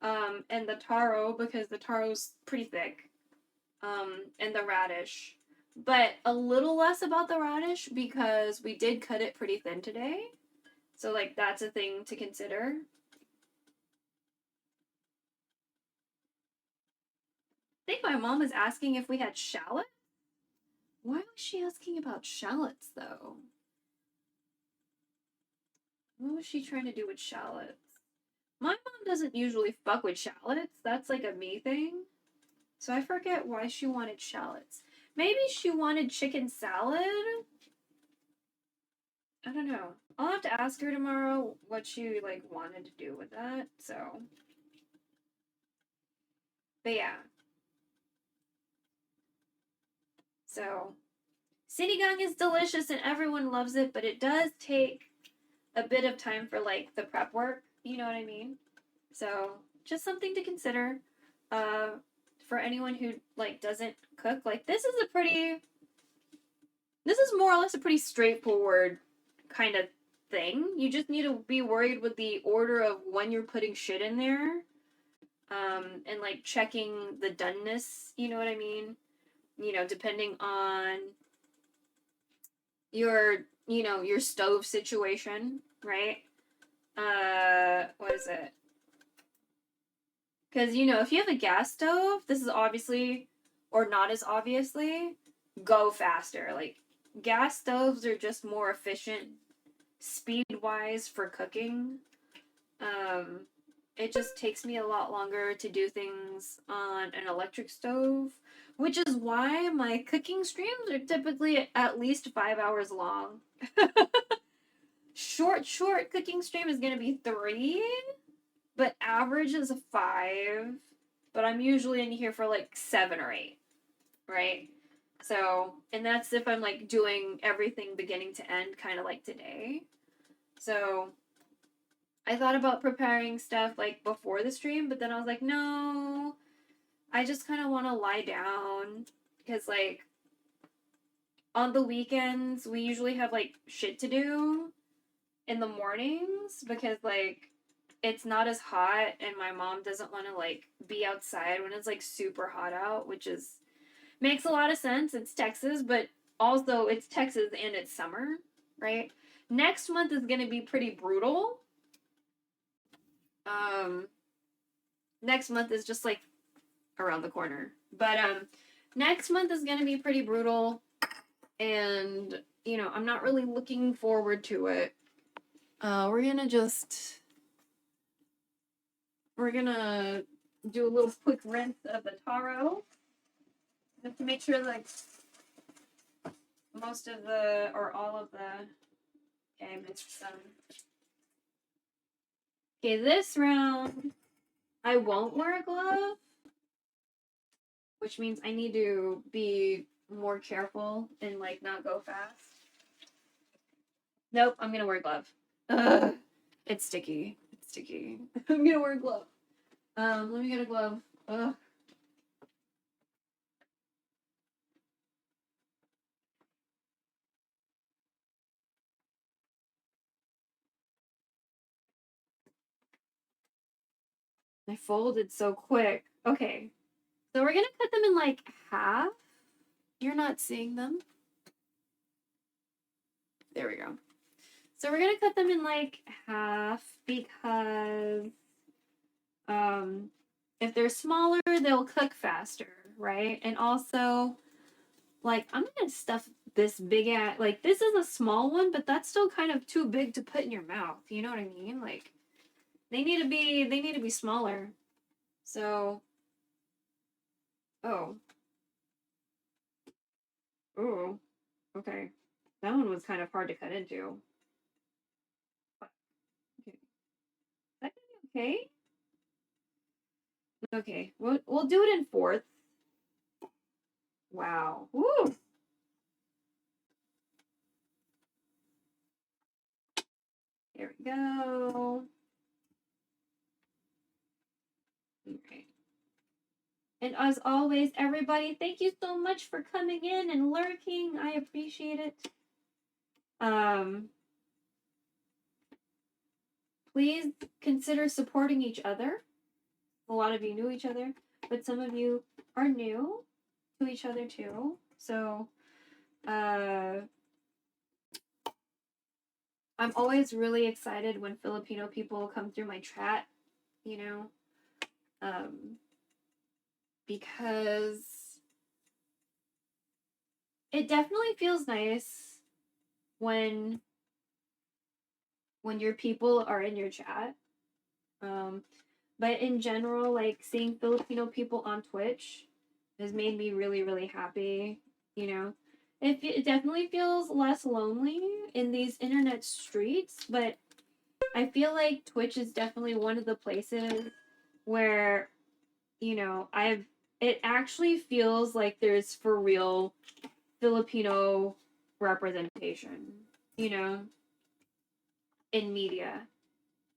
And the taro, because the taro's pretty thick. And the radish. But a little less about the radish because we did cut it pretty thin today. So like that's a thing to consider. I think my mom is asking if we had shallots. Why was she asking about shallots though? What was she trying to do with shallots? My mom doesn't usually fuck with shallots. That's like a me thing. So I forget why she wanted shallots. Maybe she wanted chicken salad? I don't know. I'll have to ask her tomorrow what she like wanted to do with that. So, but yeah. So, sinigang is delicious and everyone loves it, but it does take a bit of time for like the prep work. You know what I mean? So, just something to consider. For anyone who like doesn't cook, like this is more or less a pretty straightforward kind of thing. You just need to be worried with the order of when you're putting shit in there. And like checking the doneness, you know what I mean? Depending on your stove situation, right? What is it? Because, if you have a gas stove, this is obviously, or not as obviously, go faster. Like, gas stoves are just more efficient speed-wise for cooking. It just takes me a lot longer to do things on an electric stove, which is why my cooking streams are typically at least 5 hours long. Short cooking stream is going to be 3, but average is a 5. But I'm usually in here for like 7 or 8, right? So, and that's if I'm like doing everything beginning to end, kind of like today. So, I thought about preparing stuff like before the stream, but then I was like, no, I just kind of want to lie down because like on the weekends we usually have like shit to do in the mornings because like it's not as hot and my mom doesn't want to like be outside when it's like super hot out, which is makes a lot of sense. It's Texas, but also it's Texas and it's summer, right? Next month is going to be pretty brutal. Next month is just like around the corner. But next month is going to be pretty brutal and I'm not really looking forward to it. We're going to do a little quick rinse of the taro. Just to make sure like most of the or all of the okay, I missed some. Okay, this round I won't wear a glove, which means I need to be more careful and like not go fast. Nope, I'm gonna wear a glove. Ugh, it's sticky. It's sticky. I'm gonna wear a glove. Let me get a glove. Ugh. I folded so quick. Okay. So we're gonna cut them in like half. You're not seeing them. There we go. So we're gonna cut them in like half because if they're smaller, they'll cook faster, right? And also, like, I'm gonna stuff this big at, like, this is a small one, but that's still kind of too big to put in your mouth. You know what I mean? Like, they need to be smaller. So, oh, oh, okay. That one was kind of hard to cut into. Okay. Is that gonna be okay? Okay, we'll do it in fourths. Wow. Woo! There we go. Okay. And as always, everybody, thank you so much for coming in and lurking. I appreciate it. Please consider supporting each other. A lot of you knew each other, but some of you are new to each other too. So, I'm always really excited when Filipino people come through my chat, you know, because it definitely feels nice when your people are in your chat. But in general, like seeing Filipino people on Twitch has made me really, really happy. You know, it definitely feels less lonely in these internet streets, but I feel like Twitch is definitely one of the places where, you know, it actually feels like there's for real Filipino representation, you know, in media.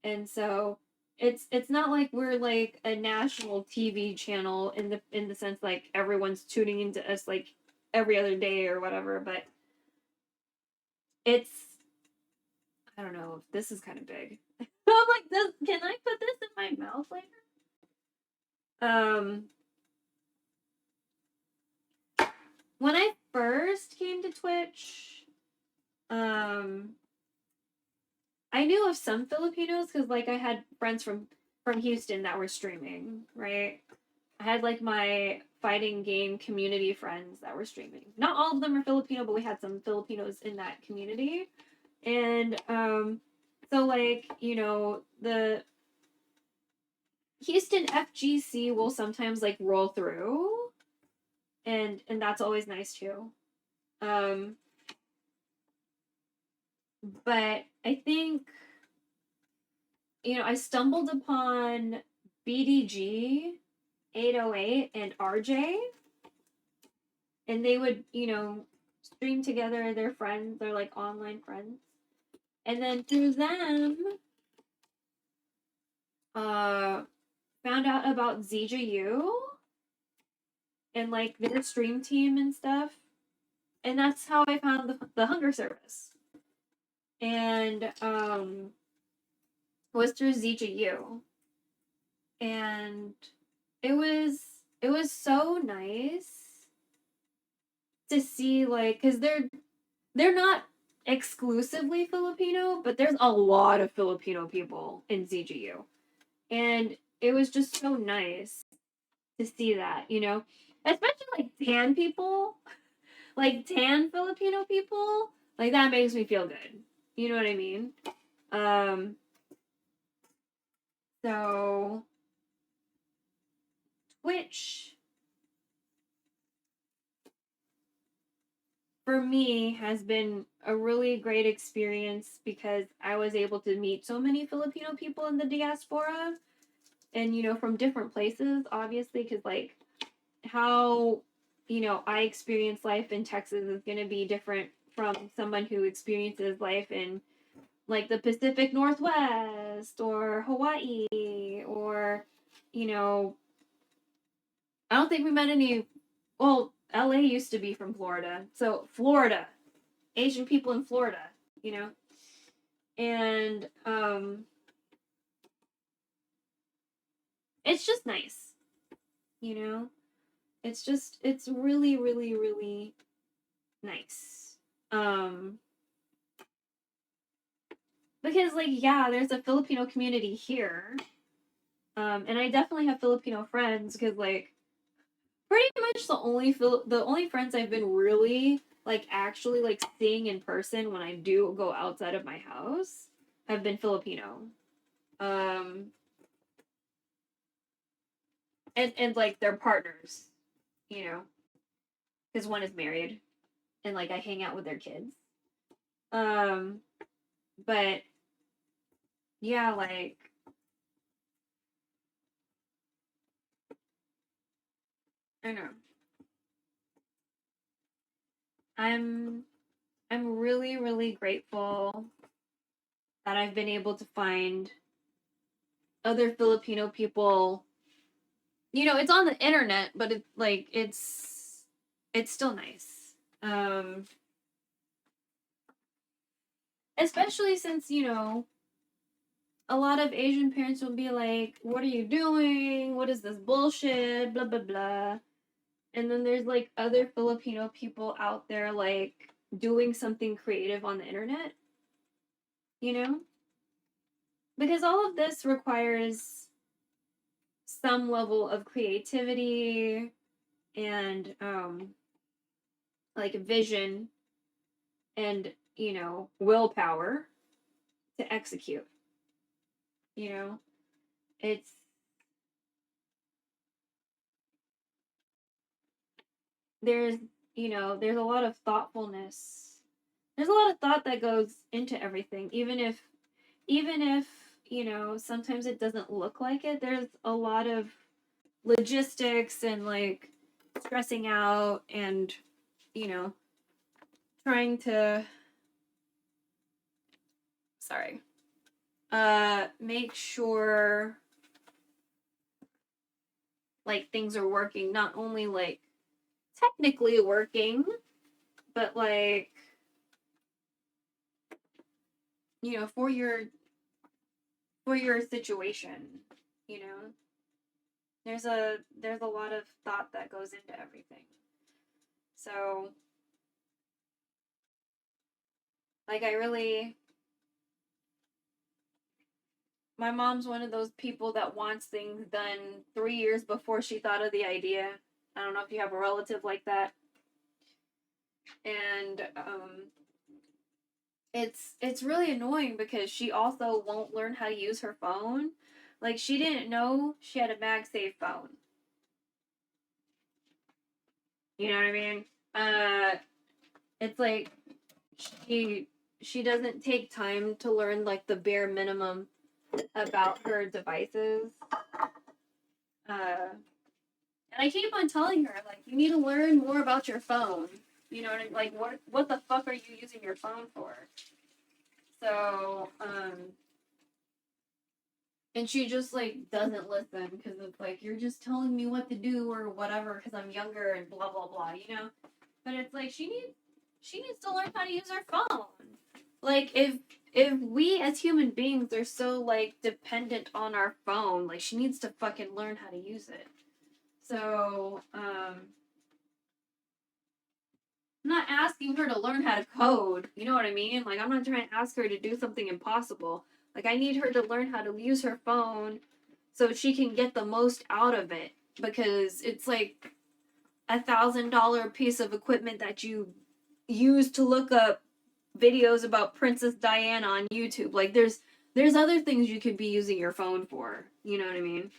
And so it's not like we're like a national TV channel in the sense like everyone's tuning into us like every other day or whatever, but it's, I don't know, this is kind of big. I'm like, this, can I put this in my mouth later? When I first came to Twitch, I knew of some Filipinos because like I had friends from Houston that were streaming, right? I had like my fighting game community friends that were streaming. Not all of them are Filipino, but we had some Filipinos in that community. And so like, you know, the Houston FGC will sometimes like roll through and that's always nice too. But I think, you know, I stumbled upon BDG 808 and RJ, and they would, you know, stream together. They're friends. They're like online friends, and then through them, found out about ZJU and like their stream team and stuff, and that's how I found the Hunger Service, and was through ZJU, and it was so nice to see like because they're not exclusively Filipino, but there's a lot of Filipino people in ZGU. And it was just so nice to see that, you know, especially like tan people, like tan Filipino people, like that makes me feel good. You know what I mean? So Twitch for me has been a really great experience because I was able to meet so many Filipino people in the diaspora and, you know, from different places, obviously, because, like, how, you know, I experience life in Texas is going to be different from someone who experiences life in, like, the Pacific Northwest or Hawaii or, you know, I don't think we met any, well, LA used to be from Florida. So, Florida. Asian people in Florida, you know? And it's just nice, you know? It's really, really, really nice. Because, like, yeah, there's a Filipino community here. And I definitely have Filipino friends because, like, pretty much the only friends I've been really, like, actually, like, seeing in person when I do go outside of my house have been Filipino. And like, their partners, you know, because one is married, and, like, I hang out with their kids. But yeah, like, I don't know. I'm I'm really, really grateful that I've been able to find other Filipino people. You know, it's on the internet, but it's still nice. Especially since, you know, a lot of Asian parents will be like, "What are you doing? What is this bullshit? Blah blah blah." And then there's, like, other Filipino people out there, like, doing something creative on the internet, you know? Because all of this requires some level of creativity and like, vision and, you know, willpower to execute, you know? It's there's you know, there's a lot of thoughtfulness. There's a lot of thought that goes into everything, even if, you know, sometimes it doesn't look like it. There's a lot of logistics and, like, stressing out and, you know, trying to sorry. Make sure, like, things are working, not only, like, technically working, but, like, you know, for your situation, you know. There's a lot of thought that goes into everything. So, like, my mom's one of those people that wants things done 3 years before she thought of the idea. I don't know if you have a relative like that. And it's really annoying because she also won't learn how to use her phone. Like, she didn't know she had a MagSafe phone. You know what I mean? It's like she doesn't take time to learn, like, the bare minimum about her devices. And I keep on telling her, like, you need to learn more about your phone. You know what I mean? Like, what the fuck are you using your phone for? So, and she just, like, doesn't listen because it's like, you're just telling me what to do or whatever because I'm younger and blah blah blah, you know. But it's like, she needs to learn how to use her phone. Like, if we as human beings are so, like, dependent on our phone, like, she needs to fucking learn how to use it. So, I'm not asking her to learn how to code. You know what I mean? Like, I'm not trying to ask her to do something impossible. Like, I need her to learn how to use her phone so she can get the most out of it. Because it's like $1,000 piece of equipment that you use to look up videos about Princess Diana on YouTube. Like, there's other things you could be using your phone for. You know what I mean?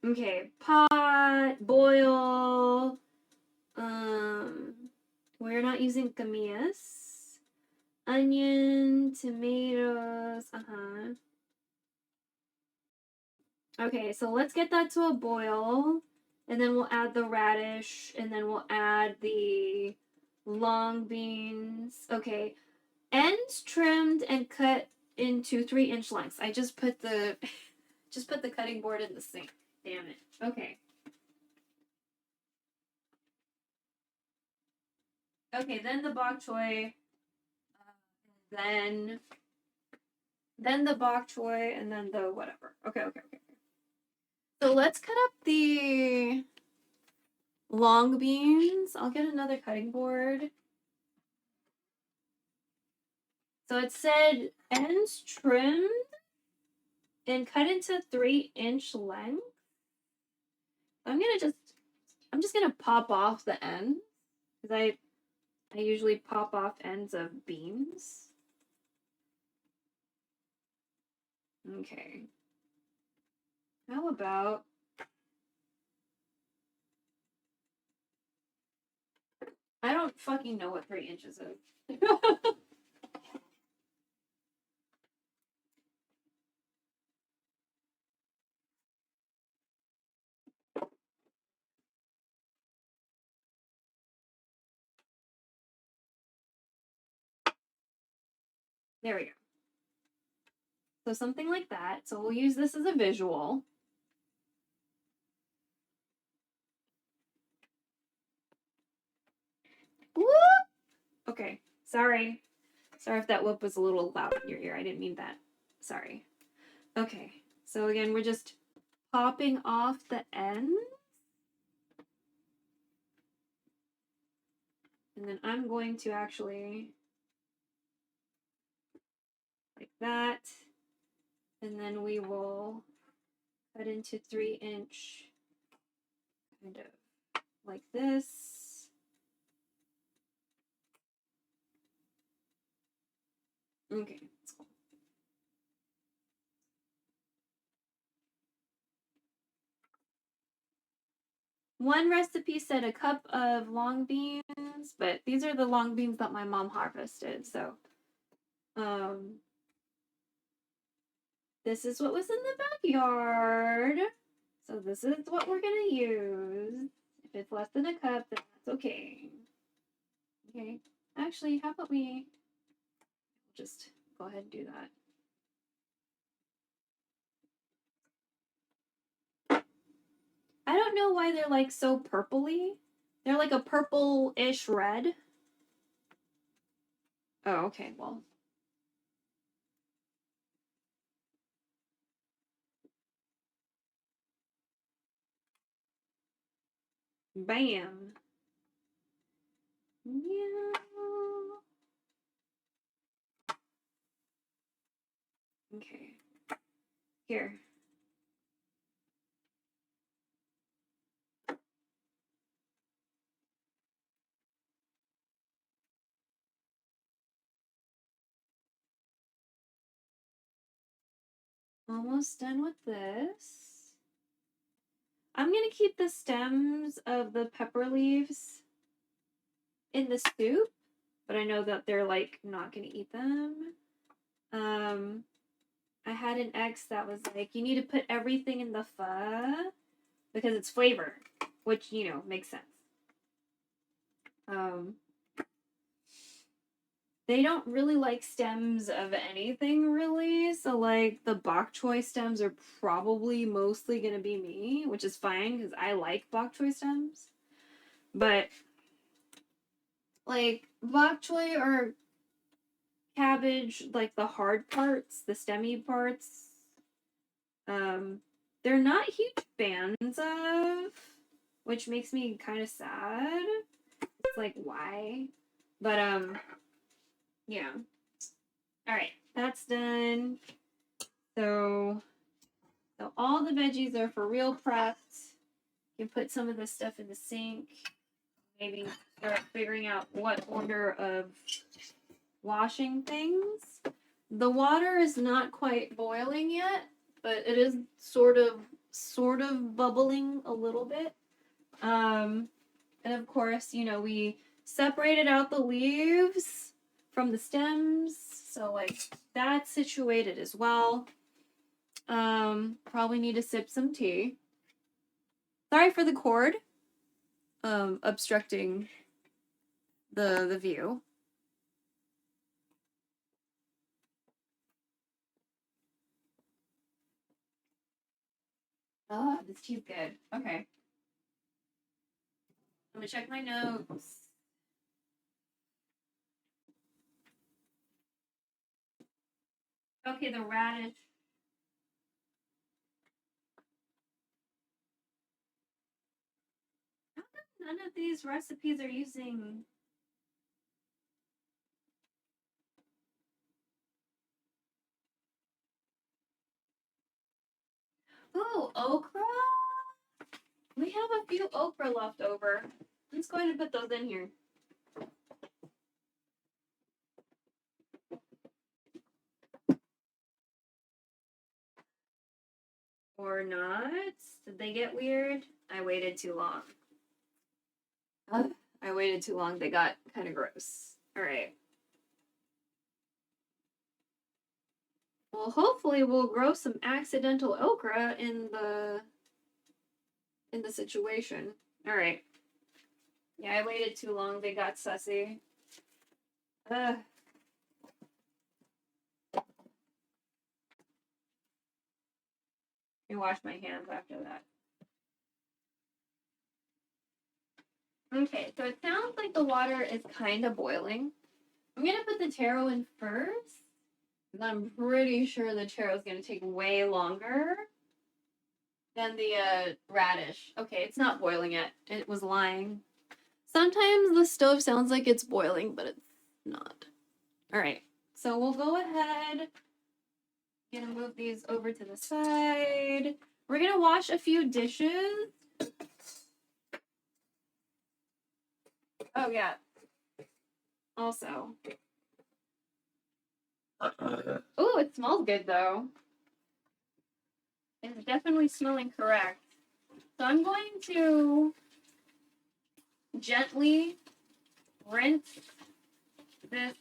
Okay, pot, boil. We're not using camellias. Onion, tomatoes. Okay, so let's get that to a boil, and then we'll add the radish, and then we'll add the long beans. Okay, ends trimmed and cut into 3-inch lengths. I just put the cutting board in the sink. Damn it. Okay. Okay, then the bok choy, then the bok choy, and then the whatever. Okay. So let's cut up the long beans. I'll get another cutting board. So it said ends trimmed and cut into 3-inch length. I'm just gonna pop off the ends because I usually pop off ends of beans. Okay. How about I don't fucking know what 3 inches is. There we go. So something like that. So we'll use this as a visual. Whoop! Okay, sorry. Sorry if that whoop was a little loud in your ear. I didn't mean that. Sorry. Okay, so again, we're just popping off the ends. And then I'm going to actually like that. And then we will cut into 3-inch kind of like this. Okay, that's cool. One recipe said a cup of long beans, but these are the long beans that my mom harvested. So, this is what was in the backyard. So this is what we're gonna use. If it's less than a cup, then that's okay. Okay. Actually, how about we just go ahead and do that. I don't know why they're like so purpley. They're like a purple-ish red. Oh, okay, well. Bam. Yeah. Okay. Here. Almost done with this. I'm gonna keep the stems of the pepper leaves in the soup, but I know that they're like not gonna eat them. I had an ex that was like, you need to put everything in the pho because it's flavor, which, you know, makes sense. They don't really like stems of anything, really. So, like, the bok choy stems are probably mostly going to be me, which is fine because I like bok choy stems. But, like, bok choy or cabbage, like the hard parts, the stemmy parts, they're not huge fans of, which makes me kind of sad. It's like, why? But, yeah. All right, that's done. So all the veggies are for real prepped. You can put some of this stuff in the sink. Maybe start figuring out what order of washing things. The water is not quite boiling yet, but it is sort of bubbling a little bit. And of course, you know, we separated out the leaves from the stems, so like that's situated as well. Probably need to sip some tea. Sorry for the cord obstructing the view. Oh, this tea's good. Okay. I'm gonna check my notes. Okay, the radish. None of these recipes are using... Ooh, okra? We have a few okra left over. Let's go ahead and put those in here. Or not. Did they get weird? I waited too long. I waited too long. They got kind of gross. All right. Well, hopefully we'll grow some accidental okra in the situation. All right. Yeah, I waited too long. They got sussy. Let me wash my hands after that. Okay, so it sounds like the water is kind of boiling. I'm going to put the taro in first. Because I'm pretty sure the taro is going to take way longer than the radish. Okay, it's not boiling yet. It was lying. Sometimes the stove sounds like it's boiling, but it's not. All right, so we'll go ahead. Gonna move these over to the side. We're gonna wash a few dishes. Oh yeah. Also. Oh, it smells good though. It's definitely smelling correct. So I'm going to gently rinse this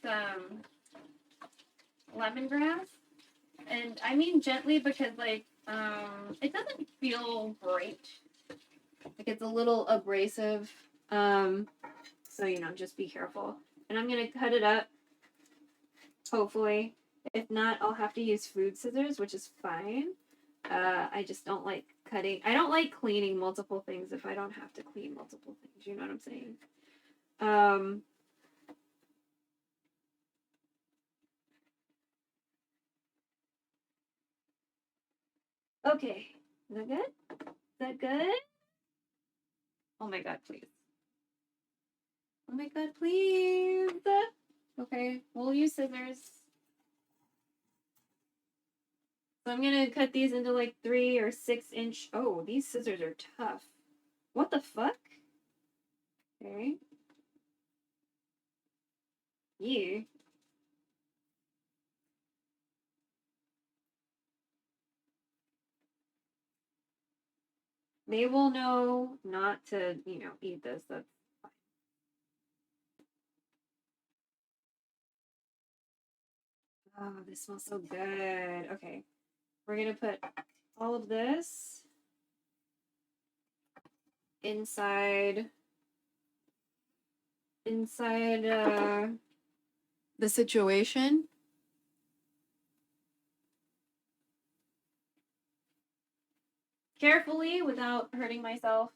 lemongrass. And I mean gently because like it doesn't feel great. Like it's a little abrasive. So you know, just be careful. And I'm gonna cut it up. Hopefully. If not, I'll have to use food scissors, which is fine. I just don't like cutting. I don't like cleaning multiple things if I don't have to clean multiple things. You know what I'm saying? Okay. Is that good? Is that good? Oh my god, please. Oh my god, please. Okay, we'll use scissors. So I'm gonna cut these into like 3 or 6 inch. Oh, these scissors are tough. What the fuck? Okay. Yeah. They will know not to, you know, eat this. That's fine. Oh, this smells so good. Okay. We're gonna put all of this inside the situation. Carefully without hurting myself.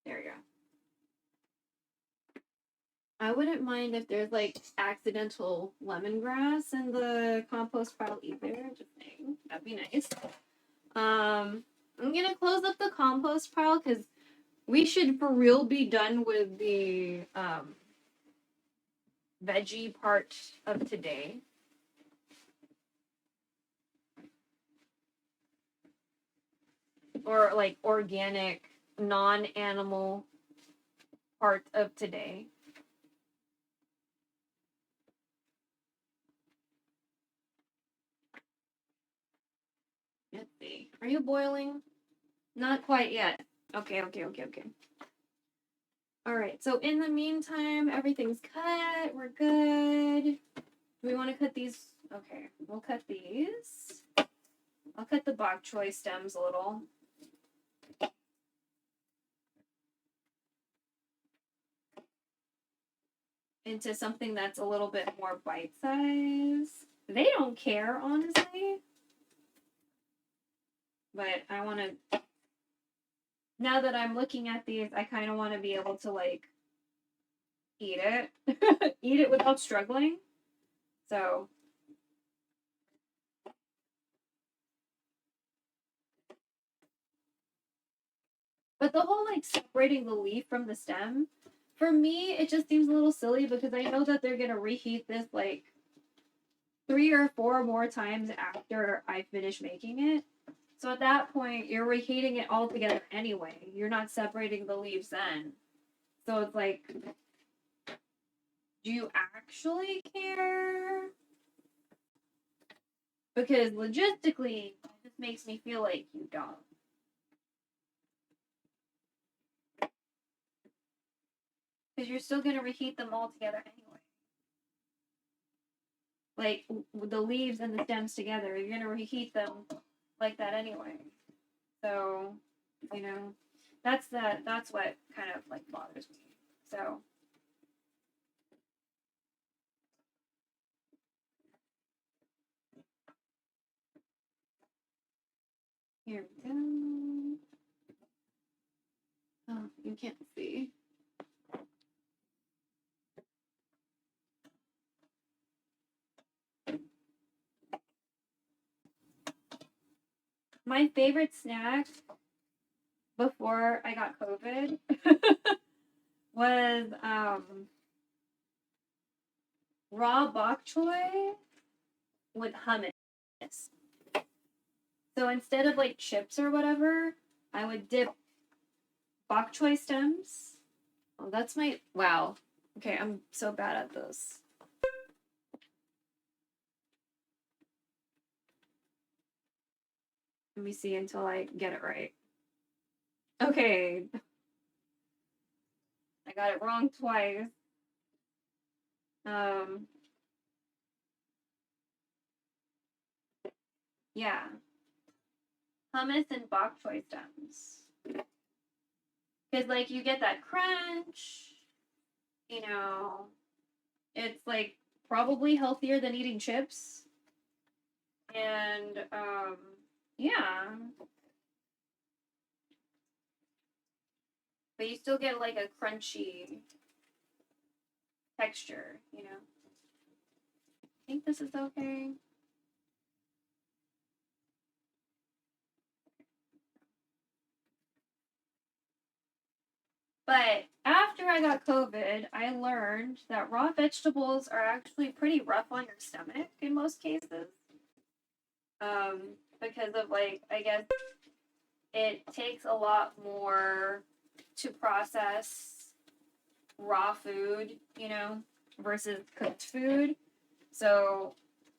There we go. I wouldn't mind if there's like accidental lemongrass in the compost pile either. Just saying. That'd be nice. I'm gonna close up the compost pile because we should for real be done with the veggie part of today. Or like organic, non-animal part of today. Let's see. Are you boiling? Not quite yet. Okay. All right. So in the meantime, everything's cut. We're good. Do we want to cut these? Okay, we'll cut these. I'll cut the bok choy stems a little. Into something that's a little bit more bite size. They don't care, honestly. But I want to, now that I'm looking at these, I kind of want to be able to like eat it. Eat it without struggling. So But the whole like separating the leaf from the stem, for me, it just seems a little silly because I know that they're gonna reheat this like 3 or 4 more times after I finish making it. So at that point, you're reheating it all together anyway. You're not separating the leaves then. So it's like, do you actually care? Because logistically, it just makes me feel like you don't. Because you're still going to reheat them all together anyway. Like, the leaves and the stems together, you're going to reheat them like that anyway. So, you know, that's what kind of, like, bothers me. So... here we go. Oh, you can't see. My favorite snack before I got COVID was raw bok choy with hummus. So instead of like chips or whatever, I would dip bok choy stems. Oh, that's my wow. Okay, I'm so bad at this. Let me see until I get it right. Okay. I got it wrong twice. Yeah. Hummus and bok choy stems. Because, like, you get that crunch, you know, it's, like, probably healthier than eating chips. And, yeah. But you still get, like, a crunchy texture, you know. I think this is okay. But after I got COVID, I learned that raw vegetables are actually pretty rough on your stomach in most cases. Because of, like, I guess it takes a lot more to process raw food, you know, versus cooked food. So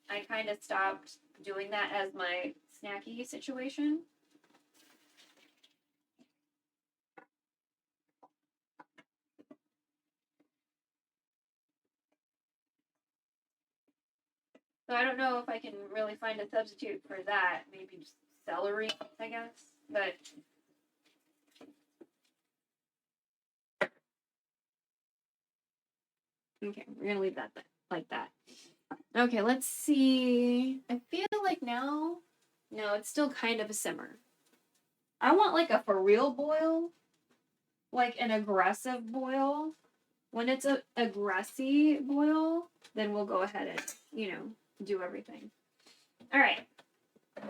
I kind of stopped doing that as my snacky situation. So I don't know if I can really find a substitute for that. Maybe just celery, I guess. But okay, we're gonna leave that like that. Okay, let's see. I feel like now, no, it's still kind of a simmer. I want like a for real boil, like an aggressive boil. When it's a aggressive boil, then we'll go ahead and, you know, do everything. All right. So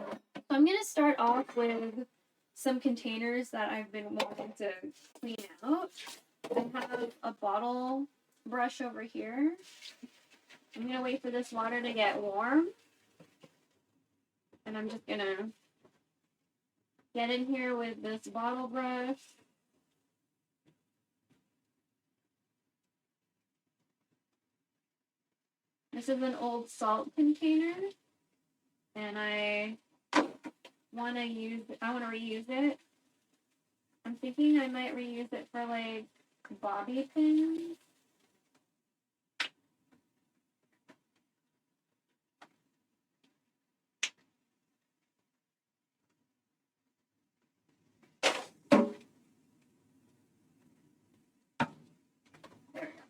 I'm going to start off with some containers that I've been wanting to clean out. I have a bottle brush over here. I'm going to wait for this water to get warm. And I'm just going to get in here with this bottle brush. This is an old salt container. And I want to reuse it. I'm thinking I might reuse it for like bobby pins. There we go.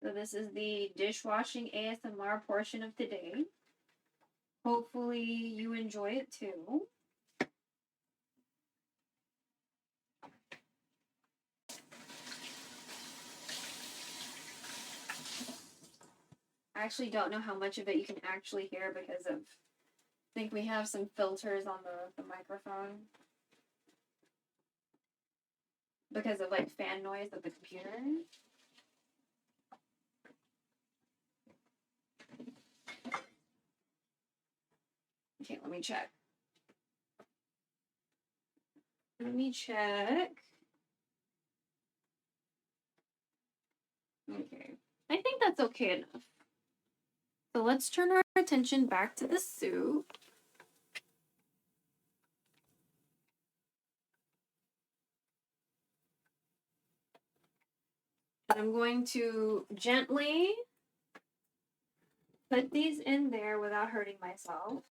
So this is the dishwashing ASMR portion of today. Hopefully you enjoy it too. I actually don't know how much of it you can actually hear because of, I think we have some filters on the microphone. Because of like fan noise of the computer. Okay, let me check. Let me check. Okay. I think that's okay enough. So let's turn our attention back to the soup. And I'm going to gently put these in there without hurting myself.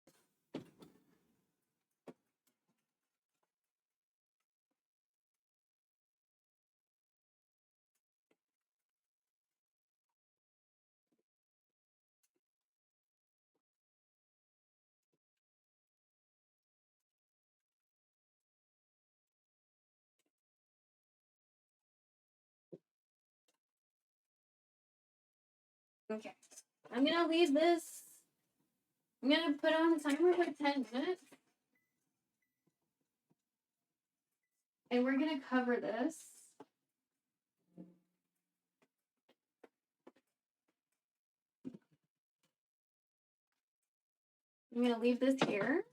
Okay. I'm gonna leave this. I'm gonna put on the timer for 10 minutes. And we're gonna cover this. I'm gonna leave this here.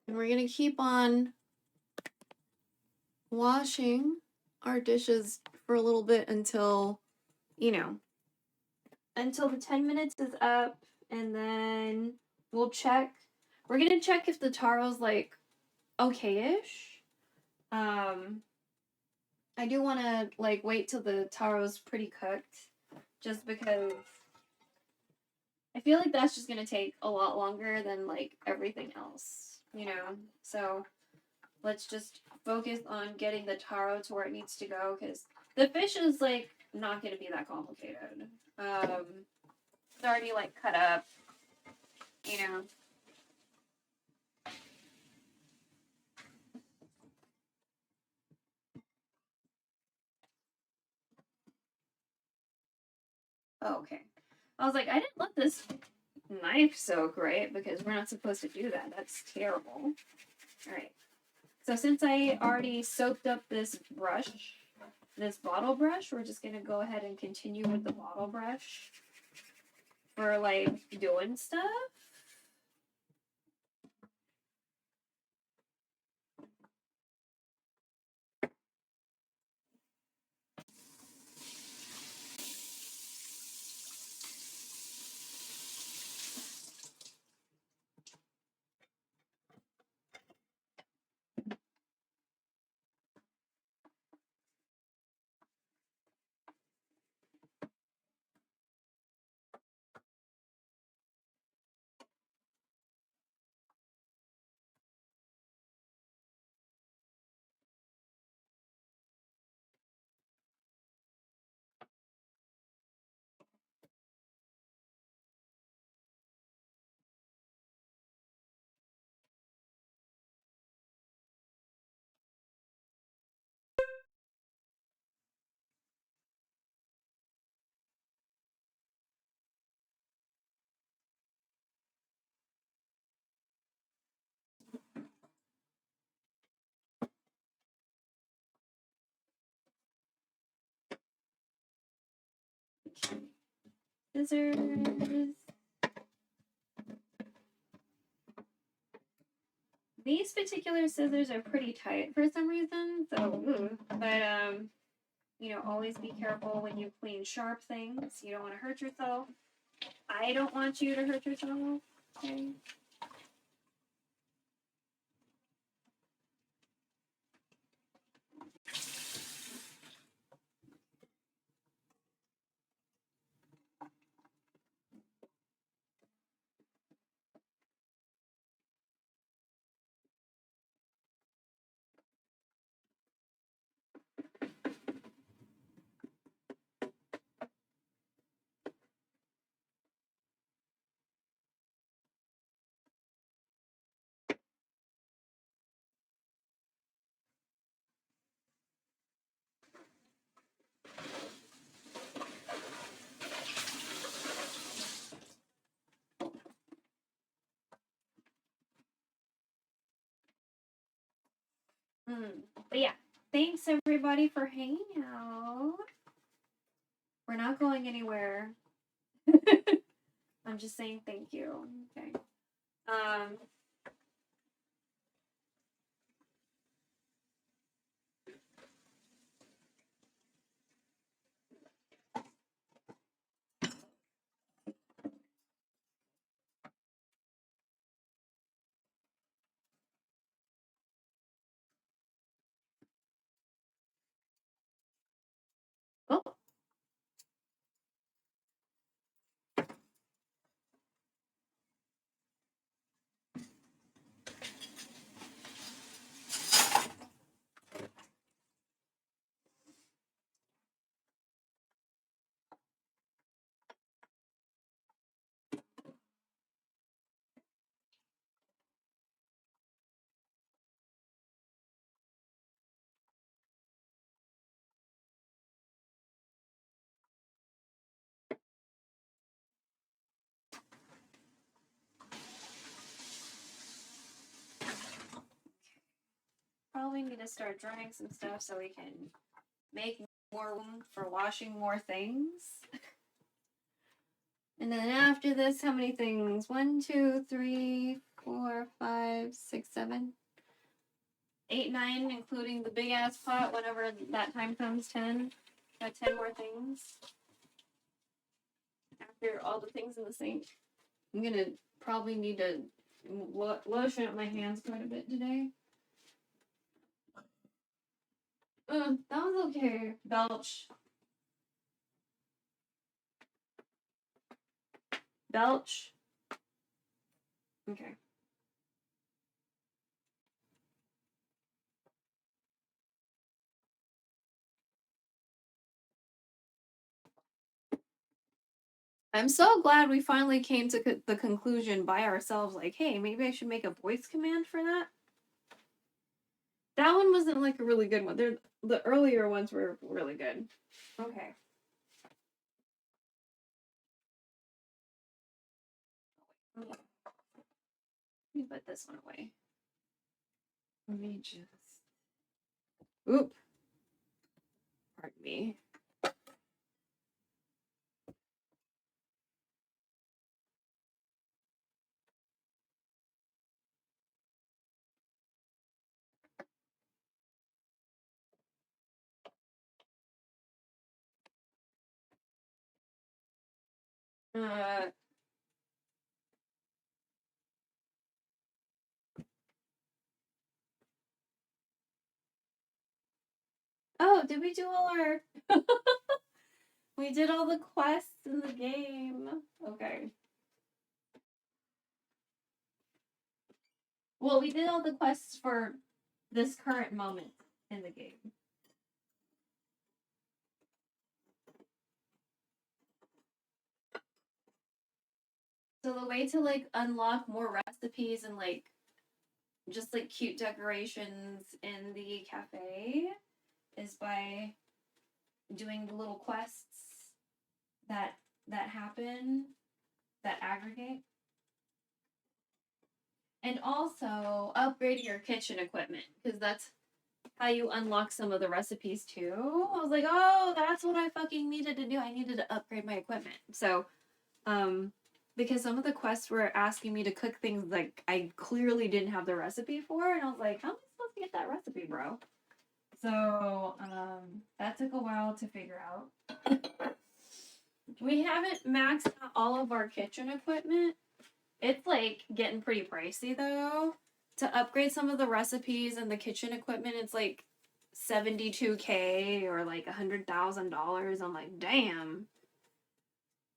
And we're gonna keep on washing our dishes for a little bit until, you know, until the 10 minutes is up, and then we'll check. We're gonna check if the taro's like okay-ish. I do want to like wait till the taro's pretty cooked, just because I feel like that's just gonna take a lot longer than like everything else, you know? So let's just focus on getting the taro to where it needs to go, because the fish is like not gonna be that complicated. It's already like cut up, you know. Oh, okay. I was like, I didn't let this knife soak, right? Because we're not supposed to do that. That's terrible. All right. So since I already soaked up this brush, this bottle brush, we're just going to go ahead and continue with the bottle brush for like doing stuff. Scissors. These particular scissors are pretty tight for some reason, so, but, you know, always be careful when you clean sharp things. You don't want to hurt yourself. I don't want you to hurt yourself. Okay. Thanks everybody for hanging out. We're not going anywhere. I'm just saying thank you. Okay. Oh. Probably need to start drying some stuff so we can make more room for washing more things. And then after this, how many things? 1, 2, 3, 4, 5, 6, 7, 8, 9, including the big ass pot whenever that time comes. 10. Got 10 more things. After all the things in the sink. I'm gonna probably need to lotion up my hands quite a bit today. That was okay. Belch. Belch. Okay. I'm so glad we finally came to the conclusion by ourselves, like, hey, maybe I should make a voice command for that. That one wasn't like a really good one. The earlier ones were really good. Okay. Let me put this one away. Let me just... Oop. Pardon me. Oh, did we do all our... We did all the quests in the game. Okay. Well, we did all the quests for this current moment in the game. So the way to like unlock more recipes and like just like cute decorations in the cafe is by doing the little quests that happen, that aggregate. And also upgrading your kitchen equipment, because that's how you unlock some of the recipes too. I was like, oh, that's what I fucking needed to do. I needed to upgrade my equipment. So, because some of the quests were asking me to cook things like I clearly didn't have the recipe for, and I was like, how am I supposed to get that recipe, bro? So, that took a while to figure out. We haven't maxed out all of our kitchen equipment. It's like getting pretty pricey though. To upgrade some of the recipes and the kitchen equipment, it's like $72K or like $100,000. I'm like, damn.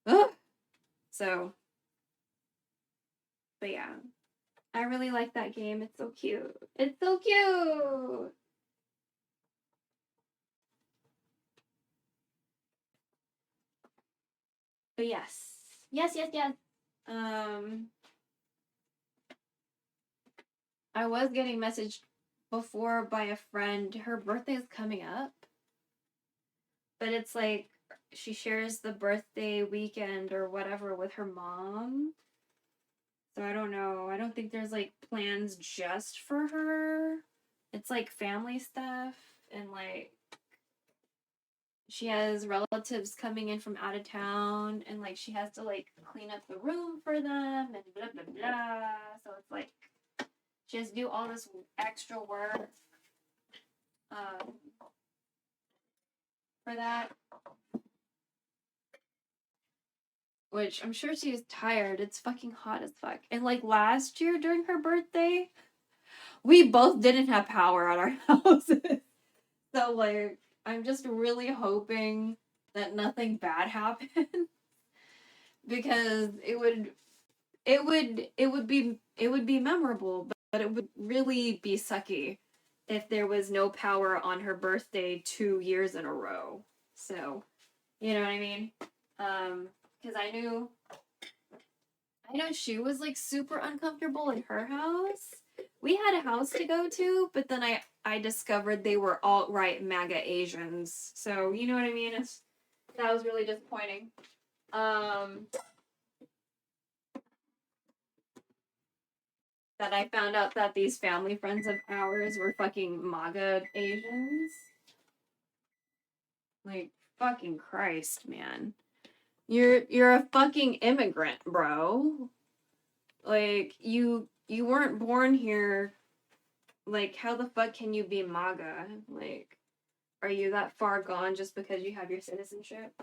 Ugh. So, but yeah, I really like that game. It's so cute. It's so cute. But yes. Yes. I was getting messaged before by a friend. Her birthday is coming up. But it's like she shares the birthday weekend or whatever with her mom. So I don't know. I don't think there's like plans just for her. It's like family stuff and like she has relatives coming in from out of town, and like she has to like clean up the room for them and blah blah blah. So it's like she has to do all this extra work for that. Which I'm sure she's tired. It's fucking hot as fuck. And like last year during her birthday, we both didn't have power at our houses. So like I'm just really hoping that nothing bad happens. Because it would be memorable, but it would really be sucky if there was no power on her birthday 2 years in a row. So, you know what I mean? Because I know she was like super uncomfortable in her house. We had a house to go to, but then I discovered they were alt-right MAGA Asians. So, you know what I mean? That was really disappointing. That I found out that these family friends of ours were fucking MAGA Asians. Like, fucking Christ, man. You're a fucking immigrant, bro. Like, you weren't born here. Like, how the fuck can you be MAGA? Like, are you that far gone just because you have your citizenship?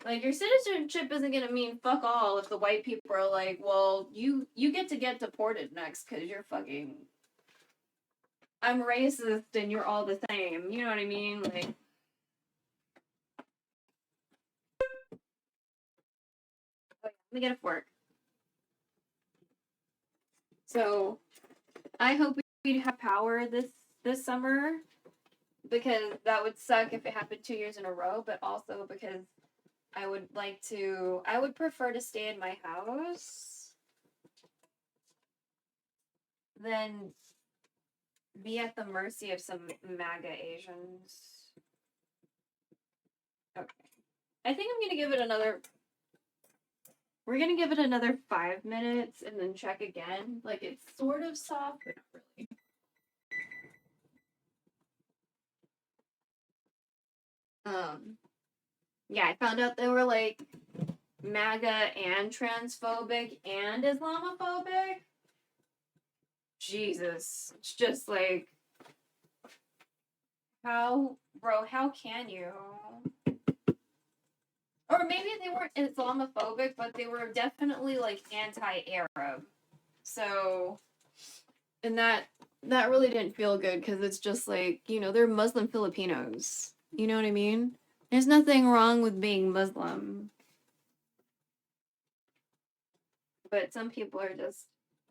Like, your citizenship isn't gonna mean fuck all if the white people are like, well, you get to get deported next because you're fucking... I'm racist and you're all the same. You know what I mean? Like... Let me get a fork. So, I hope we'd have power this summer, because that would suck if it happened 2 years in a row, but also because I would prefer to stay in my house than be at the mercy of some MAGA Asians. Okay. I think I'm gonna give it another... We're gonna give it another 5 minutes and then check again. Like, it's sort of soft, but not really. Yeah, I found out they were like MAGA and transphobic and Islamophobic. Jesus. It's just like, how can you? Or maybe they weren't Islamophobic, but they were definitely like anti-Arab. So, and that really didn't feel good, because it's just like, you know, they're Muslim Filipinos. You know what I mean? There's nothing wrong with being Muslim. But some people are just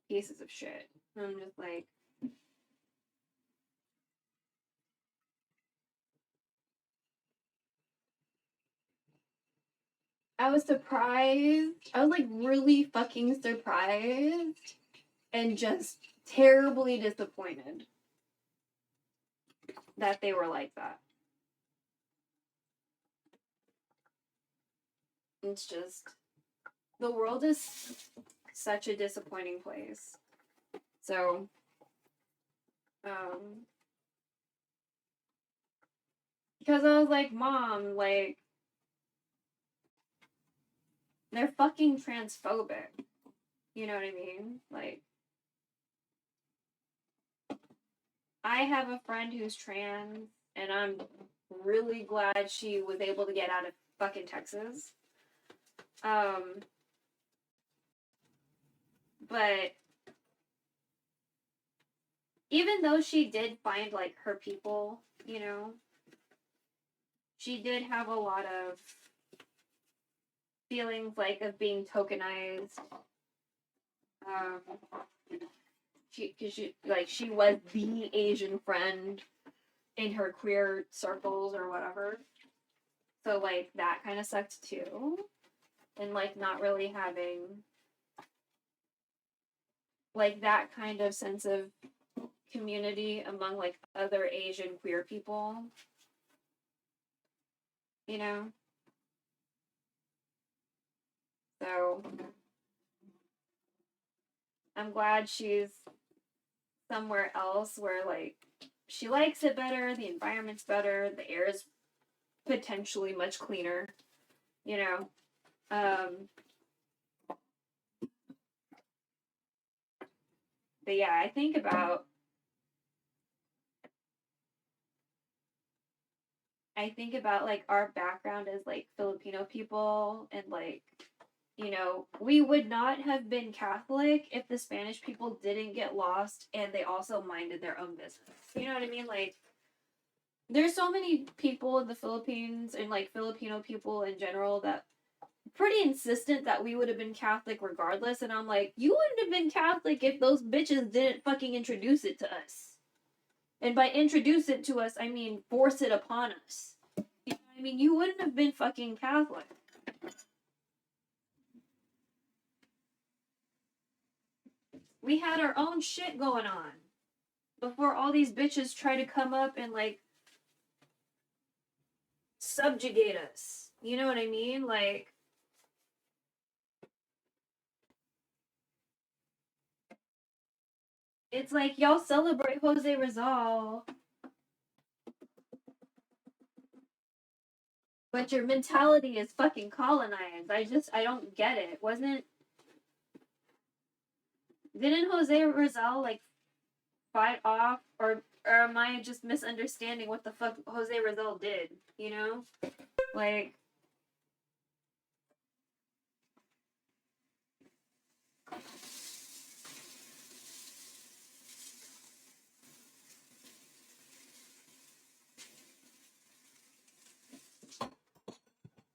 pieces of shit. I'm just like... I was surprised. I was like really fucking surprised and just terribly disappointed that they were like that. It's just, the world is such a disappointing place. So, because I was like, Mom, like, they're fucking transphobic. You know what I mean? Like, I have a friend who's trans, and I'm really glad she was able to get out of fucking Texas. But even though she did find like her people, you know, she did have a lot of feelings like of being tokenized. She was the Asian friend in her queer circles or whatever. So like that kind of sucked too. And like not really having like that kind of sense of community among like other Asian queer people. You know? So I'm glad she's somewhere else where like she likes it better, the environment's better, the air is potentially much cleaner, you know. But yeah, I think about like our background as like Filipino people, and like, you know, we would not have been Catholic if the Spanish people didn't get lost and they also minded their own business. You know what I mean? Like, there's so many people in the Philippines and like Filipino people in general that pretty insistent that we would have been Catholic regardless, and I'm like, you wouldn't have been Catholic if those bitches didn't fucking introduce it to us. And by introduce it to us, I mean force it upon us. You know what I mean? You wouldn't have been fucking Catholic. We had our own shit going on before all these bitches try to come up and like subjugate us. You know what I mean? Like, it's like y'all celebrate Jose Rizal, but your mentality is fucking colonized. I don't get it. Didn't Jose Rizal like fight off, or am I just misunderstanding what the fuck Jose Rizal did? You know, like,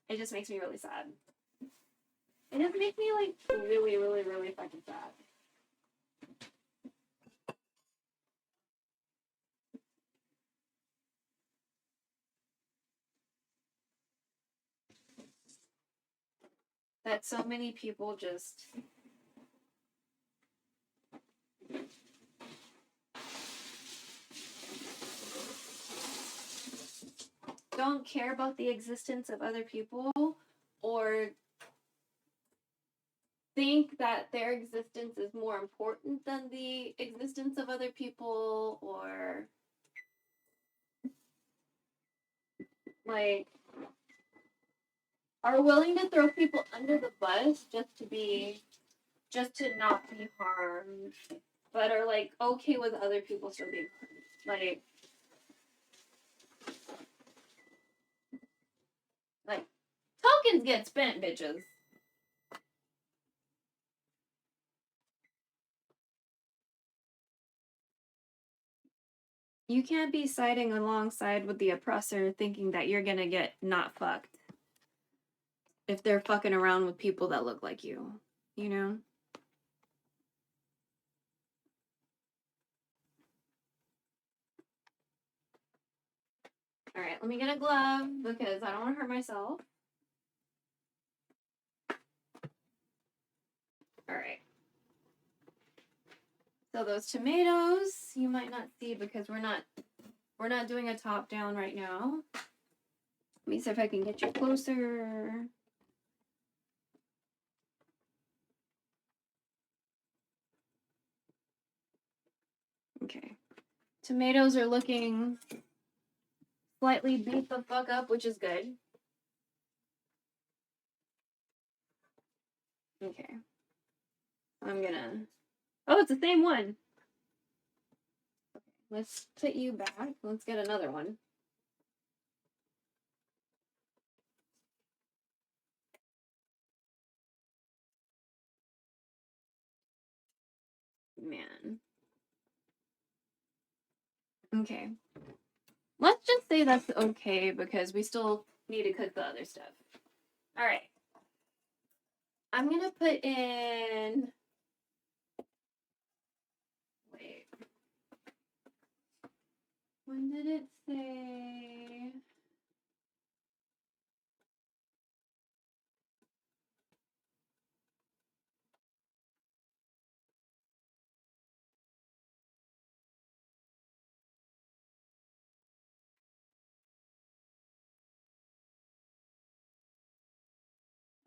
it just makes me really sad. It just makes me like really, really, really fucking sad. That so many people just don't care about the existence of other people, or think that their existence is more important than the existence of other people, or like are willing to throw people under the bus just to not be harmed, but are like okay with other people still being harmed. Like tokens get spent, bitches. You can't be siding alongside with the oppressor thinking that you're gonna get not fucked if they're fucking around with people that look like you know? Alright, let me get a glove because I don't want to hurt myself. Alright. So those tomatoes you might not see because we're not doing a top down right now. Let me see if I can get you closer. Okay. Tomatoes are looking slightly beat the fuck up, which is good. Okay. I'm gonna... Oh, it's the same one. Okay, let's put you back. Let's get another one. Man. Okay. Let's just say that's okay because we still need to cook the other stuff. Alright. I'm gonna put in... Wait. When did it say...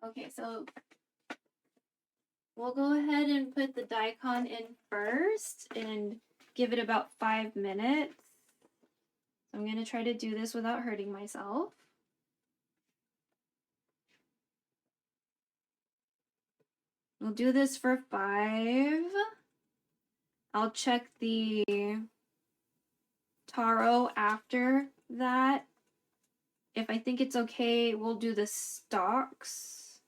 Okay, so we'll go ahead and put the daikon in first and give it about 5 minutes. I'm going to try to do this without hurting myself. We'll do this for 5. I'll check the taro after that. If I think it's okay, we'll do the stalks.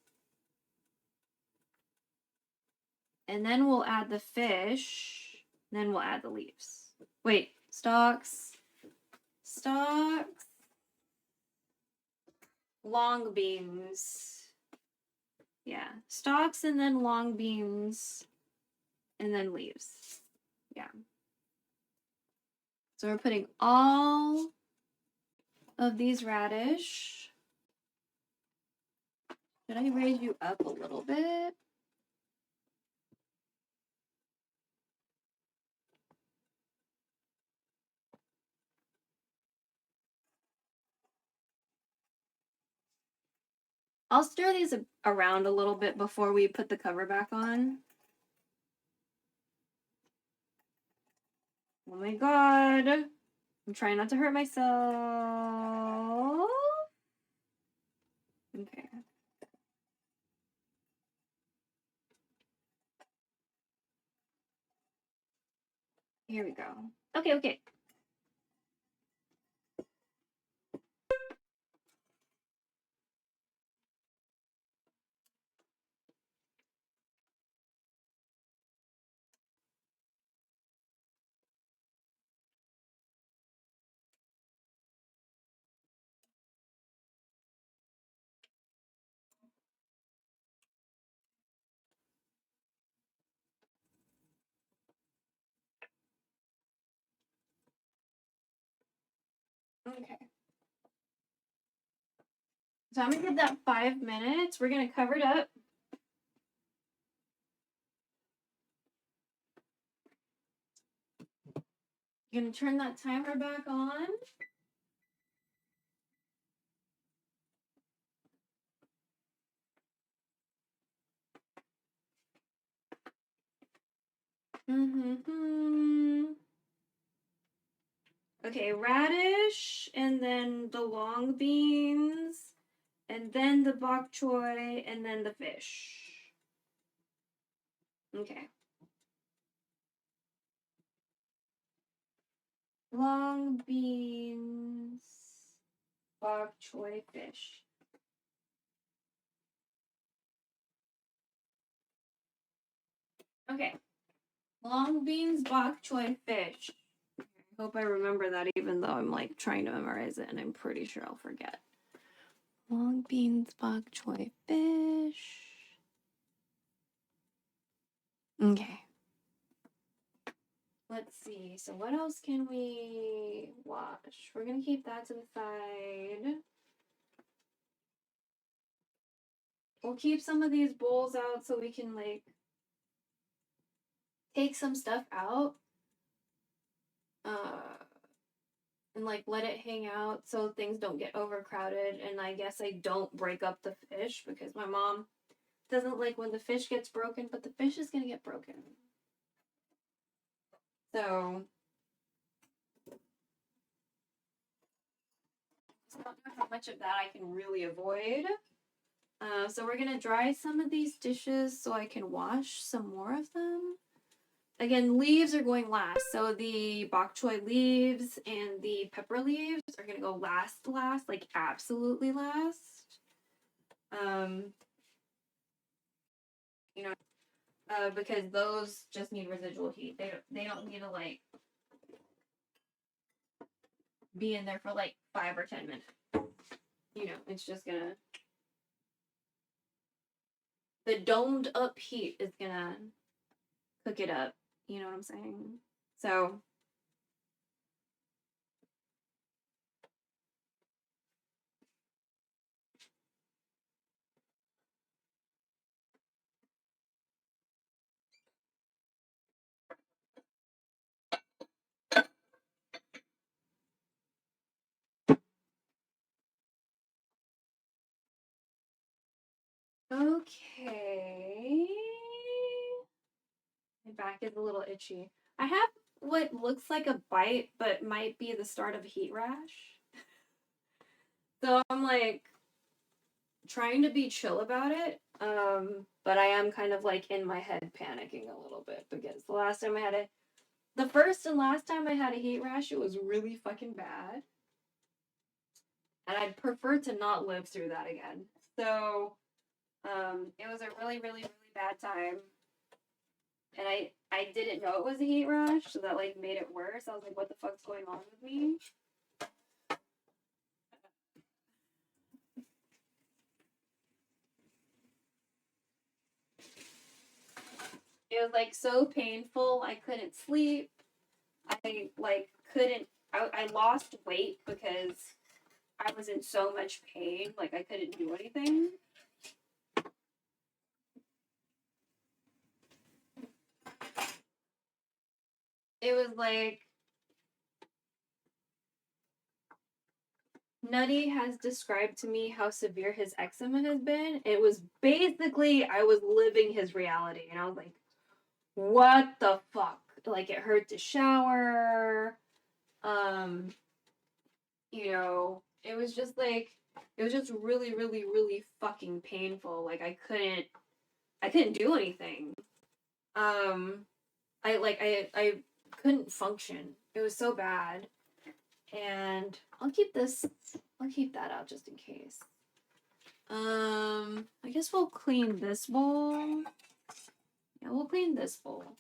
And then we'll add the fish. Then we'll add the leaves. Wait, stalks. Stalks. Long beans. Yeah, stalks and then long beans. And then leaves. Yeah. So we're putting all of these radish. Should I raise you up a little bit? I'll stir these around a little bit before we put the cover back on. Oh my god. I'm trying not to hurt myself. Okay. Here we go. Okay, okay. Okay. So I'm gonna give that 5 minutes. We're gonna cover it up. Gonna turn that timer back on. Okay, radish, and then the long beans, and then the bok choy, and then the fish. Okay. Long beans, bok choy, fish. Okay. Long beans, bok choy, fish. I hope I remember that even though I'm like trying to memorize it and I'm pretty sure I'll forget. Long beans, bok choy, fish. Okay. Let's see. So what else can we wash? We're going to keep that to the side. We'll keep some of these bowls out so we can like take some stuff out. And like let it hang out so things don't get overcrowded, and I guess I don't break up the fish because my mom doesn't like when the fish gets broken, but the fish is gonna get broken. So I don't know how much of that I can really avoid. So we're gonna dry some of these dishes so I can wash some more of them. Again, leaves are going last. So the bok choy leaves and the pepper leaves are going to go last, like absolutely last. You know, because those just need residual heat. They don't need to like be in there for like 5 or 10 minutes. You know, it's just gonna, the domed up heat is gonna cook it up. You know what I'm saying? So okay. My back is a little itchy. I have what looks like a bite, but might be the start of a heat rash. So I'm like trying to be chill about it. But I am kind of like in my head panicking a little bit because the first and last time I had a heat rash, it was really fucking bad. And I'd prefer to not live through that again. So, it was a really, really, really bad time. And I didn't know it was a heat rash, so that like made it worse. I was like, what the fuck's going on with me? It was like so painful. I couldn't sleep. I like couldn't. I lost weight because I was in so much pain. Like I couldn't do anything. It was like Nutty has described to me how severe his eczema has been. It was basically I was living his reality, and I was like, what the fuck? Like it hurt to shower. You know, it was just really, really, really fucking painful. Like I couldn't do anything. I couldn't function. It was so bad. And I'll keep that out just in case. I guess we'll clean this bowl. Yeah, we'll clean this bowl.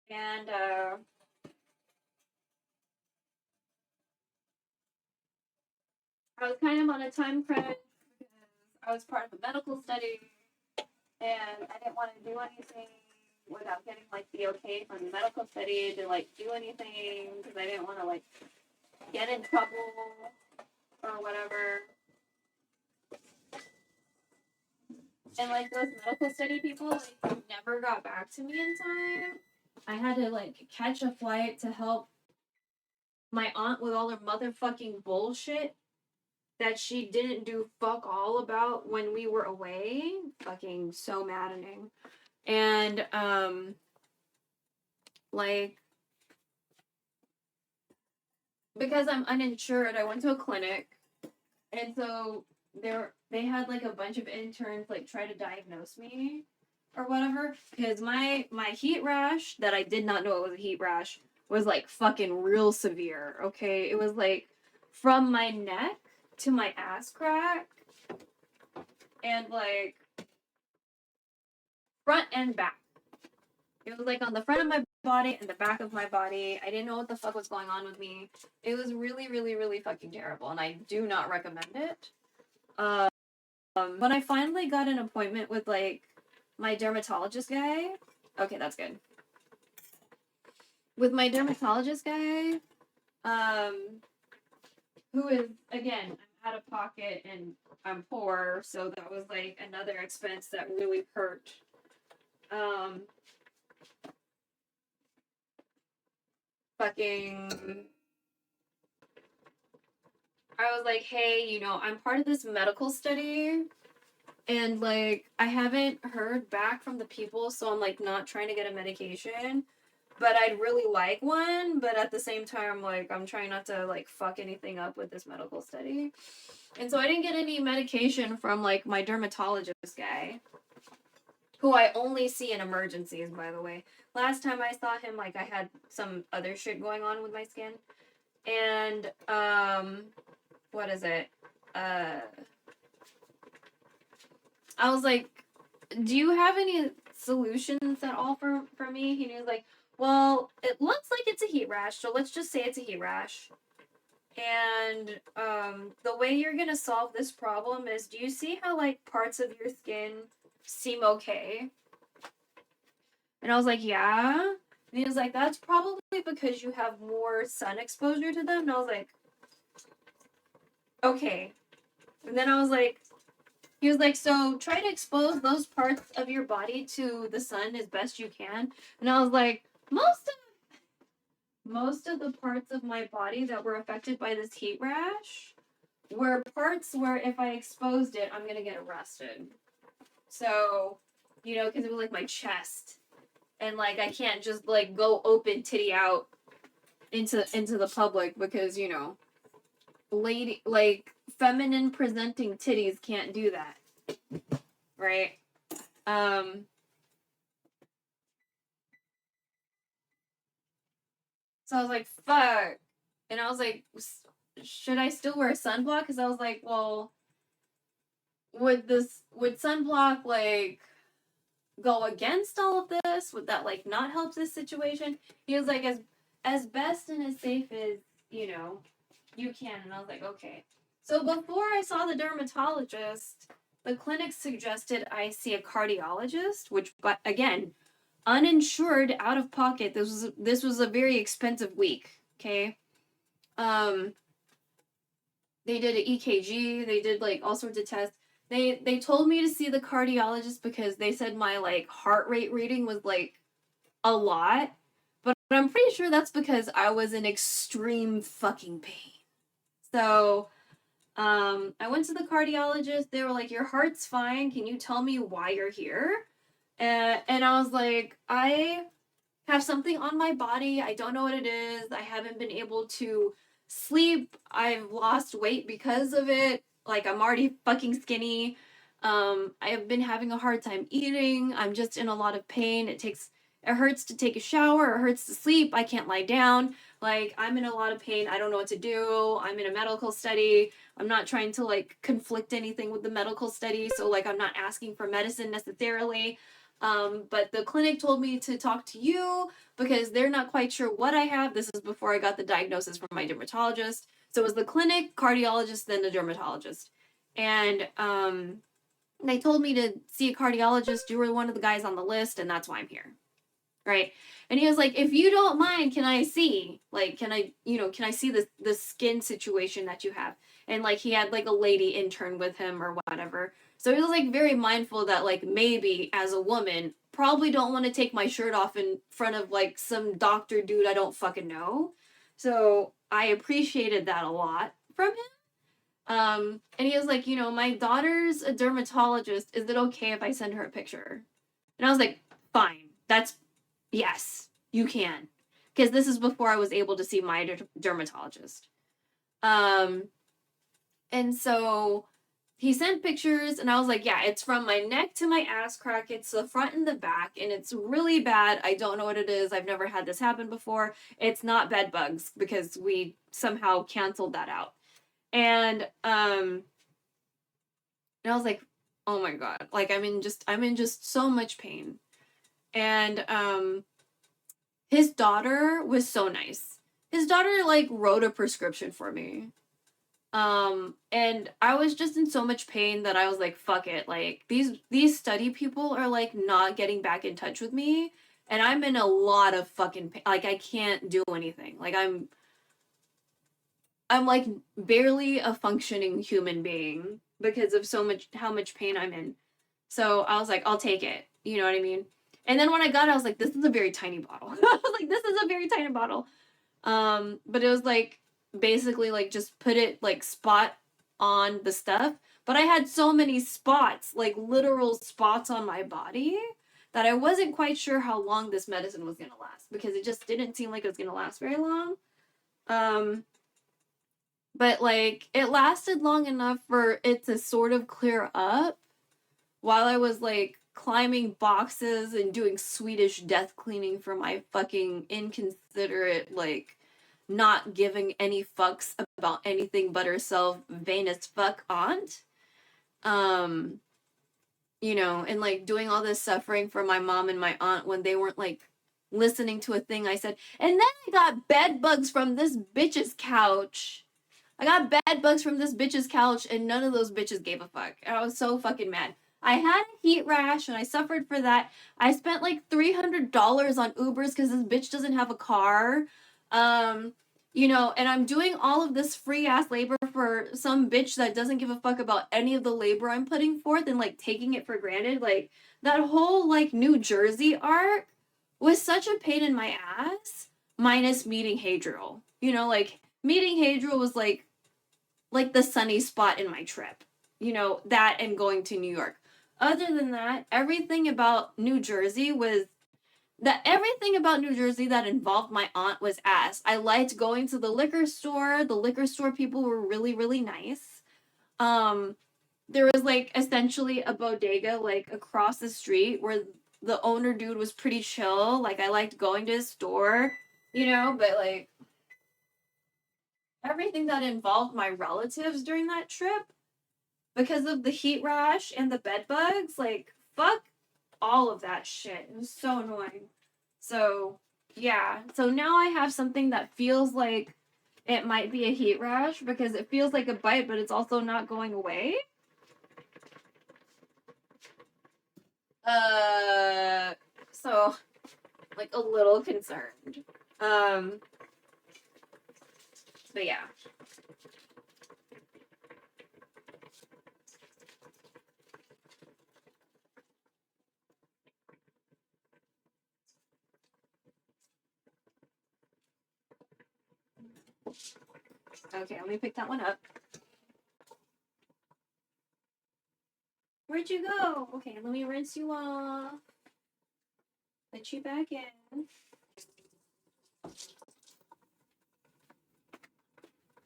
And I was kind of on a time crunch because I was part of a medical study and I didn't want to do anything without getting like the okay from the medical study to like do anything because I didn't want to like get in trouble or whatever. And like those medical study people like never got back to me in time. I had to like catch a flight to help my aunt with all her motherfucking bullshit that she didn't do fuck all about when we were away. Fucking so maddening. And like because I'm uninsured, I went to a clinic and so they had like a bunch of interns like try to diagnose me or whatever because my heat rash that I did not know it was a heat rash was like fucking real severe. Okay, it was like from my neck to my ass crack and like front and back. It was like on the front of my body and the back of my body. I didn't know what the fuck was going on with me. It was really, really, really fucking terrible, and I do not recommend it. When I finally got an appointment with like my dermatologist guy, okay, that's good. With my dermatologist guy, who is again, I'm out of pocket and I'm poor, so that was like another expense that really hurt. Fucking I was like, hey, you know, I'm part of this medical study and like I haven't heard back from the people, so I'm like not trying to get a medication, but I'd really like one, but at the same time like I'm trying not to like fuck anything up with this medical study. And so I didn't get any medication from like my dermatologist guy, who I only see in emergencies, by the way. Last time I saw him, like I had some other shit going on with my skin. And what is it? I was like, do you have any solutions at all for me? He was like, well, it looks like it's a heat rash, so let's just say it's a heat rash. And the way you're gonna solve this problem is, do you see how like parts of your skin seem okay? And I was like, yeah. And he was like, that's probably because you have more sun exposure to them. And I was like, okay. And then I was like, He was like, so try to expose those parts of your body to the sun as best you can. And I was like, most of the parts of my body that were affected by this heat rash were parts where if I exposed it, I'm gonna get arrested. So, you know, because it was like my chest, and like I can't just like go open titty out into the public because, you know, lady, like feminine presenting titties can't do that, right? So I was like, fuck. And I was like, should I still wear sunblock? Because I was like, well, would sunblock like go against all of this? Would that like not help this situation? He was like, as best and as safe as, you know, you can. And I was like, okay. So before I saw the dermatologist, the clinic suggested I see a cardiologist, which, but again, uninsured, out of pocket. This was a very expensive week. Okay. They did an EKG. They did like all sorts of tests. They told me to see the cardiologist because they said my like heart rate reading was like a lot, but I'm pretty sure that's because I was in extreme fucking pain. So, I went to the cardiologist. They were like, "Your heart's fine. Can you tell me why you're here?" And I was like, "I have something on my body. I don't know what it is. I haven't been able to sleep. I've lost weight because of it. Like I'm already fucking skinny. I have been having a hard time eating. I'm just in a lot of pain. It hurts to take a shower. It hurts to sleep. I can't lie down. Like I'm in a lot of pain. I don't know what to do. I'm in a medical study. I'm not trying to like conflict anything with the medical study. So like I'm not asking for medicine necessarily. But the clinic told me to talk to you because they're not quite sure what I have. This is before I got the diagnosis from my dermatologist. So it was the clinic, cardiologist, then the dermatologist. And they told me to see a cardiologist. You were one of the guys on the list, and that's why I'm here. Right. And he was like, if you don't mind, can I see? Like, can I see the skin situation that you have? And like he had like a lady intern with him or whatever. So he was like very mindful that like maybe as a woman, probably don't want to take my shirt off in front of like some doctor dude I don't fucking know. So I appreciated that a lot from him. And he was like, my daughter's a dermatologist. Is it okay if I send her a picture? And I was like, fine. Yes, you can. Because this is before I was able to see my dermatologist. And so he sent pictures, and I was like, yeah, it's from my neck to my ass crack. It's the front and the back, and it's really bad. I don't know what it is. I've never had this happen before. It's not bed bugs because we somehow canceled that out. And I was like, oh my God, like I'm in just so much pain. And his daughter was so nice. His daughter like wrote a prescription for me. And I was just in so much pain that I was like, fuck it. Like these study people are like not getting back in touch with me, and I'm in a lot of fucking pain. Like I can't do anything. Like I'm like barely a functioning human being because of how much pain I'm in. So I was like, I'll take it. You know what I mean? And then when I got it, I was like, this is a very tiny bottle. I was like, this is a very tiny bottle. But it was like basically like just put it like spot on the stuff. But I had so many spots, like literal spots on my body, that I wasn't quite sure how long this medicine was gonna last because it just didn't seem like it was gonna last very long. But like it lasted long enough for it to sort of clear up while I was like climbing boxes and doing Swedish death cleaning for my fucking inconsiderate, like not giving any fucks about anything but herself, vain as fuck aunt. And like doing all this suffering for my mom and my aunt when they weren't like listening to a thing I said. And then I got bed bugs from this bitch's couch. I got bed bugs from this bitch's couch, and none of those bitches gave a fuck. I was so fucking mad. I had a heat rash, and I suffered for that. I spent like $300 on Ubers because this bitch doesn't have a car. You know, and I'm doing all of this free ass labor for some bitch that doesn't give a fuck about any of the labor I'm putting forth and like taking it for granted. Like that whole like New Jersey arc was such a pain in my ass, minus meeting Hadriel. You know, like meeting Hadriel was like the sunny spot in my trip. You know, that and going to New York. Other than that, everything about New Jersey was everything about New Jersey that involved my aunt was ass. I liked going to the liquor store. The liquor store people were really, really nice. There was like essentially a bodega like across the street where the owner dude was pretty chill. Like I liked going to his store, you know, but like everything that involved my relatives during that trip because of the heat rash and the bed bugs, like fuck all of that shit. It was so annoying. So, yeah. So now I have something that feels like it might be a heat rash because it feels like a bite, but it's also not going away. So, like a little concerned. But yeah. Okay, let me pick that one up. Where'd you go? Okay, let me rinse you off. Put you back in.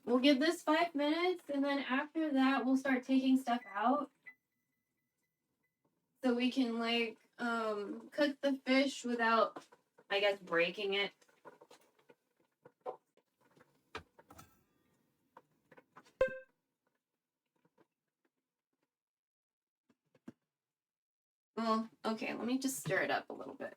We'll give this 5 minutes, and then after that, we'll start taking stuff out. So we can, like, cook the fish without, I guess, breaking it. Well, okay, let me just stir it up a little bit.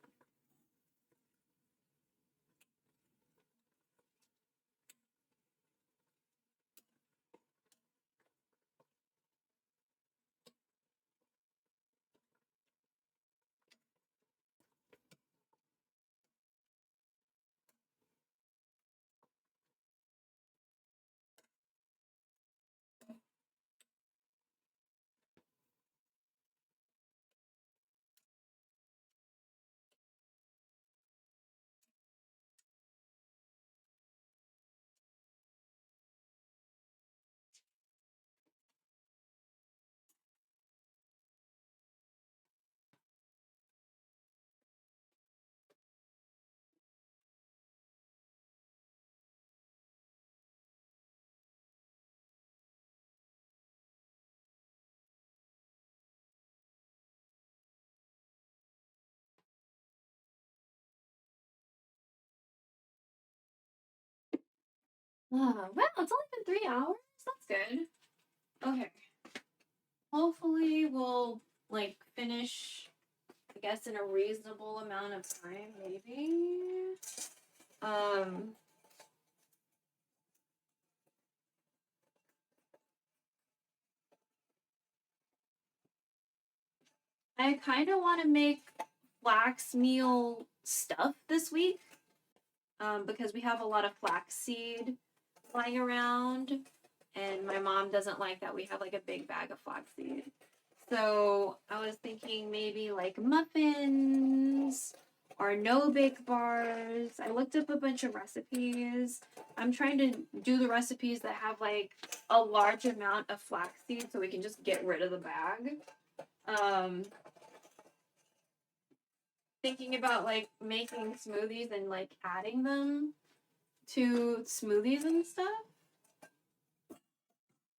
Wow, it's only been 3 hours? That's good. Okay. Hopefully we'll, like, finish, I guess, in a reasonable amount of time, maybe. I kind of want to make flax meal stuff this week. Because we have a lot of flaxseed flying around, and my mom doesn't like that we have like a big bag of flaxseed. So I was thinking maybe like muffins or no bake bars. I looked up a bunch of recipes. I'm trying to do the recipes that have like a large amount of flaxseed so we can just get rid of the bag. Thinking about like making smoothies and like adding them to smoothies and stuff.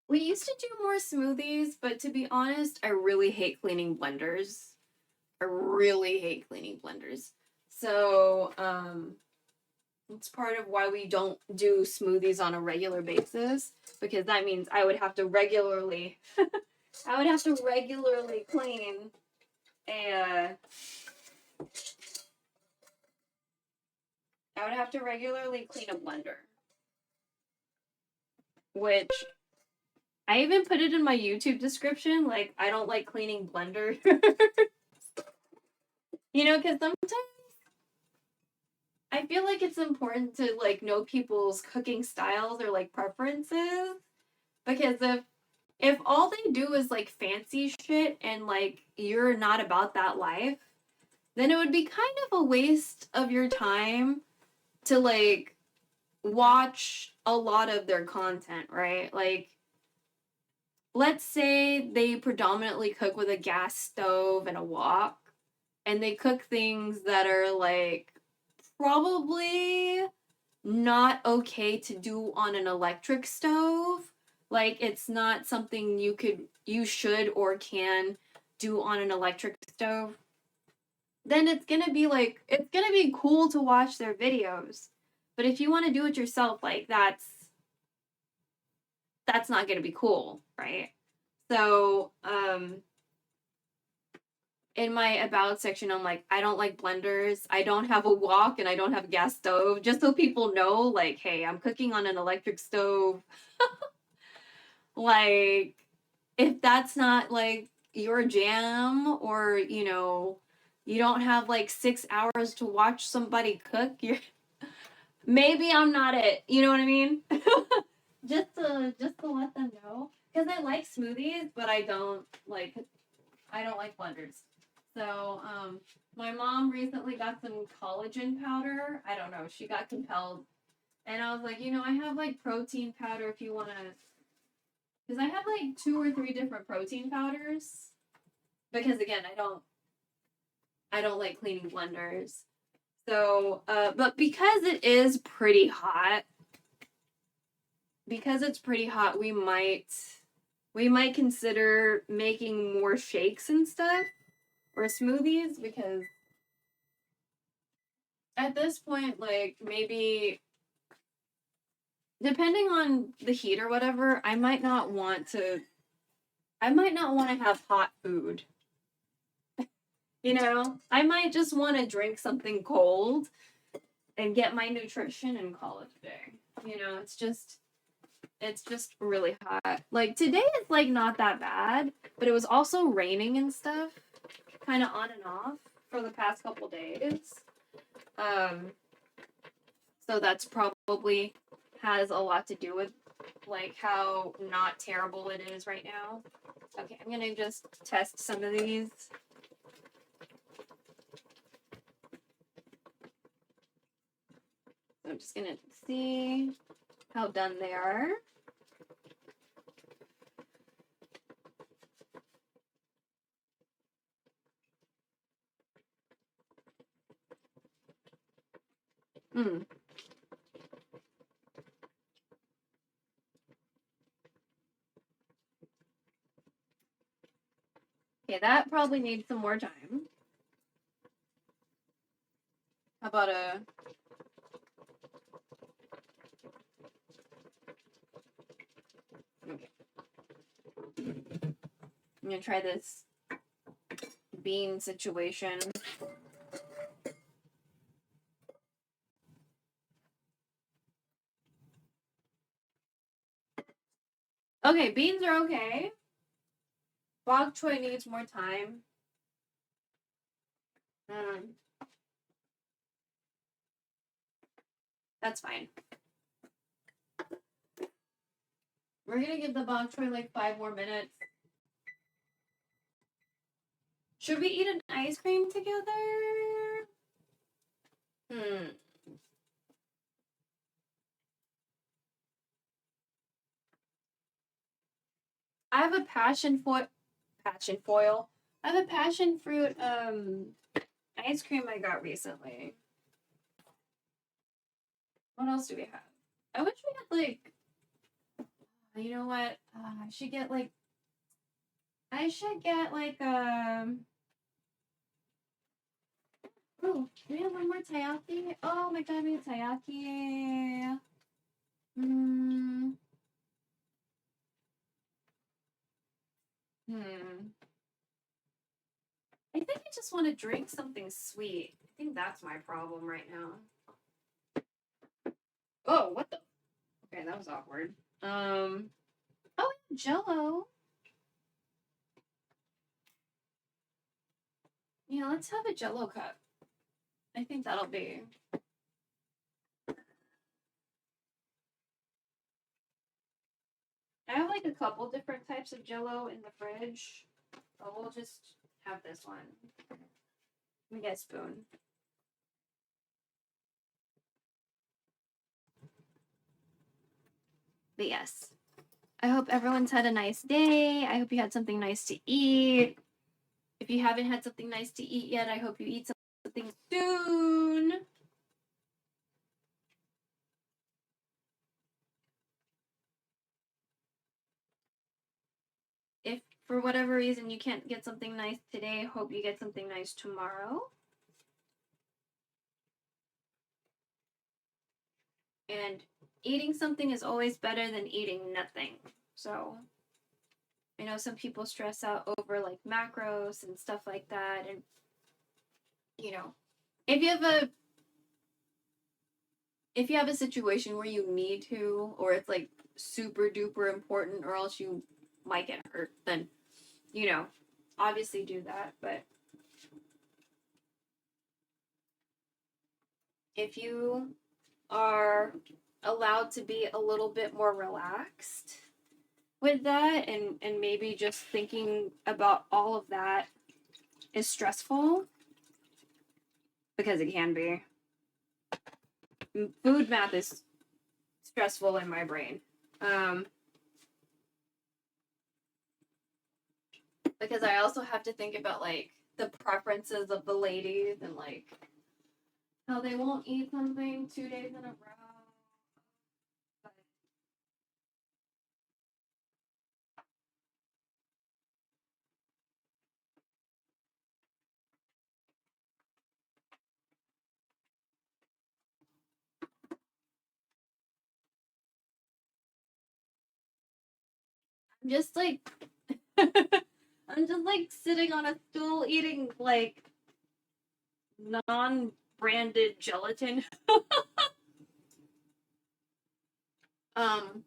We used to do more smoothies, but to be honest, I really hate cleaning blenders. I really hate cleaning blenders. So, it's part of why we don't do smoothies on a regular basis, because that means I would have to regularly clean a blender. Which I even put it in my YouTube description, like, I don't like cleaning blenders. You know, because sometimes I feel like it's important to like know people's cooking styles or like preferences, because if all they do is like fancy shit and like you're not about that life, then it would be kind of a waste of your time to like watch a lot of their content, right? Like, let's say they predominantly cook with a gas stove and a wok, and they cook things that are like probably not okay to do on an electric stove. Like, it's not something you should or can do on an electric stove. Then it's gonna be cool to watch their videos. But if you want to do it yourself, like that's not gonna be cool, right? So, in my about section, I'm like, I don't like blenders, I don't have a wok, and I don't have a gas stove, just so people know, like, hey, I'm cooking on an electric stove. Like, if that's not like your jam, or you don't have like 6 hours to watch somebody cook, you're maybe I'm not it. You know what I mean? just to let them know, because I like smoothies, but I don't like blenders. So, my mom recently got some collagen powder. I don't know, she got compelled. And I was like, I have like protein powder if you want to. Because I have like 2 or 3 different protein powders. Because again, I don't like cleaning blenders. So, but because it's pretty hot, we might consider making more shakes and stuff, or smoothies, because at this point, like, maybe depending on the heat or whatever, I might not want to have hot food. I might just want to drink something cold and get my nutrition and call it a day. It's just really hot. Like, today it's like not that bad, but it was also raining and stuff, kind of on and off for the past couple days. So that's probably has a lot to do with like how not terrible it is right now. Okay, I'm gonna just test some of these. So I'm just gonna see how done they are. Okay, that probably needs some more time. How about a... Okay. I'm gonna try this bean situation. Okay, beans are okay. Bok choy needs more time. That's fine. We're gonna give the bok choy like 5 more minutes. Should we eat an ice cream together? I have a passion foil. I have a passion fruit ice cream I got recently. What else do we have? I wish we had like, you know what? I should get like oh, do we have one more taiyaki? Oh my god, we have taiyaki. I think I just want to drink something sweet. I think that's my problem right now. Oh, what the? Okay, that was awkward. Oh, Jello. Yeah, let's have a Jello cup. I think that'll be I have like a couple different types of Jello in the fridge, but we'll just have this one. Let me get a spoon. But yes, I hope everyone's had a nice day. I hope you had something nice to eat. If you haven't had something nice to eat yet, I hope you eat something soon. If for whatever reason you can't get something nice today, hope you get something nice tomorrow. And eating something is always better than eating nothing. So I know some people stress out over like macros and stuff like that. And, you know, if you have a situation where you need to, or it's like super duper important, or else you might get hurt, then, you know, obviously do that. But if you are allowed to be a little bit more relaxed with that, and maybe just thinking about all of that is stressful, because it can be. Food math is stressful in my brain. Because I also have to think about like the preferences of the ladies and like how they won't eat something 2 days in a row. But I'm just like I'm just like sitting on a stool eating like non-branded gelatin. Some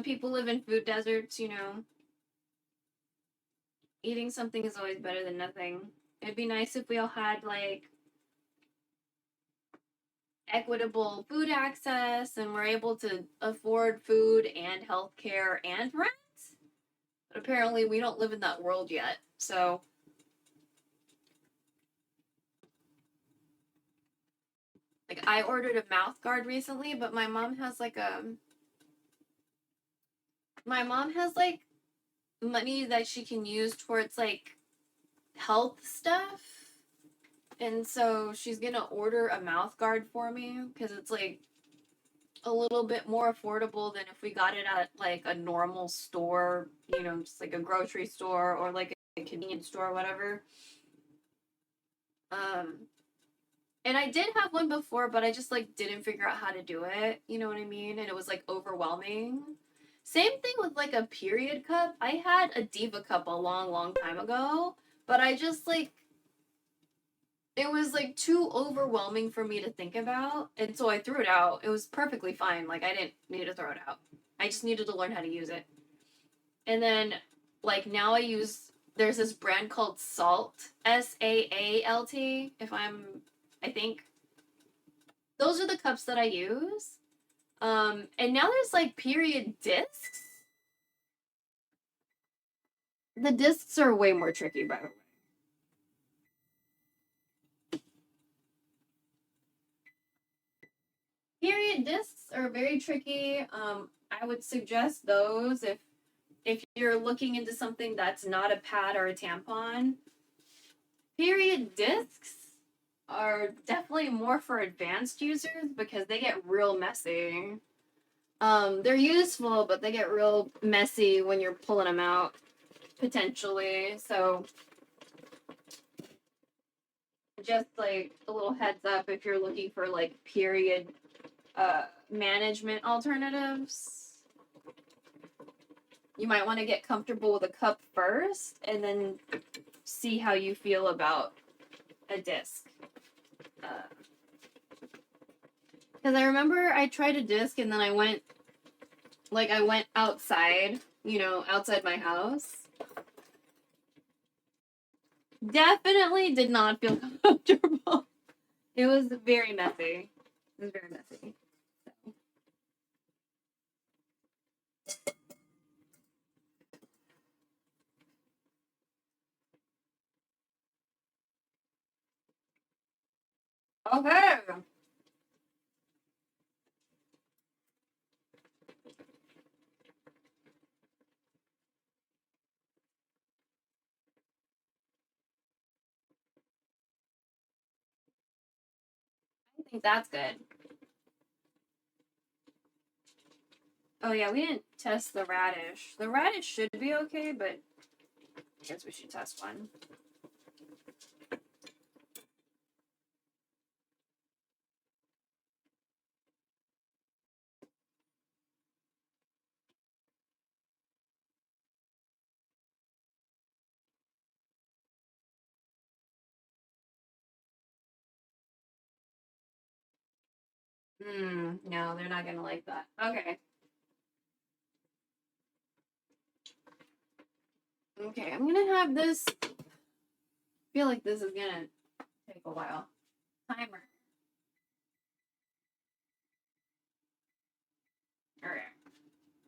people live in food deserts, you know. Eating something is always better than nothing. It'd be nice if we all had like equitable food access and we're able to afford food and healthcare and rent. But apparently we don't live in that world yet. So like I ordered a mouth guard recently, but my mom has like money that she can use towards like health stuff. And so she's gonna order a mouth guard for me because it's like a little bit more affordable than if we got it at like a normal store, you know, just like a grocery store or like a convenience store or whatever. And I did have one before, but I just like didn't figure out how to do it, you know what I mean? And it was like overwhelming. Same thing with like a period cup. I had a Diva cup a long time ago, but I just like it was like too overwhelming for me to think about, and so I threw it out. It was perfectly fine. Like I didn't need to throw it out. I just needed to learn how to use it. And then like now there's this brand called Salt, SAALT, I think those are the cups that I use. And now there's like period discs. The discs are way more tricky, by the way. Period discs are very tricky. I would suggest those if you're looking into something that's not a pad or a tampon. Period discs are definitely more for advanced users because they get real messy. They're useful, but they get real messy when you're pulling them out, potentially. So just like a little heads up if you're looking for like period management alternatives. You might want to get comfortable with a cup first and then see how you feel about a disc. Because I remember I tried a disc and then I went outside, you know, outside my house. Definitely did not feel comfortable. It was very messy. It was very messy. So. Okay. I think that's good. Oh yeah, we didn't test the radish. The radish should be okay, but I guess we should test one. No, they're not gonna like that. Okay. Okay, I'm gonna have this. I feel like this is gonna take a while. Timer. Alright.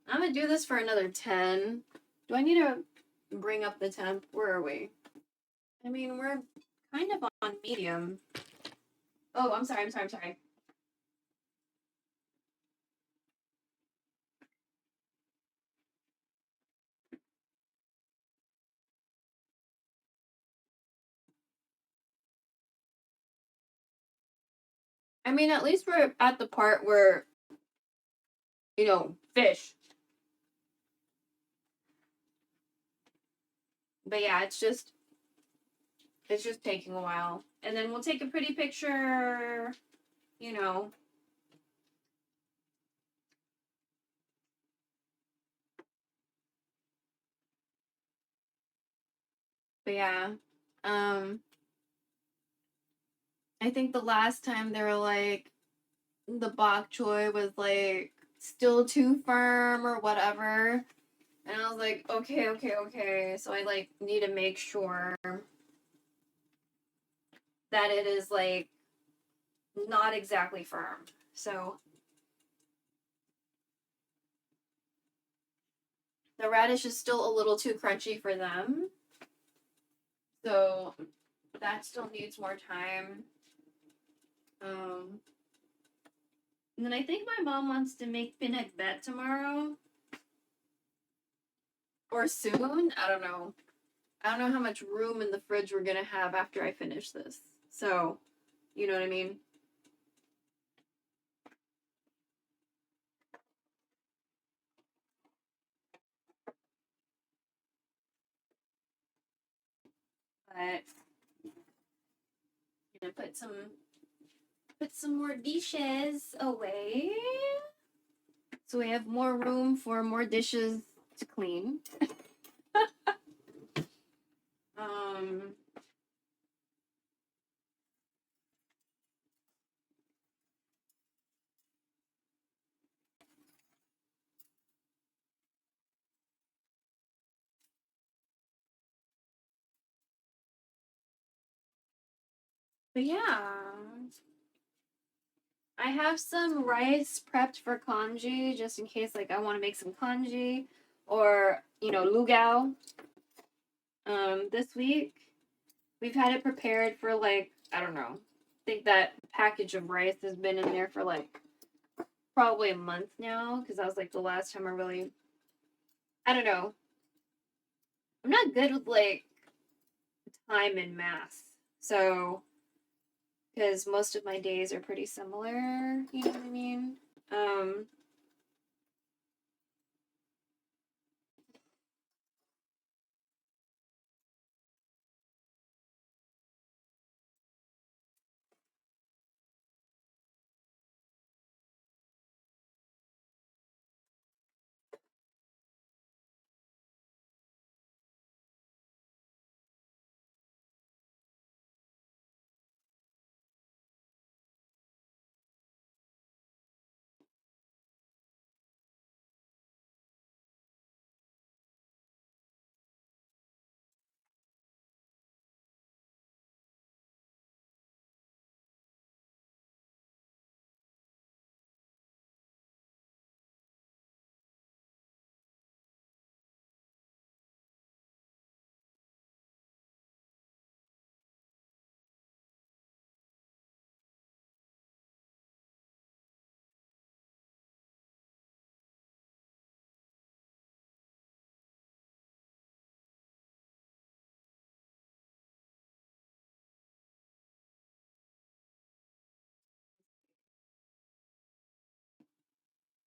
I'm gonna do this for another 10. Do I need to bring up the temp? Where are we? I mean, we're kind of on medium. Oh, I'm sorry. I mean, at least we're at the part where, fish. But yeah, it's just taking a while. And then we'll take a pretty picture, you know. But yeah, I think the last time they were like, the bok choy was like still too firm or whatever. And I was like, okay. So I like need to make sure that it is like not exactly firm. So the radish is still a little too crunchy for them. So that still needs more time. And then I think my mom wants to make pinakbet tomorrow. Or soon. I don't know. I don't know how much room in the fridge we're gonna have after I finish this. So, you know what I mean? But I'm gonna put some more dishes away. So we have more room for more dishes to clean. But yeah. I have some rice prepped for congee just in case like I want to make some congee or, lugao. This week we've had it prepared for like, I don't know. I think that package of rice has been in there for like probably a month now because that was like the last time I don't know. I'm not good with like time and math. So, because most of my days are pretty similar, you know what I mean? Um,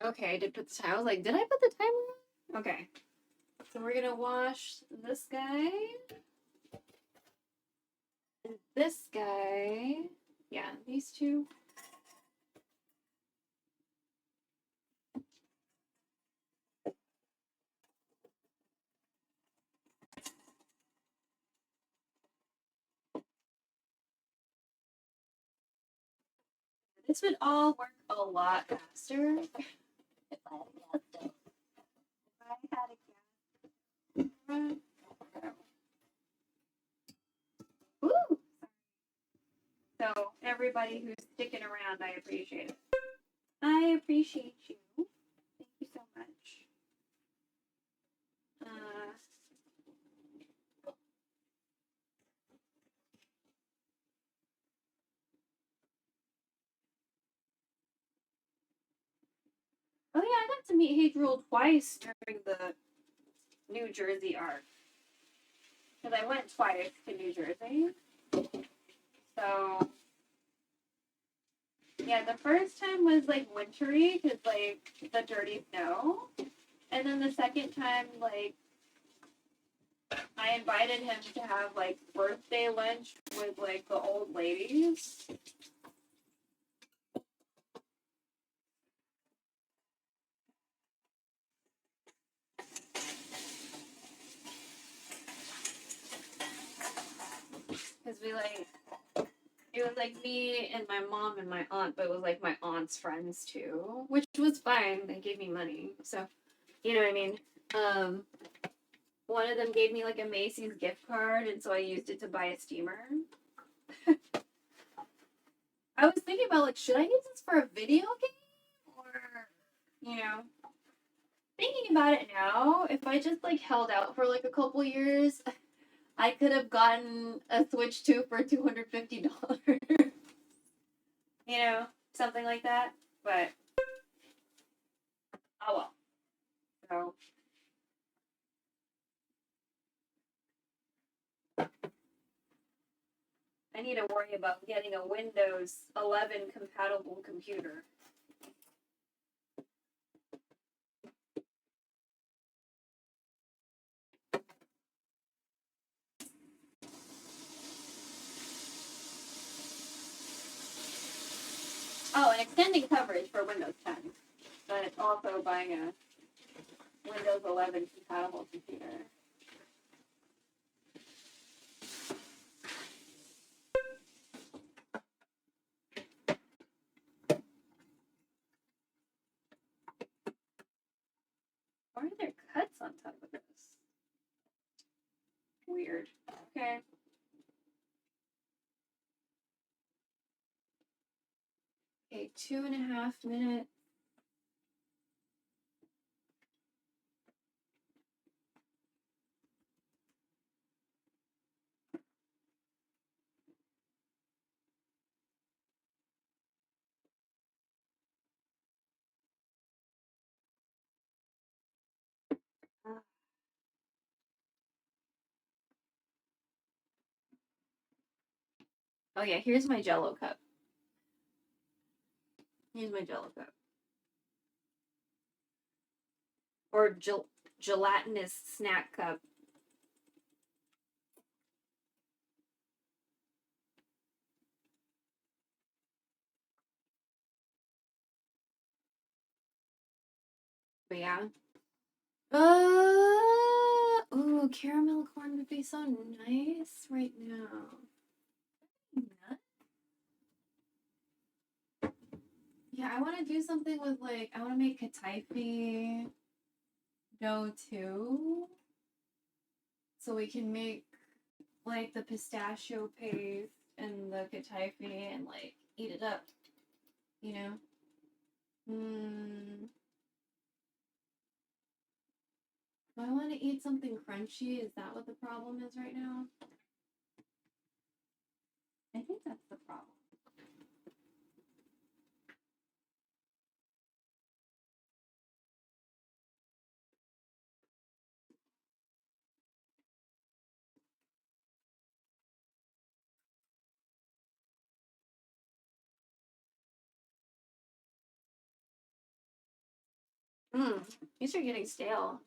Okay, I did put the time. I was like, did I put the timer on? Okay. So we're gonna wash this guy. And this guy. Yeah, these two. This would all work a lot faster if I had a gas. If I had a gas. Woo! So everybody who's sticking around, I appreciate it. I appreciate you. Thank you so much. Oh yeah, I got to meet Hadriel twice during the New Jersey arc. Because I went twice to New Jersey. So yeah, the first time was like wintry because like the dirty snow. And then the second time, like I invited him to have like birthday lunch with like the old ladies. Because we like, it was like me and my mom and my aunt, but it was like my aunt's friends too, which was fine. They gave me money. So, you know what I mean? One of them gave me like a Macy's gift card, and so I used it to buy a steamer. I was thinking about like, should I use this for a video game? Or, you know, thinking about it now, if I just like held out for like a couple years, I could have gotten a Switch 2 for $250. You know, something like that. But, oh well. So. I need to worry about getting a Windows 11 compatible computer. Oh, and extending coverage for Windows 10, but also buying a Windows 11 compatible computer. Why are there cuts on top of this? Weird. Okay. Okay, 2.5 minutes. Oh yeah, here's my Jello cup. Here's my Jello cup. Or gelatinous snack cup. But yeah. Ooh, caramel corn would be so nice right now. Yeah, I want to do something with like, I want to make kataifi dough too. So we can make like the pistachio paste and the kataifi and like eat it up, you know? Do I want to eat something crunchy? Is that what the problem is right now? I think that's the problem. These are getting stale.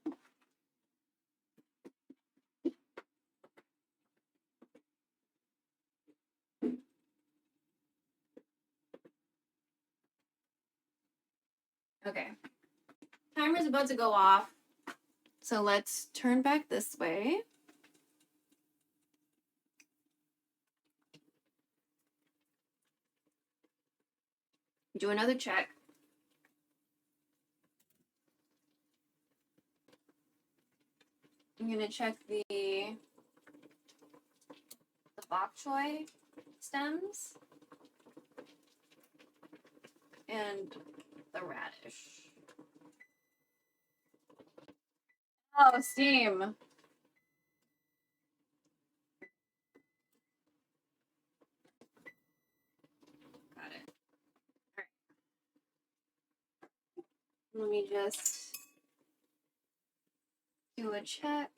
Okay. Timer's about to go off. So let's turn back this way. Do another check. I'm gonna check the bok choy stems and the radish. Oh, steam. Got it. All right. Let me just do a check.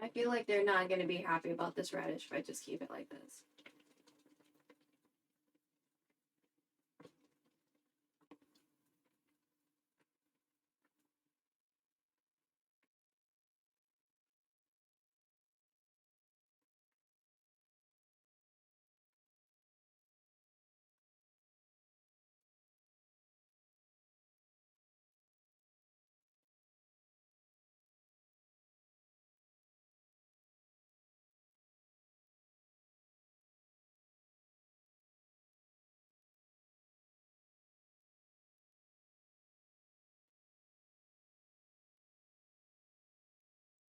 I feel like they're not going to be happy about this radish if I just keep it like this.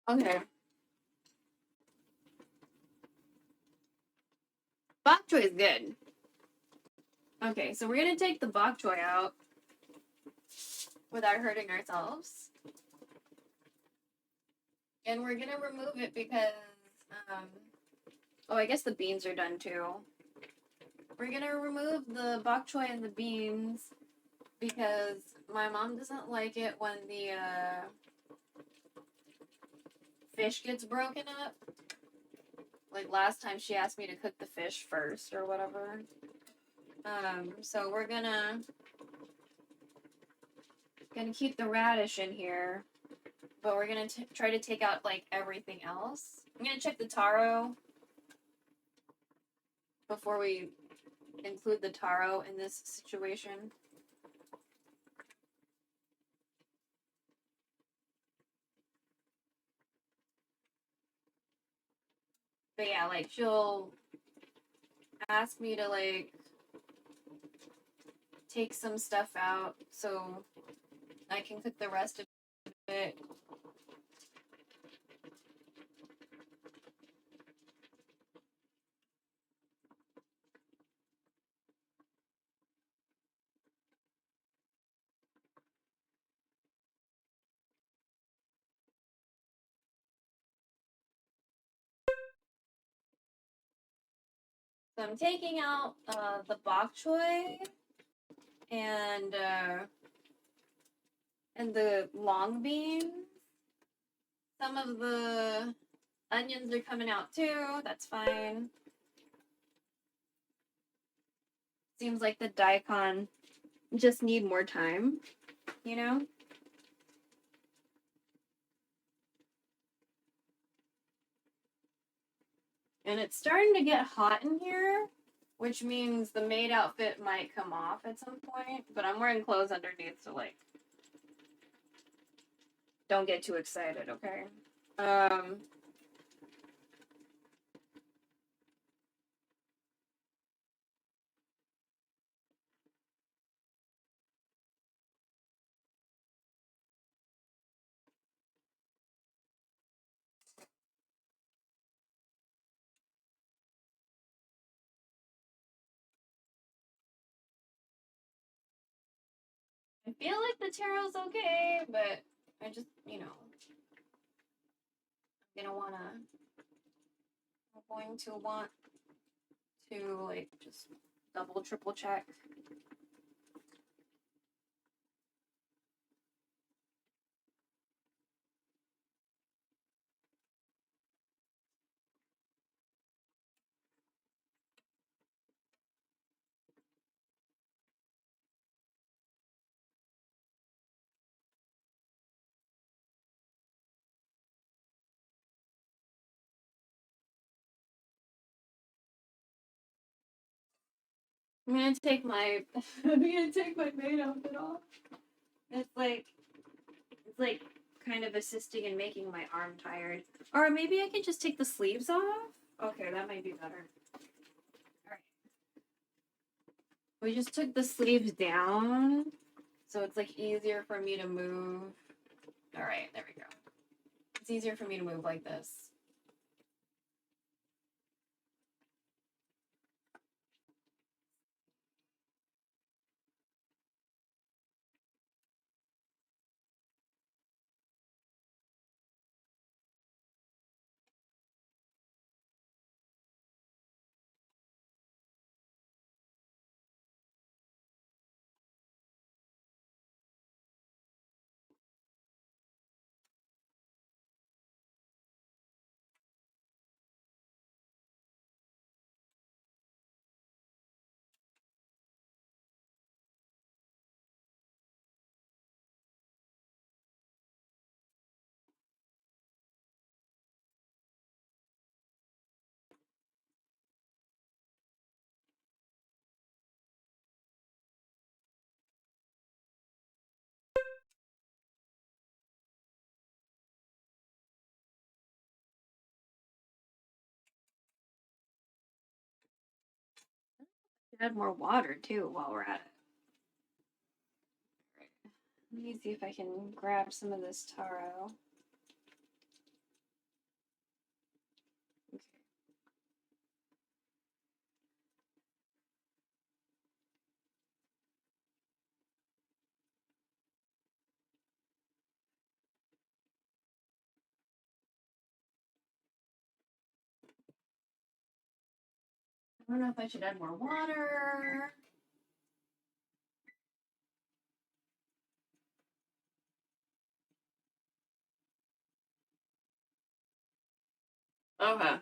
Okay. Bok choy is good. Okay, so we're going to take the bok choy out without hurting ourselves. And we're going to remove it because, oh, I guess the beans are done too. We're going to remove the bok choy and the beans because my mom doesn't like it when the fish gets broken up. Like last time she asked me to cook the fish first or whatever. So we're gonna keep the radish in here, but we're gonna try to take out like everything else. I'm gonna check the taro before we include the taro in this situation. But yeah, like she'll ask me to like take some stuff out so I can cook the rest of it. So I'm taking out the bok choy and the long beans. Some of the onions are coming out too. That's fine. Seems like the daikon just need more time, you know? And it's starting to get hot in here, which means the maid outfit might come off at some point, but I'm wearing clothes underneath, so like, don't get too excited, okay? I feel like the taro's okay, but I just, you know, I'm going to want to like just double, triple check. I'm gonna take my maid outfit off. It's like kind of assisting in making my arm tired. Or maybe I can just take the sleeves off. Okay, that might be better. All right. We just took the sleeves down, so it's like easier for me to move. All right, there we go. It's easier for me to move like this. Add more water too while we're at it. All right. Let me see if I can grab some of this taro. Okay. I don't know if I should add more water. Okay.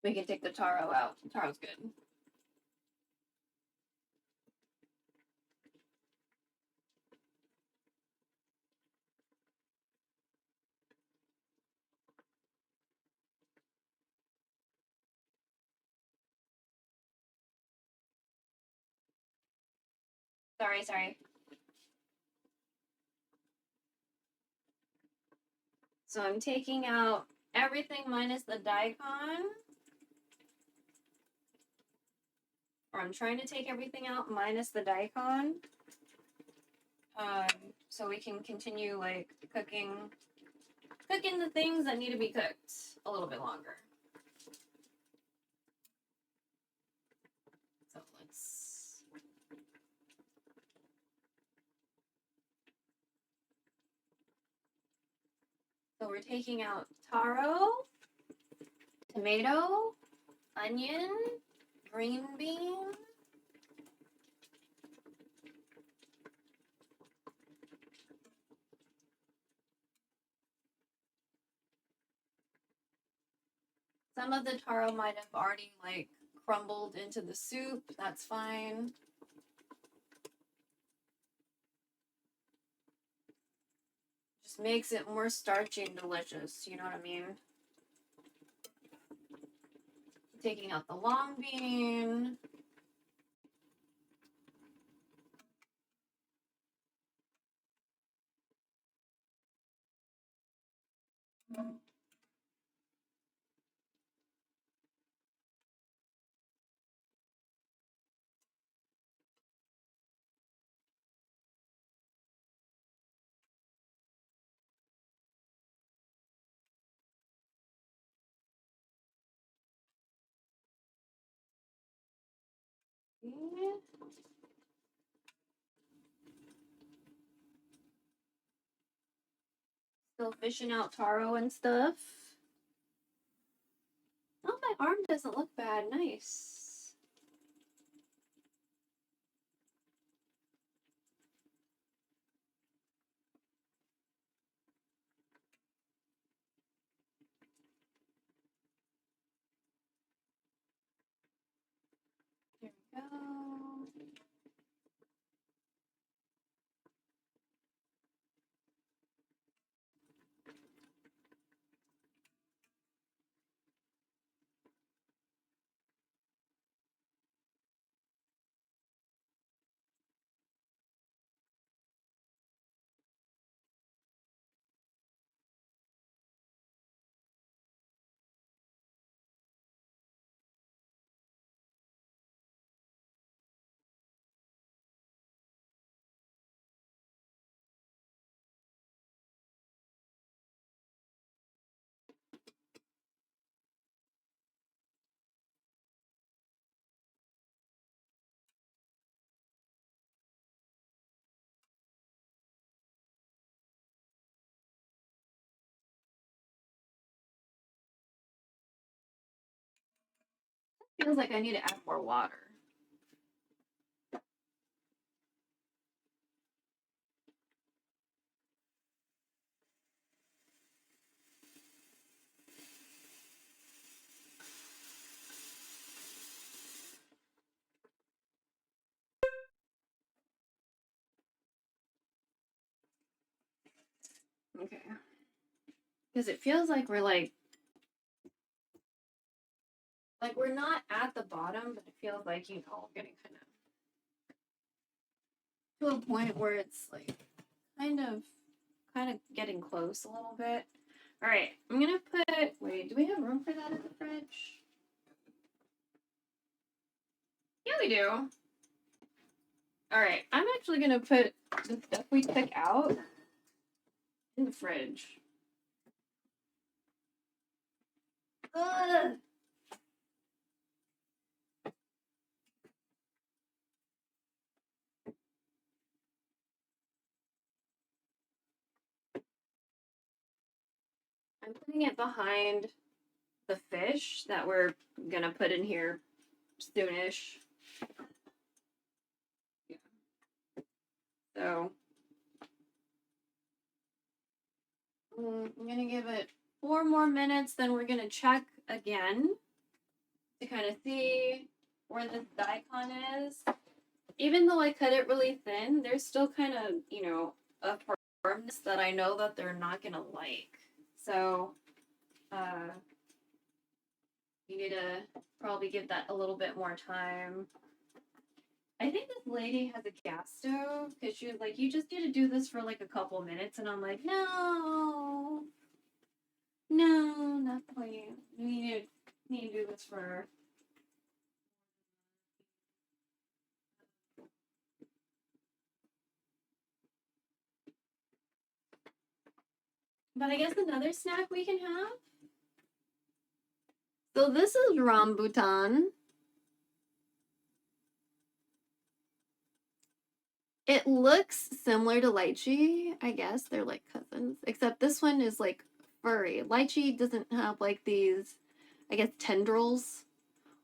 We can take the taro out. Taro's good. Sorry. So I'm taking out everything minus the daikon. Or I'm trying to take everything out minus the daikon. So we can continue like cooking the things that need to be cooked a little bit longer. So let's So we're taking out taro, tomato, onion, green bean, some of the taro might have already like crumbled into the soup. That's fine. Just makes it more starchy and delicious. You know what I mean? Taking out the long bean. Still fishing out taro and stuff. Oh, my arm doesn't look bad. Nice. There we go. Feels like I need to add more water. Okay. Because it feels like we're like we're not at the bottom, but it feels like, you know, getting kind of to a point where it's like kind of getting close a little bit. All right, I'm gonna put, wait, do we have room for that in the fridge? Yeah, we do. All right, I'm actually gonna put the stuff we took out in the fridge. Ugh. I'm putting it behind the fish that we're gonna put in here soonish. Yeah. So I'm gonna give it 4 more minutes, then we're gonna check again to kind of see where this daikon is. Even though I cut it really thin, there's still kind of, you know, a firmness that I know that they're not gonna like. So you need to probably give that a little bit more time. I think this lady has a gas stove because she was like, you just need to do this for like a couple minutes. And I'm like, no, not the point. We need to do this for. But I guess another snack we can have. So this is rambutan. It looks similar to lychee, I guess. They're like cousins. Except this one is like furry. Lychee doesn't have like these, I guess, tendrils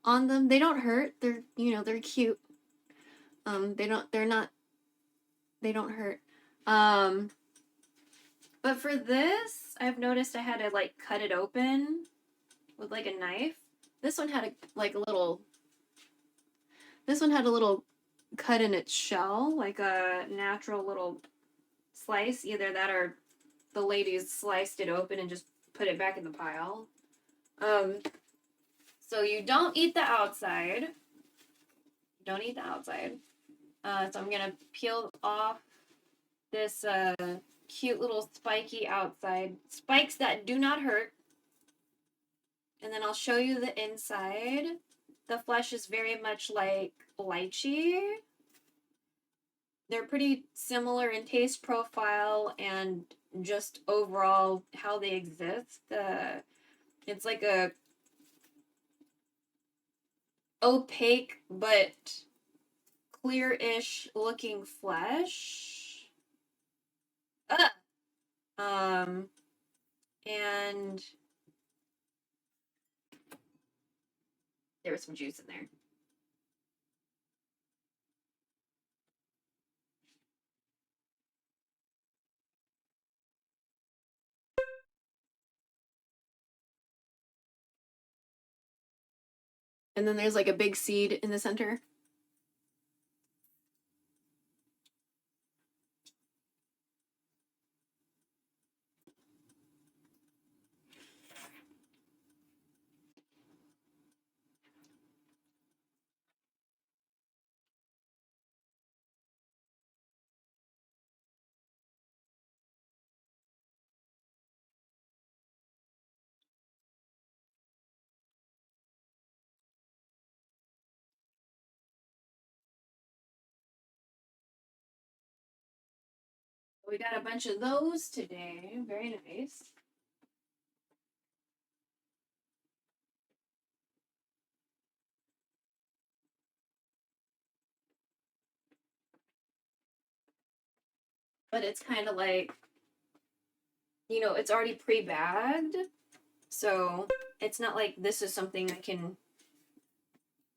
on them. They don't hurt. They're, you know, they're cute. They don't hurt. But for this, I've noticed I had to like cut it open with like a knife. This one had a little cut in its shell, like a natural little slice. Either that or the ladies sliced it open and just put it back in the pile. So you don't eat the outside. Don't eat the outside. So I'm gonna peel off this cute little spiky outside. Spikes that do not hurt. And then I'll show you the inside. The flesh is very much like lychee. They're pretty similar in taste profile and just overall how they exist. It's like a opaque but clear-ish looking flesh. And there was some juice in there. And then there's like a big seed in the center. We got a bunch of those today. Very nice. But it's kind of like, you know, it's already pre-bagged. So it's not like this is something I can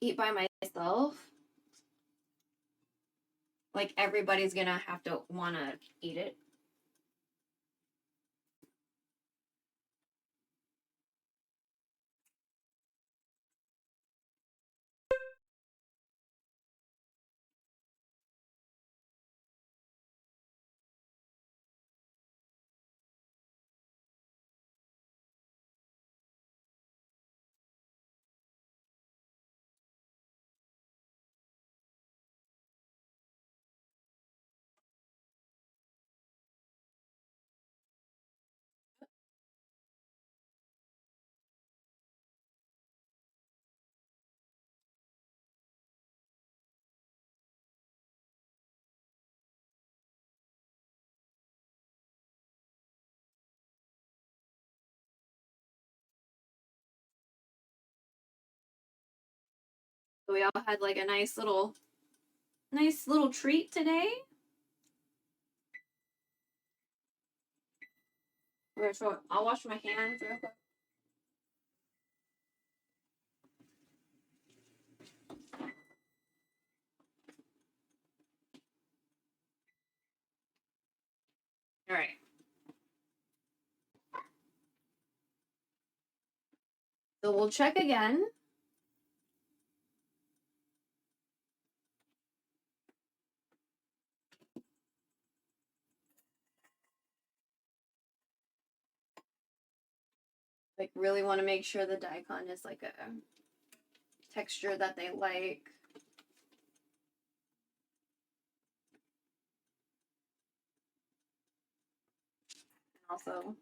eat by myself, like everybody's gonna have to wanna eat it. So we all had like a nice little treat today. I'll wash my hands real quick. All right. So we'll check again. Like really want to make sure the daikon is like a texture that they like. And also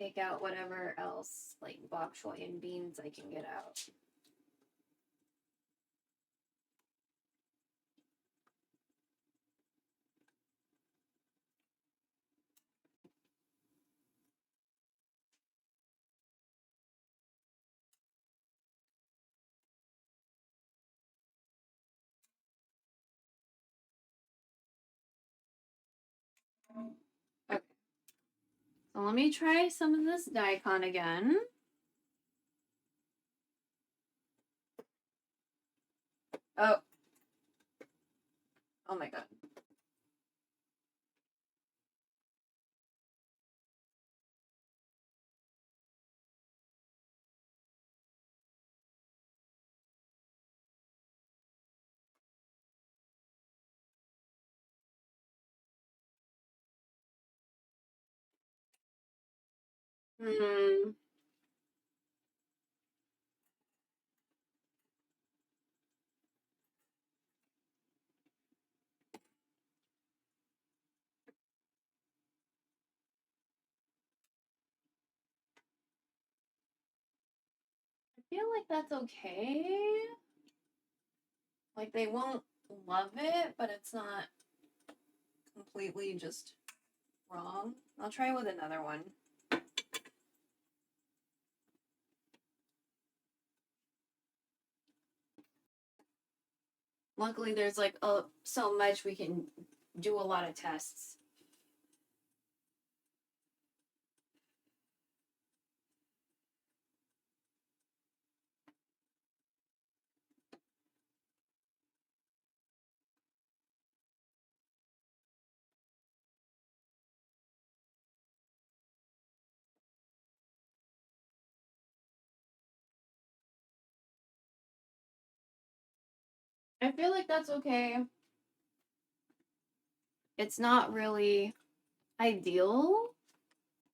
take out whatever else like bok choy and beans I can get out. Okay. So let me try some of this daikon again. Oh. Oh my god. Hmm. I feel like that's okay. Like they won't love it, but it's not completely just wrong. I'll try with another one. Luckily, there's like so much we can do a lot of tests. I feel like that's okay. It's not really ideal,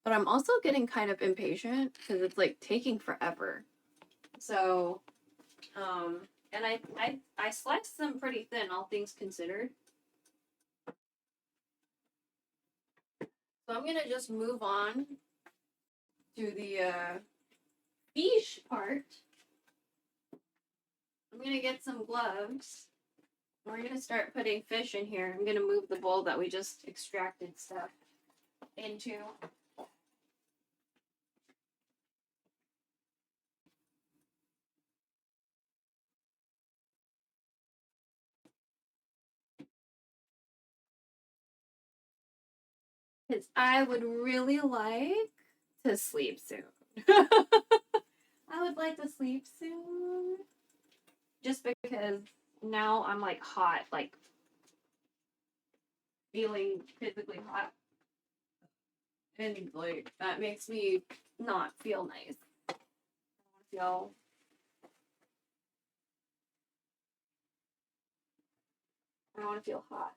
but I'm also getting kind of impatient because it's like taking forever. So, and I sliced them pretty thin, all things considered. So I'm gonna just move on to the fish part. I'm gonna get some gloves. We're gonna start putting fish in here. I'm gonna move the bowl that we just extracted stuff into. Because I would really like to sleep soon. I would like to sleep soon. just because now I'm like hot, like feeling physically hot. And like that makes me not feel nice. I don't want to feel hot.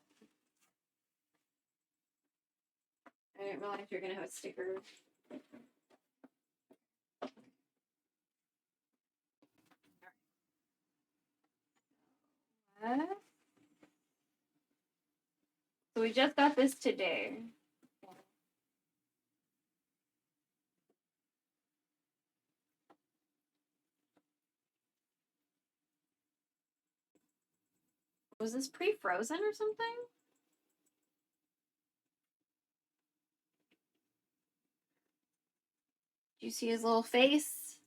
I didn't realize you're gonna have a sticker. What? So we just got this today. Was this pre-frozen or something? Do you see his little face?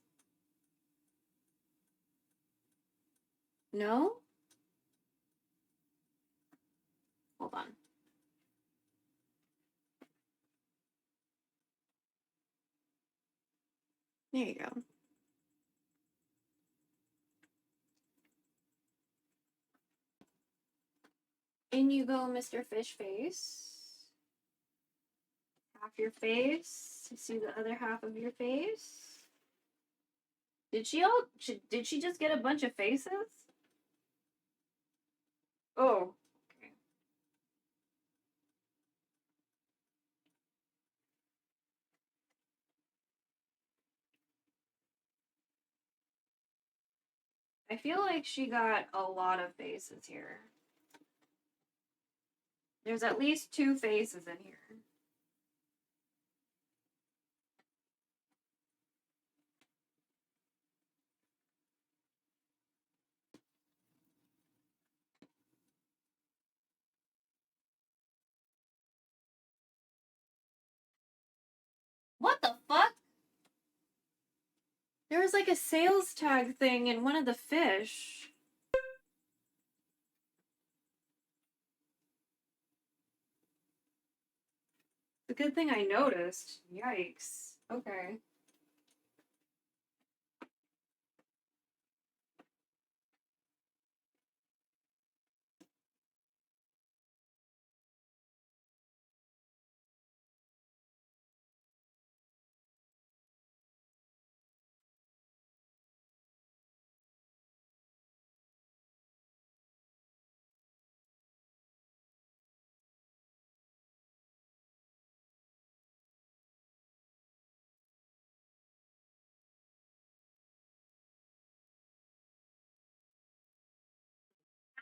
No? Hold on. There you go. In you go, Mr. Fish Face. Half your face. See the other half of your face. Did she just get a bunch of faces? Oh. Okay. I feel like she got a lot of faces here. There's at least 2 faces in here. What the fuck? There was like a sales tag thing in one of the fish. It's a good thing I noticed. Yikes. Okay.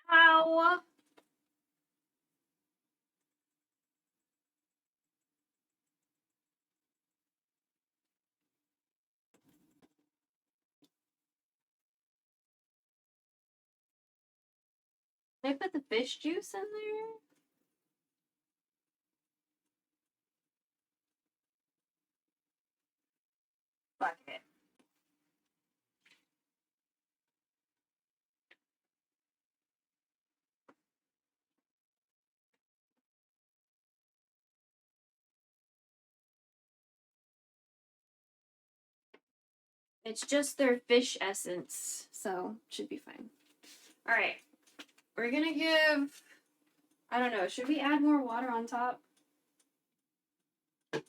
Ow! Did I put the fish juice in there? Fuck it. It's just their fish essence, so should be fine. All right, we're gonna give, I don't know, should we add more water on top? Let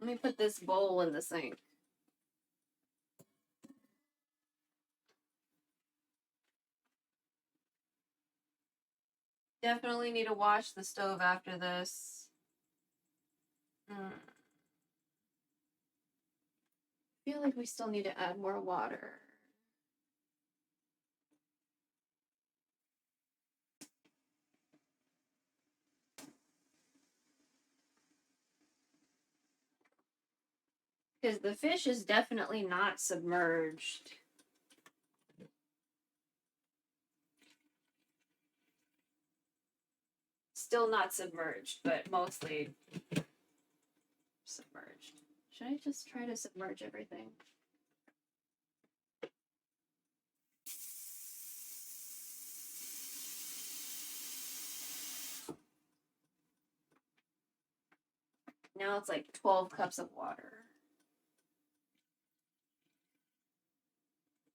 me put this bowl in the sink. Definitely need to wash the stove after this. I feel like we still need to add more water. Because the fish is definitely not submerged. Still not submerged, but mostly submerged. Should I just try to submerge everything? Now it's like 12 cups of water.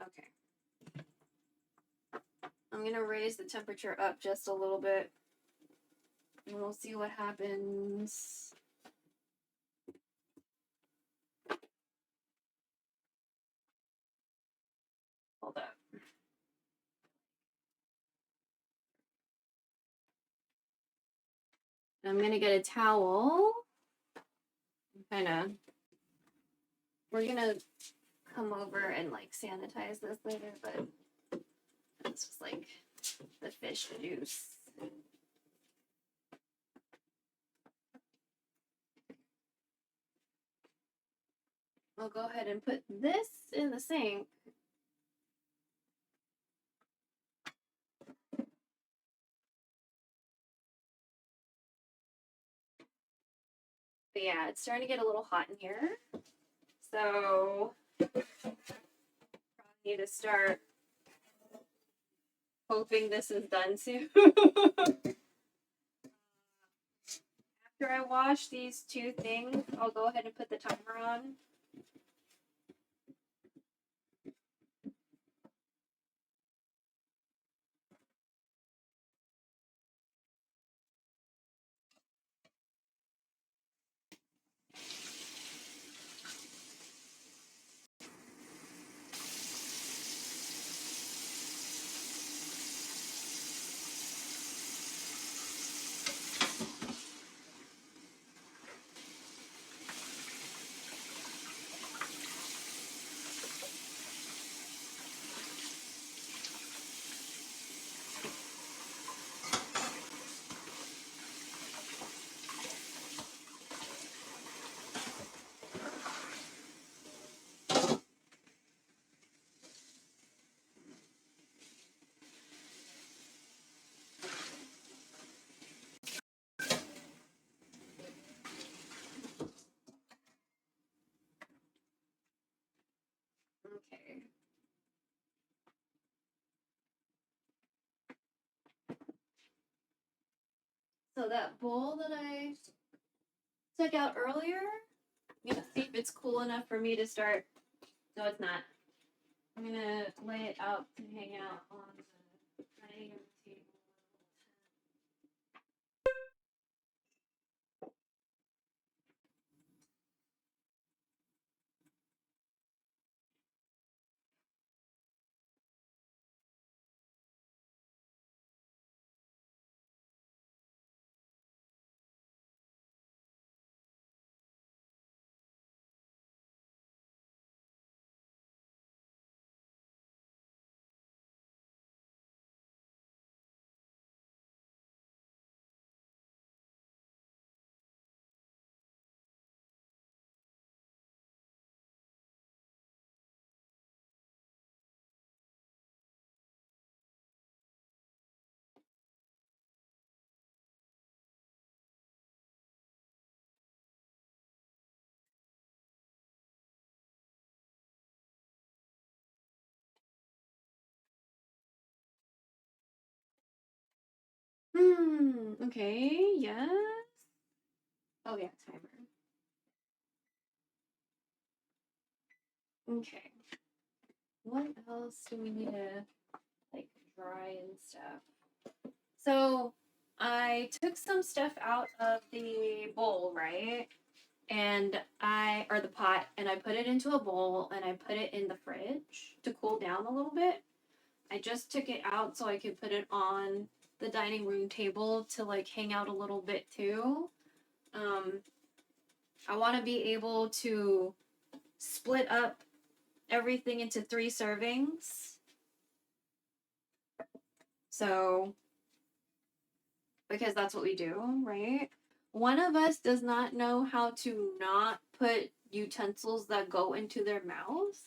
Okay. I'm gonna raise the temperature up just a little bit, and we'll see what happens. Hold up. I'm gonna get a towel. We're gonna come over and like sanitize this later, but it's just like the fish juice. I'll go ahead and put this in the sink. But yeah, it's starting to get a little hot in here. So probably need to start hoping this is done soon. After I wash these two things, I'll go ahead and put the timer on. Okay. So that bowl that I took out earlier, I'm gonna see if it's cool enough for me to start. No, it's not. I'm gonna lay it out to hang out on the dining room table. Okay, yes. Oh yeah, timer. Okay. What else do we need to like dry and stuff? So I took some stuff out of the bowl, right? Or the pot, and I put it into a bowl and I put it in the fridge to cool down a little bit. I just took it out so I could put it on the dining room table to like hang out a little bit too. I want to be able to split up everything into 3 servings. So, because that's what we do, right? One of us does not know how to not put utensils that go into their mouths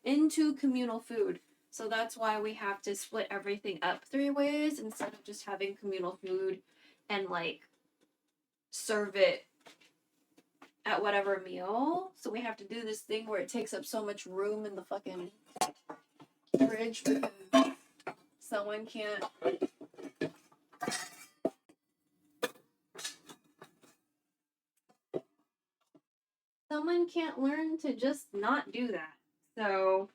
into communal food. So that's why we have to split everything up 3 ways instead of just having communal food and like serve it at whatever meal. So we have to do this thing where it takes up so much room in the fucking fridge because someone can't learn to just not do that. So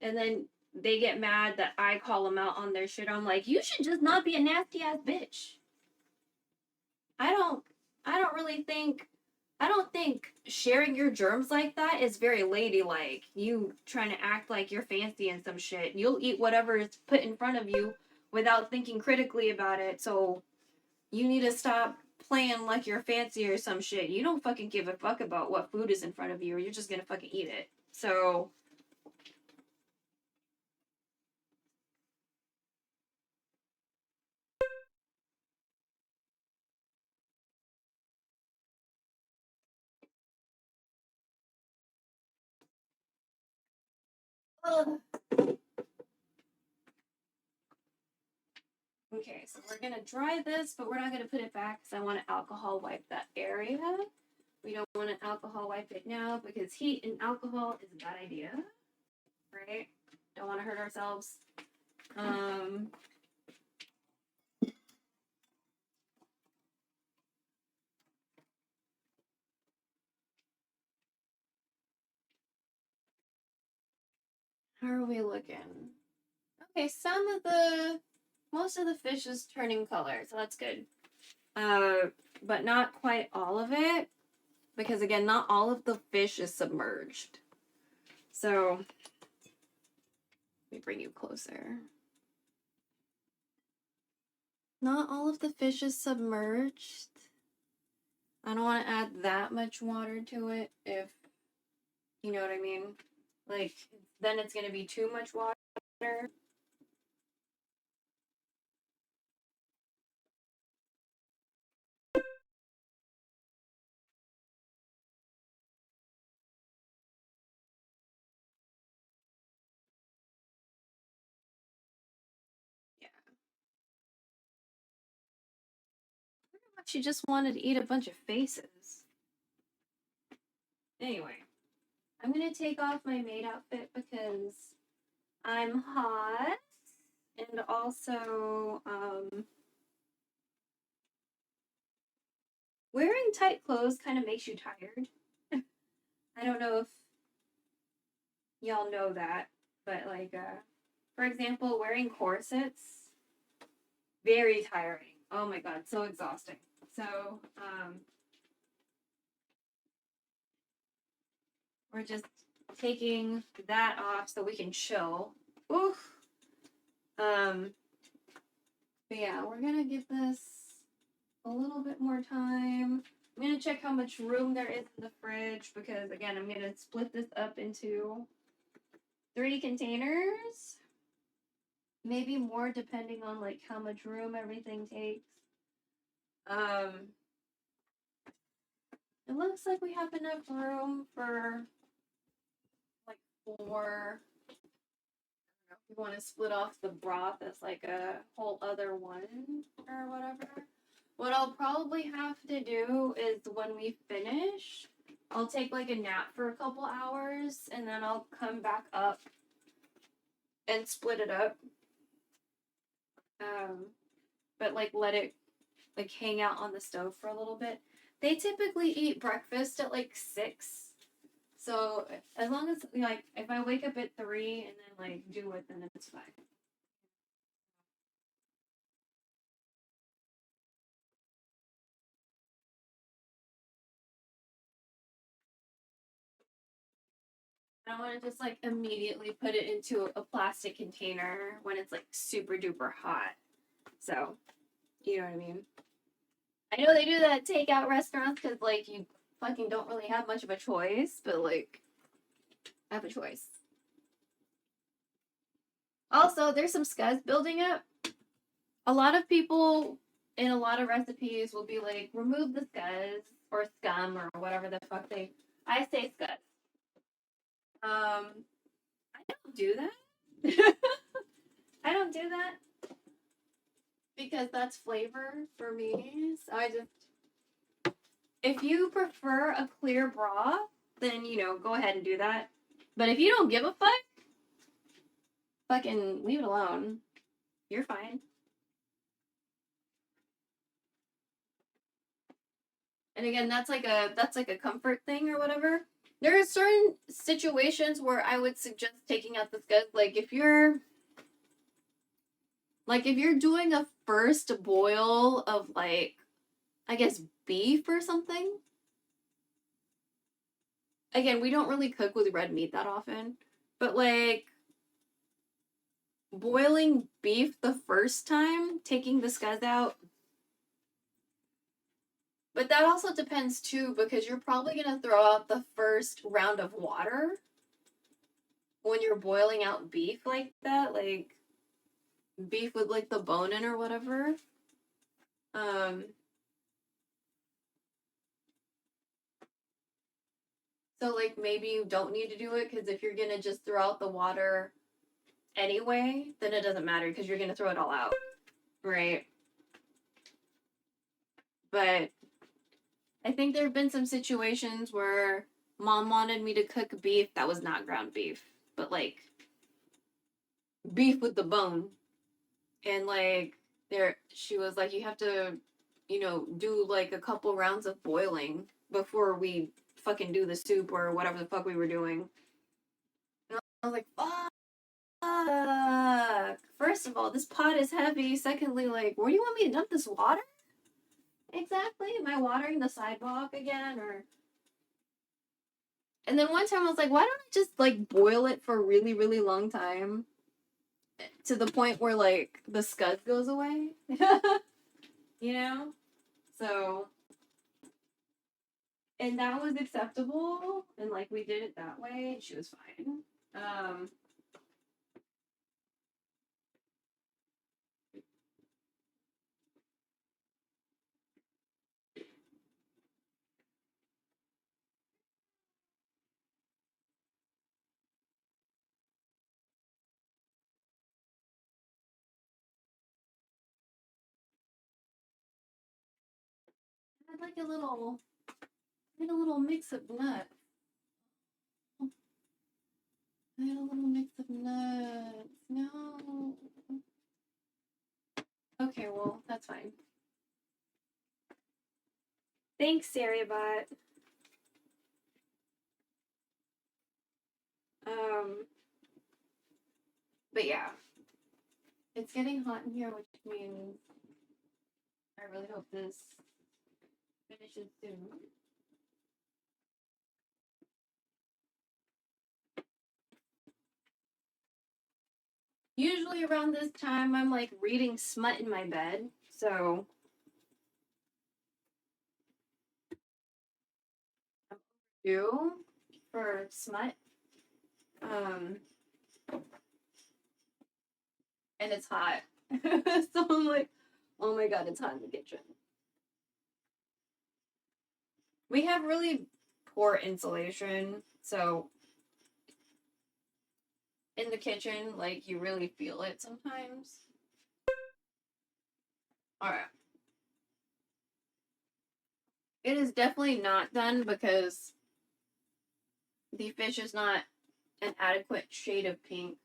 and then they get mad that I call them out on their shit. I'm like, you should just not be a nasty ass bitch. I don't think sharing your germs like that is very ladylike. You trying to act like you're fancy and some shit. You'll eat whatever is put in front of you without thinking critically about it. So you need to stop playing like you're fancy or some shit. You don't fucking give a fuck about what food is in front of you, or you're just gonna fucking eat it. So ugh. Okay, so we're gonna dry this, but we're not gonna put it back because I want to alcohol wipe that area. We don't want to alcohol wipe it now because heat and alcohol is a bad idea, right? Don't want to hurt ourselves. How are we looking? Okay, most of the fish is turning color, so that's good. But not quite all of it, because again, not all of the fish is submerged. So, let me bring you closer. Not all of the fish is submerged. I don't want to add that much water to it if, you know what I mean? Like, then it's going to be too much water. Yeah. Pretty much she just wanted to eat a bunch of faces. Anyway, I'm going to take off my maid outfit because I'm hot. And also, wearing tight clothes kind of makes you tired. I don't know if y'all know that, but like, for example, wearing corsets, very tiring. Oh my god, so exhausting. So, we're just taking that off so we can chill. Oof. But yeah, we're gonna give this a little bit more time. I'm gonna check how much room there is in the fridge because again, I'm gonna split this up into 3 containers. Maybe more depending on like how much room everything takes. It looks like we have enough room for like 4. If you want to split off the broth as like a whole other one or whatever. What I'll probably have to do is when we finish, I'll take like a nap for a couple hours and then I'll come back up and split it up. But like let it like hang out on the stove for a little bit. They typically eat breakfast at like 6. So as long as like if I wake up at 3 and then like do it, then it's fine. I want to just like immediately put it into a plastic container when it's like super duper hot. So, you know what I mean? I know they do that at takeout restaurants because like you fucking don't really have much of a choice, but like I have a choice. Also, there's some scuzz building up. A lot of people in a lot of recipes will be like, remove the scuzz or scum or whatever the fuck I say scuzz. I don't do that. I don't do that because that's flavor for me. So if you prefer a clear broth, then go ahead and do that. But if you don't give a fuck, fucking leave it alone. You're fine. And again, that's like a comfort thing or whatever. There are certain situations where I would suggest taking out the scuds. Like if you're doing a first boil of like, I guess beef or something. Again, we don't really cook with red meat that often, but like boiling beef the first time, taking the scuds out. But that also depends too, because you're probably gonna throw out the first round of water when you're boiling out beef like that, like beef with like the bone in or whatever. So like maybe you don't need to do it, because if you're gonna just throw out the water anyway, then it doesn't matter because you're gonna throw it all out, right? But I think there have been some situations where mom wanted me to cook beef that was not ground beef, but like beef with the bone. And like she was like, you have to, do like a couple rounds of boiling before we fucking do the soup or whatever the fuck we were doing. And I was like, fuck. First of all, this pot is heavy. Secondly, like, where do you want me to dump this water? Exactly. Am I watering the sidewalk again? And then one time I was like, why don't I just like boil it for a really, really long time? To the point where like the scud goes away. You know? So, and that was acceptable, and like we did it that way, and she was fine. I had like a little mix of nuts. I had a little mix of nuts. No. Okay, well, that's fine. Thanks, SiriBot. But yeah. It's getting hot in here, which means I really hope this finishes soon. Usually around this time, I'm like reading smut in my bed, so I'm due for smut. And it's hot. So I'm like, oh my god, it's hot in the kitchen. We have really poor insulation, so in the kitchen, like you really feel it sometimes. Alright. It is definitely not done because the fish is not an adequate shade of pink.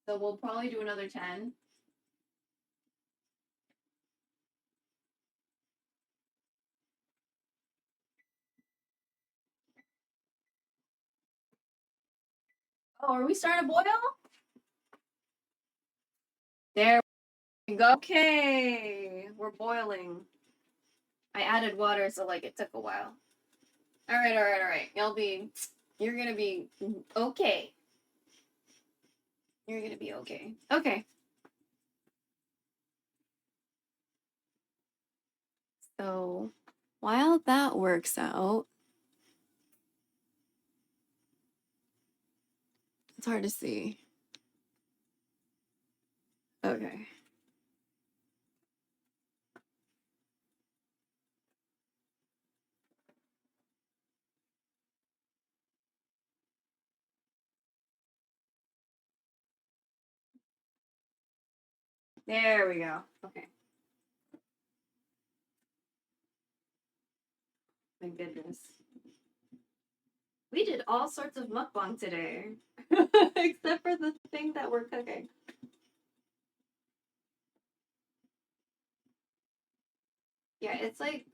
So we'll probably do another 10. Oh, are we starting to boil? There we go. Okay, we're boiling. I added water, so like it took a while. All right. You're gonna be okay. You're gonna be okay. Okay. So while that works out, it's hard to see. Okay. There we go. Okay. My goodness. We did all sorts of mukbang today. Except for the thing that we're cooking. Yeah, it's like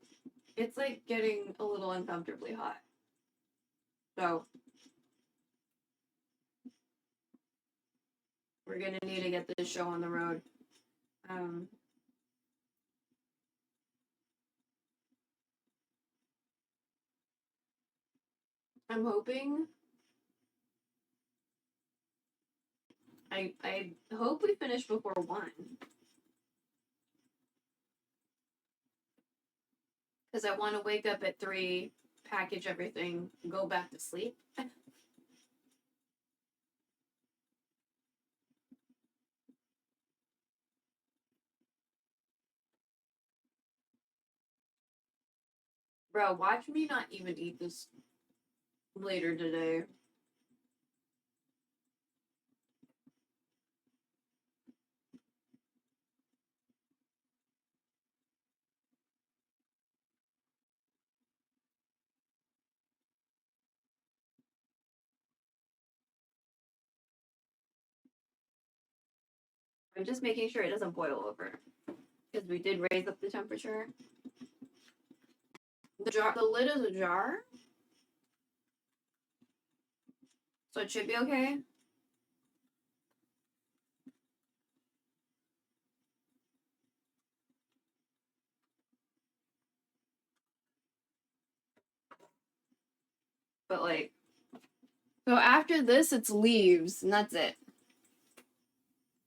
getting a little uncomfortably hot. So we're gonna need to get this show on the road. I'm hoping. I hope we finish before 1. Because I want to wake up at 3, package everything, go back to sleep. Bro, watch me not even eat this later today. I'm just making sure it doesn't boil over. Because we did raise up the temperature. The lid is ajar. So it should be okay. But like, so after this, it's leaves, and that's it.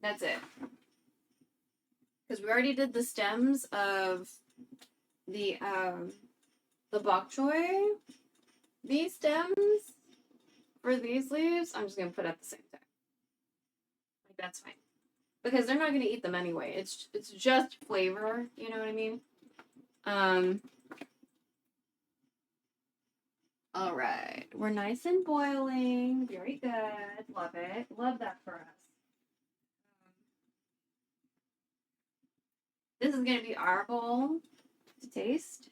That's it. Because we already did the stems of the bok choy. These stems for these leaves, I'm just gonna put at the same time. Like, that's fine. Because they're not gonna eat them anyway. It's just flavor, you know what I mean? All right, we're nice and boiling. Very good. Love it. Love that for us. This is gonna be our bowl to taste.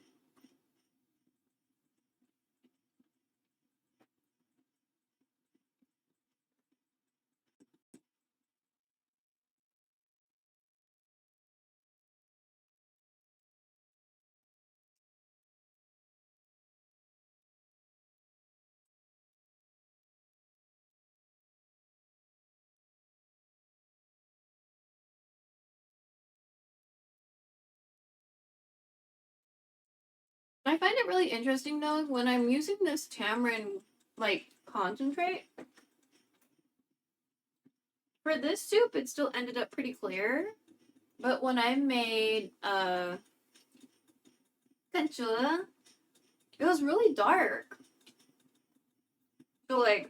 I find it really interesting though when I'm using this tamarind like concentrate. For this soup, it still ended up pretty clear, but when I made canchula, it was really dark. So like,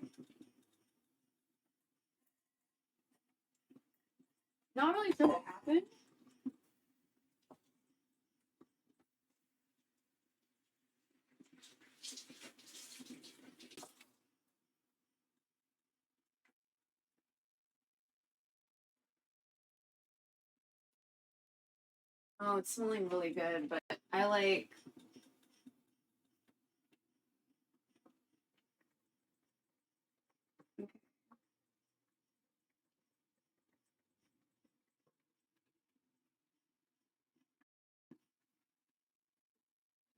not really sure what happened. Oh, it's smelling really good, but I like. Okay.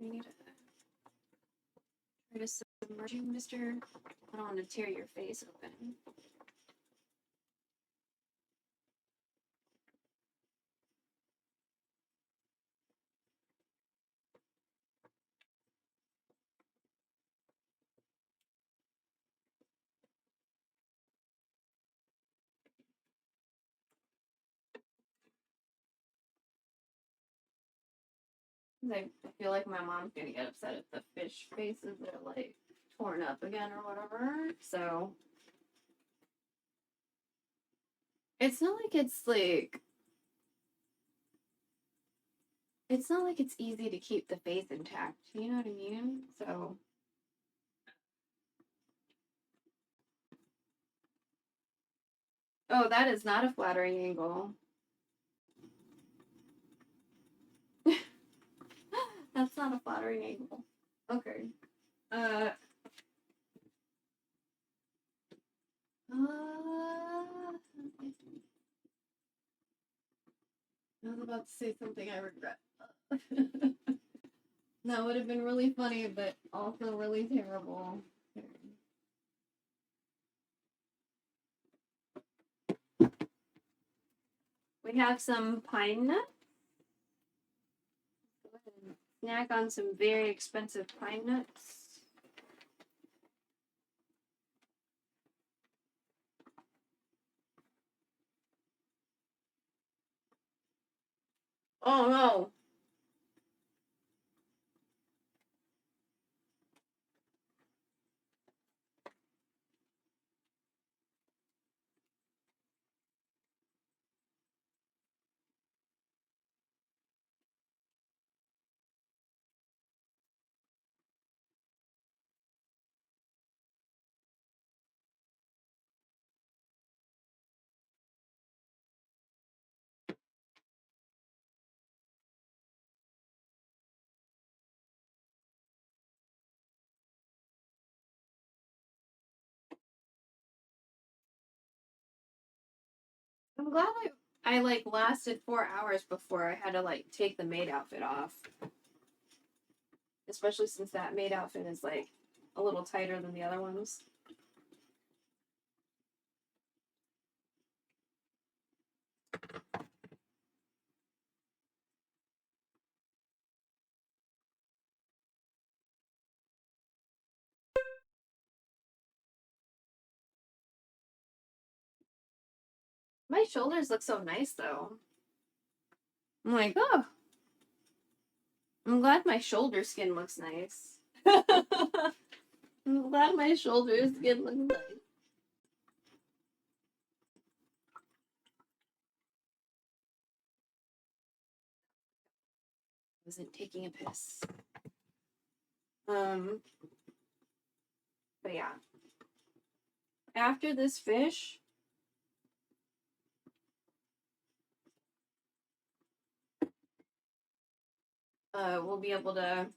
We need to try to submerge you, mister. I don't want to tear your face open. I feel like my mom's gonna get upset if the fish faces are like torn up again or whatever. So it's not like it's not like it's easy to keep the face intact. You know what I mean? So oh, that is not a flattering angle. That's not a flattering angle. Okay. I was about to say something I regret. That would have been really funny, but also really terrible. We have some pine nuts. Go ahead and snack on some very expensive pine nuts. Oh no. I'm glad I like lasted 4 hours before I had to like take the maid outfit off. Especially since that maid outfit is like a little tighter than the other ones. My shoulders look so nice though. I'm like, oh. I'm glad my shoulder skin looks nice. I'm glad my shoulder skin looks nice. I wasn't taking a piss. But yeah. After this fish, we'll be able to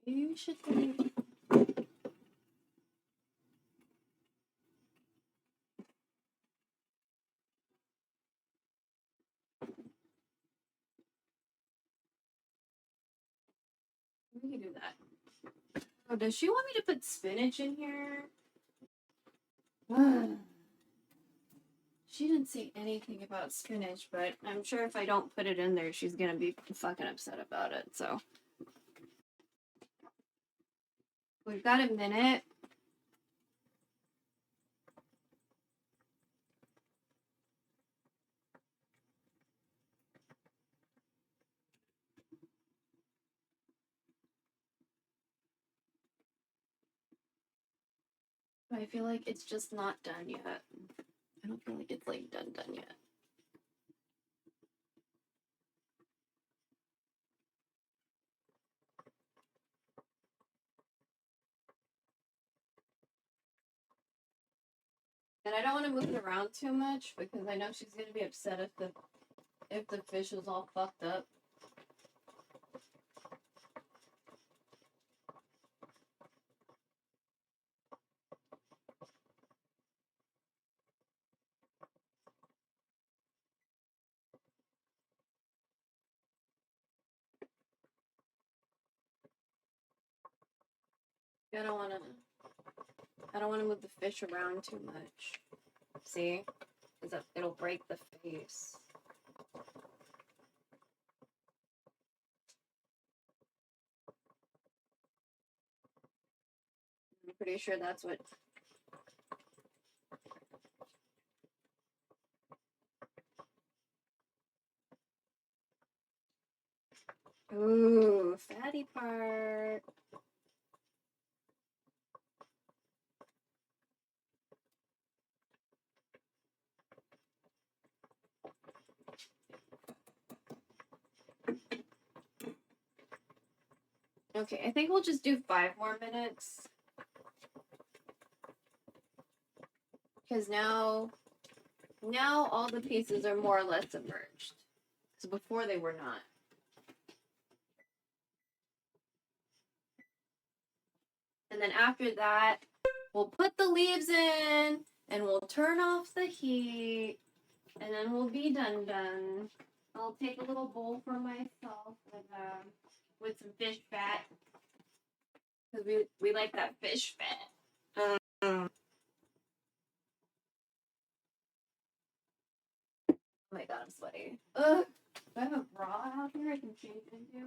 you should think. We can do that. Oh, does she want me to put spinach in here? She didn't say anything about spinach, but I'm sure if I don't put it in there, she's gonna be fucking upset about it, so. We've got a minute. But I feel like it's just not done yet. I don't feel like it's like done yet. And I don't want to move it around too much because I know she's gonna be upset if the fish is all fucked up. I don't wanna move the fish around too much. See? Because it'll break the face. I'm pretty sure that's what. Ooh, fatty part. Okay, I think we'll just do 5 more minutes. Because now all the pieces are more or less submerged. So before they were not. And then after that, we'll put the leaves in and we'll turn off the heat and then we'll be done. I'll take a little bowl for myself with some fish fat. Because we like that fish fat. Oh my god, I'm sweaty. Ugh. Do I have a bra out here I can change into?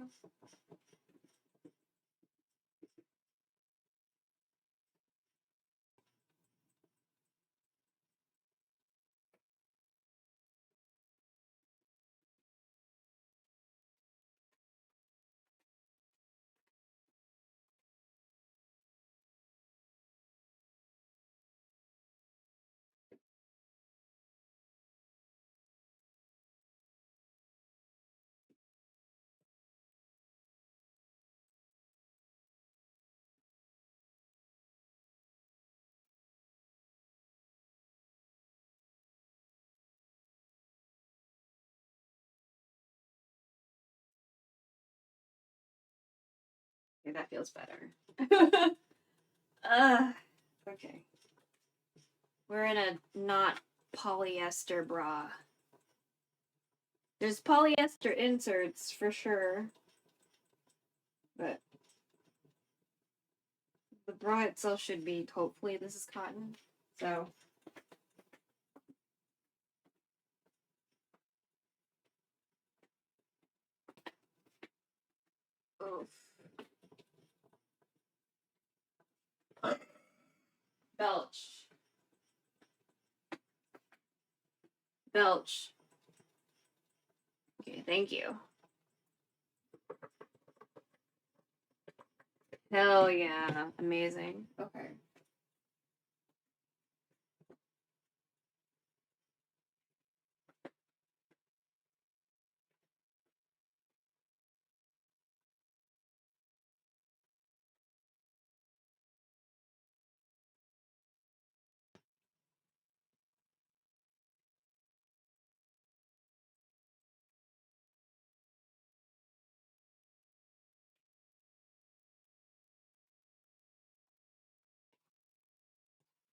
Okay, that feels better. Okay. We're in a not polyester bra. There's polyester inserts for sure, but the bra itself should be, hopefully this is cotton, so. Oof. Belch. Belch. Okay, thank you. Hell yeah, amazing. Okay.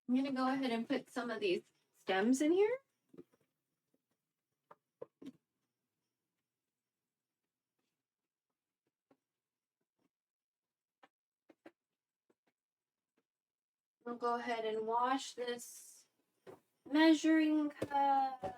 I'm gonna go ahead and put some of these stems in here. We'll go ahead and wash this measuring cup.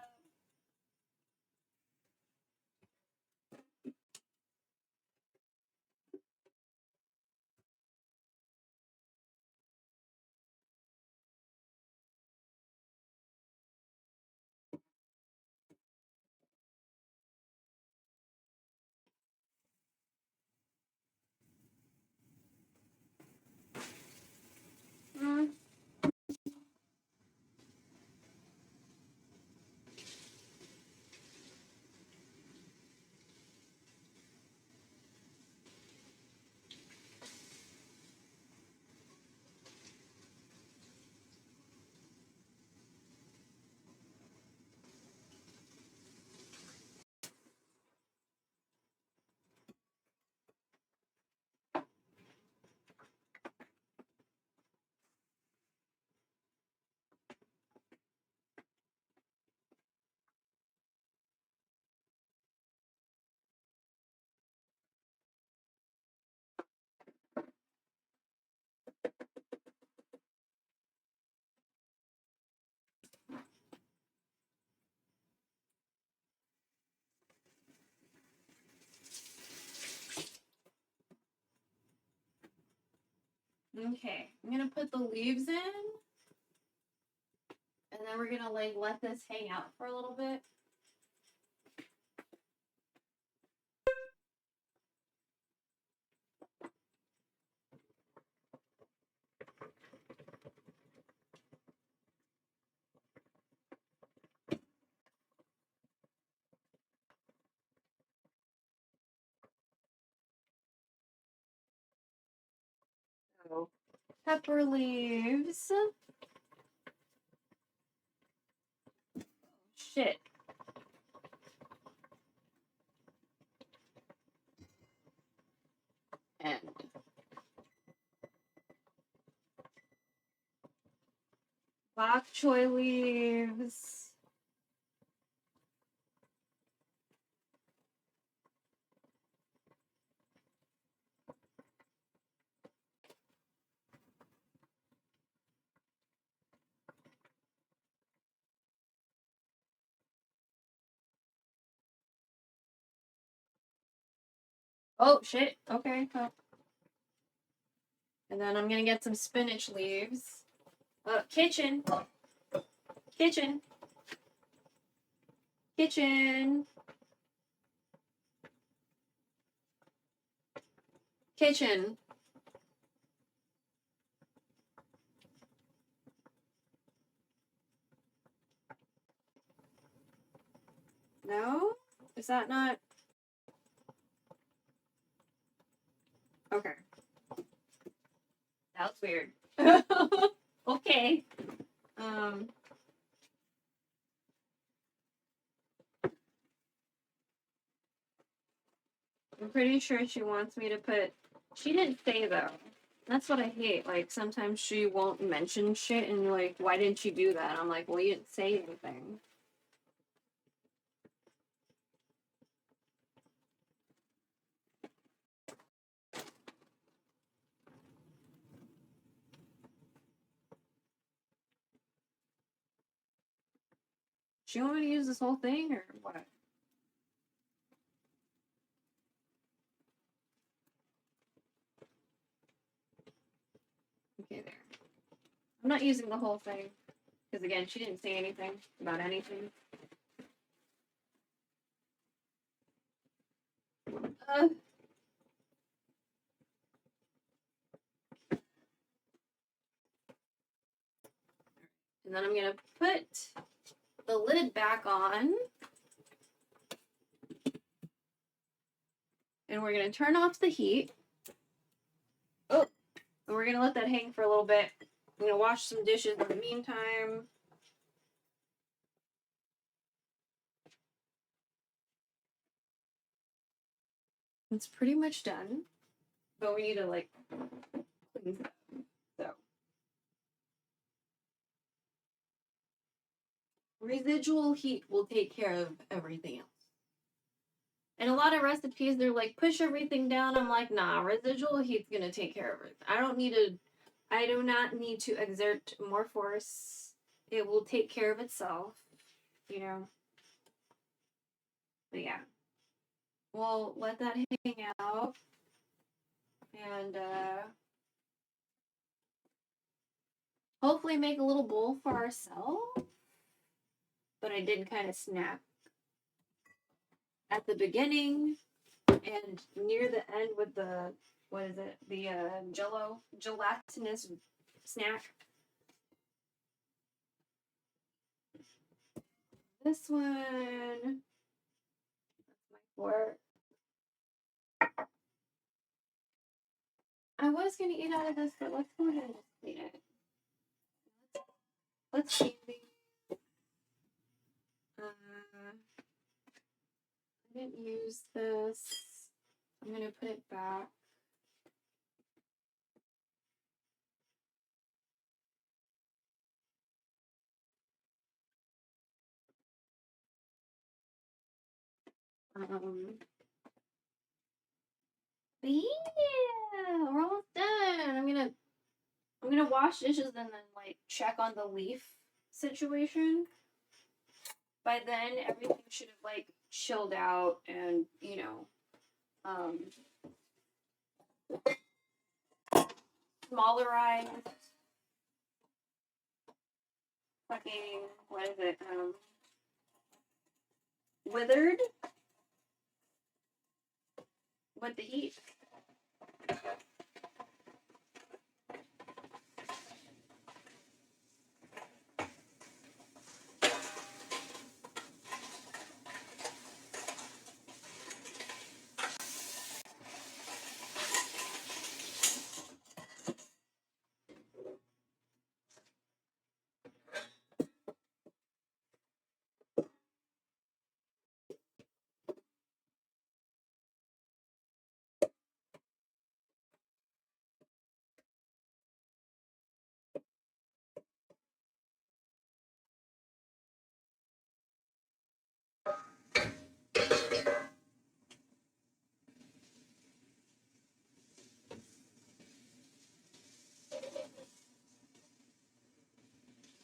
Okay, I'm gonna put the leaves in, and then we're gonna like let this hang out for a little bit. So, pepper leaves. Shit. And bok choy leaves. Oh, shit. Okay. Oh. And then I'm gonna get some spinach leaves. Kitchen. Kitchen. Kitchen. Kitchen. No? Is that not? Okay. That was weird. Okay. I'm pretty sure she wants me to put. She didn't say though. That's what I hate. Like sometimes she won't mention shit, and you're like, "Why didn't you do that?" I'm like, "Well, you didn't say anything." She want me to use this whole thing or what? Okay, there. I'm not using the whole thing because again, she didn't say anything about anything. And then I'm gonna put the lid back on. And we're gonna turn off the heat. Oh, and we're gonna let that hang for a little bit. I'm gonna wash some dishes in the meantime. It's pretty much done, but we need to like clean it up. So residual heat will take care of everything else. And a lot of recipes, they're like, push everything down. I'm like, nah, residual heat's gonna take care of it. I do not need to exert more force. It will take care of itself, you know. But yeah. We'll let that hang out. And hopefully make a little bowl for ourselves. But I did kind of snap at the beginning and near the end with the, what is it? The gelatinous snack. This one. That's my fork. I was going to eat out of this, but let's go ahead and just clean it. Let's see. I didn't use this. I'm going to put it back. But yeah, we're almost done. I'm gonna wash dishes and then like check on the leaf situation. By then everything should have like chilled out and smallerized. Fucking what is it? Withered with the heat.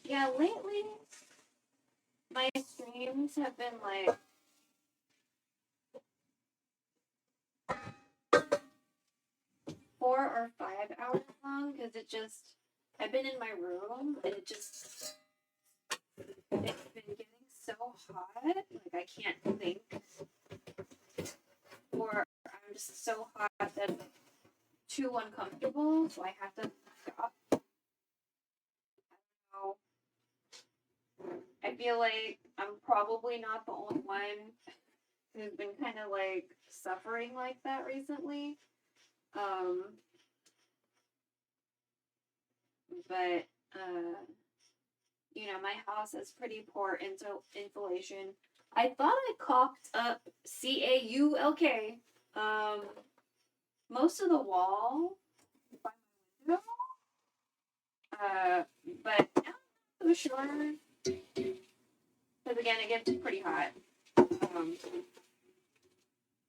Yeah, lately my streams have been like 4 or 5 hours long because I've been in my room and it's been getting so hot, like I can't think, or I'm just so hot that it's too uncomfortable, so I have to stop. So I feel like I'm probably not the only one who's been kind of like suffering like that recently. But you know, my house has pretty poor insulation. I thought I caulked up CAULK most of the wall by my window. But I'm not so sure because again, it gets pretty hot.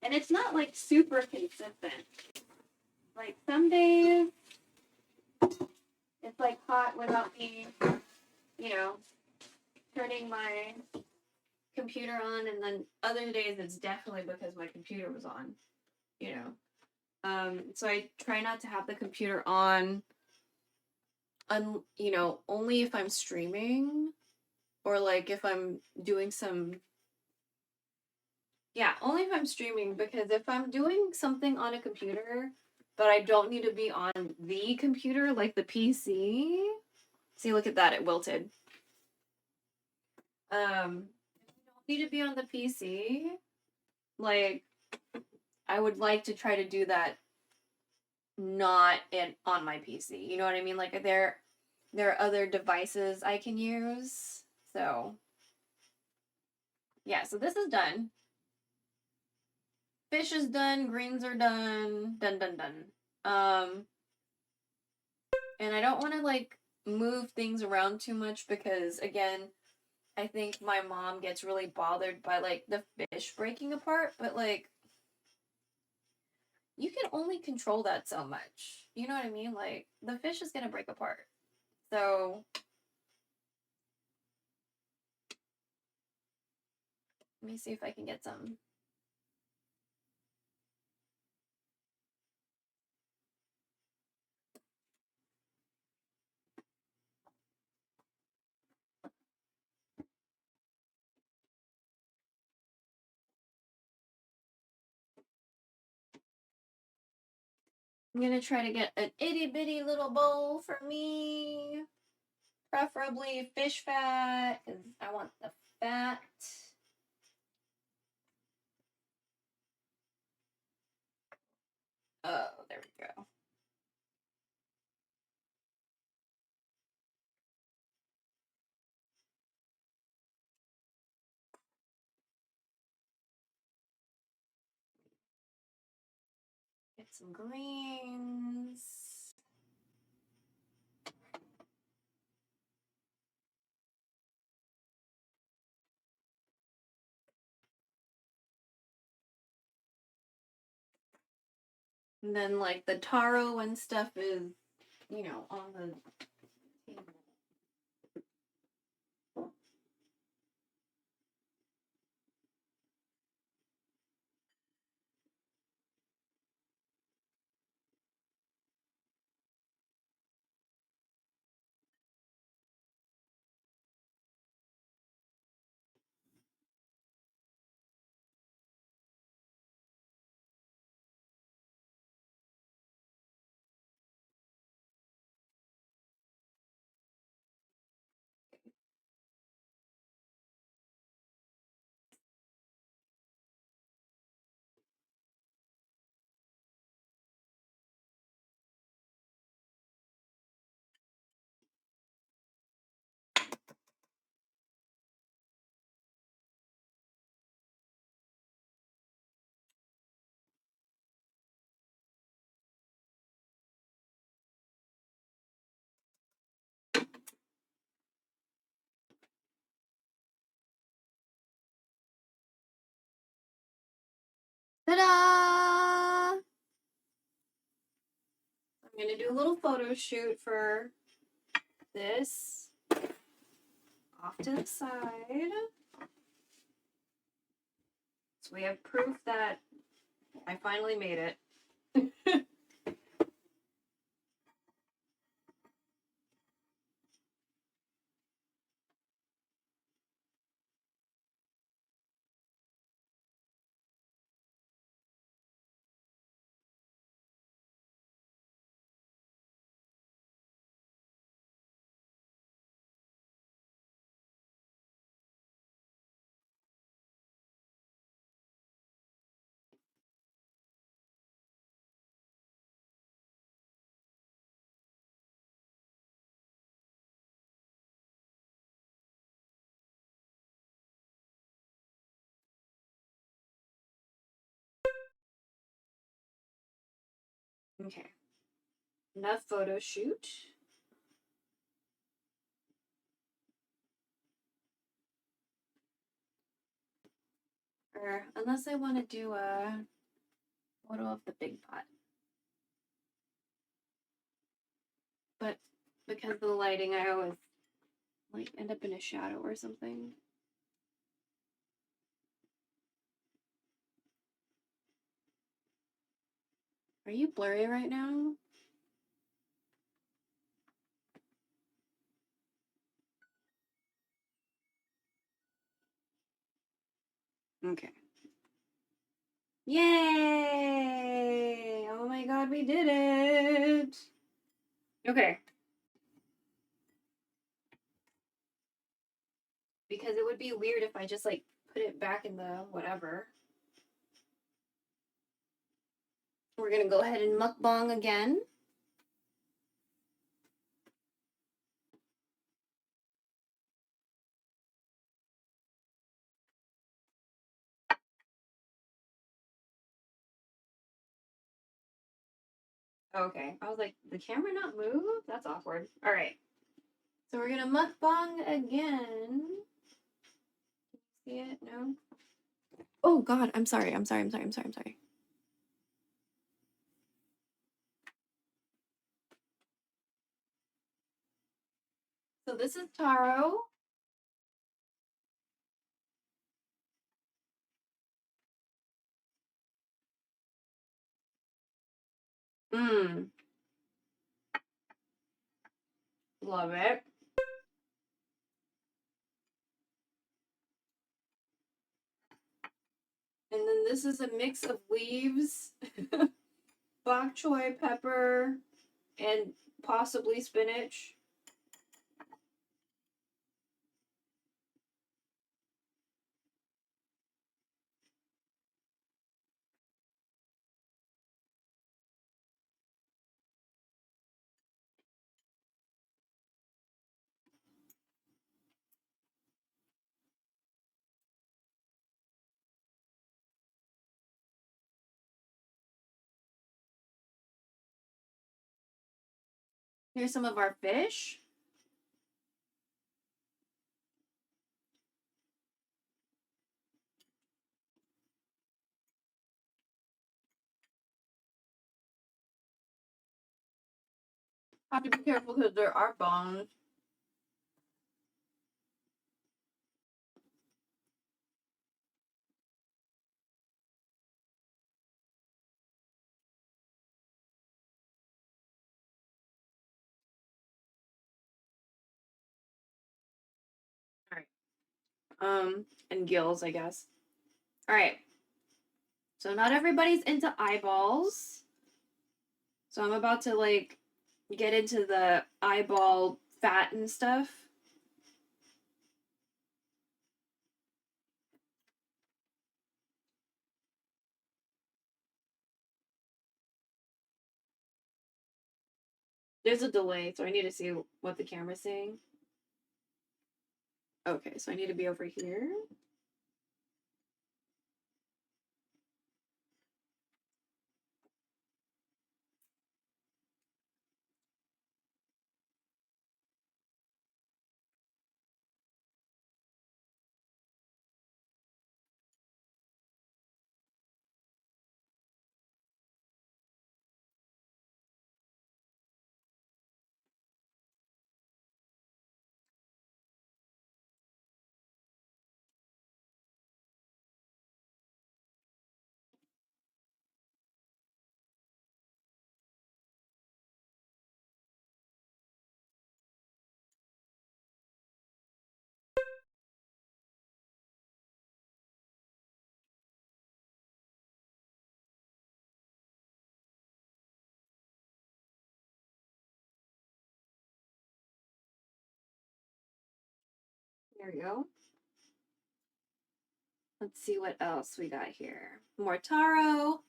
And it's not like super consistent. Like some days it's like hot without me, you know, turning my computer on, and then other days it's definitely because my computer was on, you know. So I try not to have the computer on, you know, only if I'm streaming or like if I'm doing some. Yeah, only if I'm streaming, because if I'm doing something on a computer, but I don't need to be on the computer, like the PC. See, look at that, it wilted. If I don't need to be on the PC, like, I would like to try to do that not on my PC. You know what I mean? Like, there are other devices I can use. So, yeah, so this is done. Fish is done, greens are done, done. And I don't want to like move things around too much because again, I think my mom gets really bothered by like the fish breaking apart, but like you can only control that so much. You know what I mean? Like the fish is gonna break apart. So let me see if I can get some. I'm gonna try to get an itty bitty little bowl for me. Preferably fish fat, because I want the fat. Oh, there we go. Get some greens. And then like the taro and stuff is, you know, on the table. Ta-da! I'm gonna do a little photo shoot for this off to the side. So we have proof that I finally made it. Okay. Enough photo shoot. Or unless I want to do a photo of the big pot. But because of the lighting, I always like end up in a shadow or something. Are you blurry right now? Okay. Yay! Oh my god, we did it! Okay. Because it would be weird if I just like put it back in the whatever. We're gonna go ahead and mukbang again. Okay. I was like, the camera not move? That's awkward. All right. So we're gonna mukbang again. See it? No? Oh god, I'm sorry. So this is taro. Mmm. Love it. And then this is a mix of leaves, bok choy, pepper, and possibly spinach. Here's some of our fish. Have to be careful because there are bones. All right. And gills, I guess. All right. So not everybody's into eyeballs. So I'm about to like get into the eyeball fat and stuff. There's a delay, so I need to see what the camera's saying. Okay, so I need to be over here. There we go. Let's see what else we got here. More taro.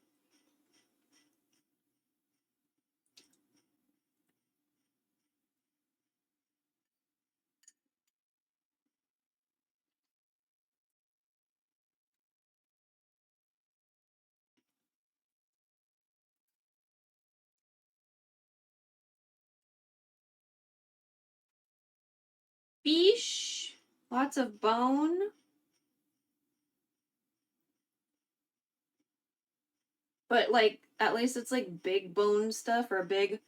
fish. Lots of bone. But, like, at least it's, like, big bone stuff or big...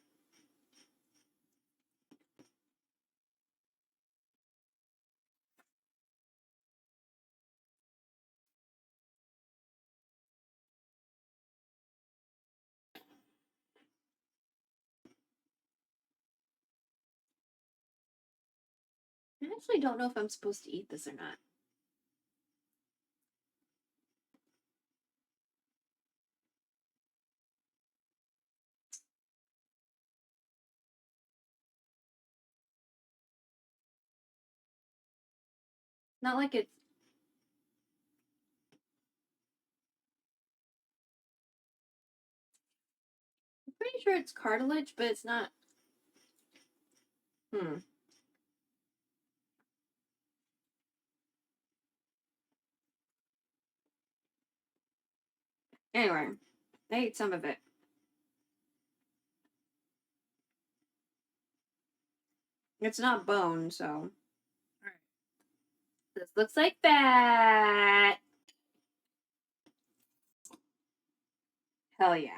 I actually don't know if I'm supposed to eat this or not. Not like it's... I'm pretty sure it's cartilage, but it's not... Anyway, I ate some of it. It's not bone, so... Alright. This looks like fat! Hell yeah.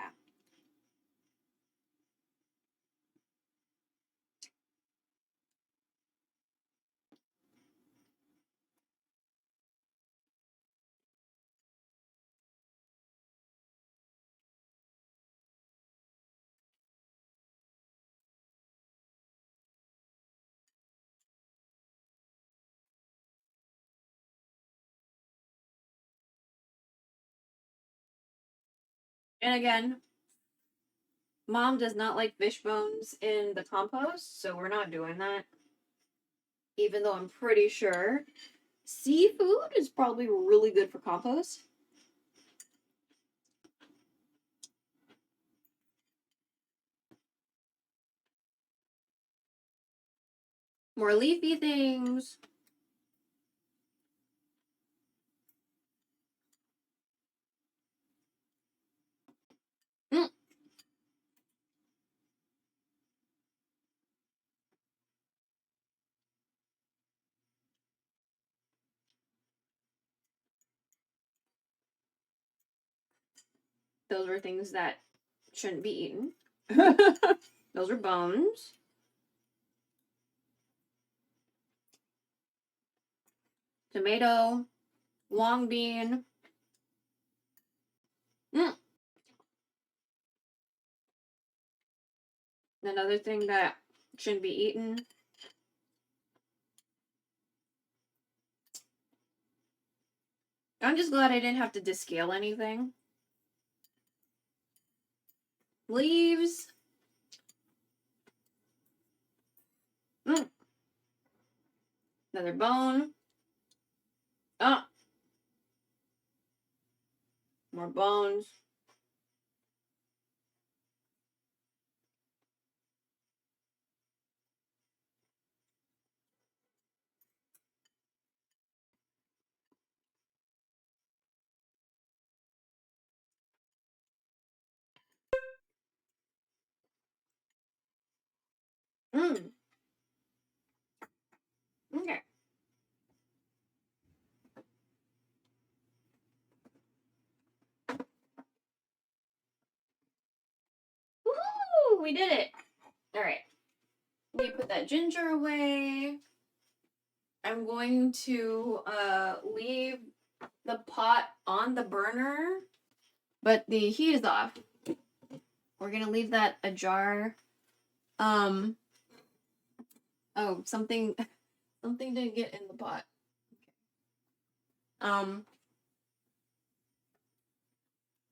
And again, Mom does not like fish bones in the compost, so we're not doing that. Even though I'm pretty sure seafood is probably really good for compost. More leafy things. Mm. Those are things that shouldn't be eaten. Those are bones. Tomato. Long bean. Mm. Another thing that shouldn't be eaten. I'm just glad I didn't have to descale anything. Leaves. Mm. Another bone. Oh. More bones. Mm. Okay. Woohoo! We did it. All right. Let me put that ginger away. I'm going to leave the pot on the burner, but the heat is off. We're gonna leave that ajar. Oh, something didn't get in the pot. I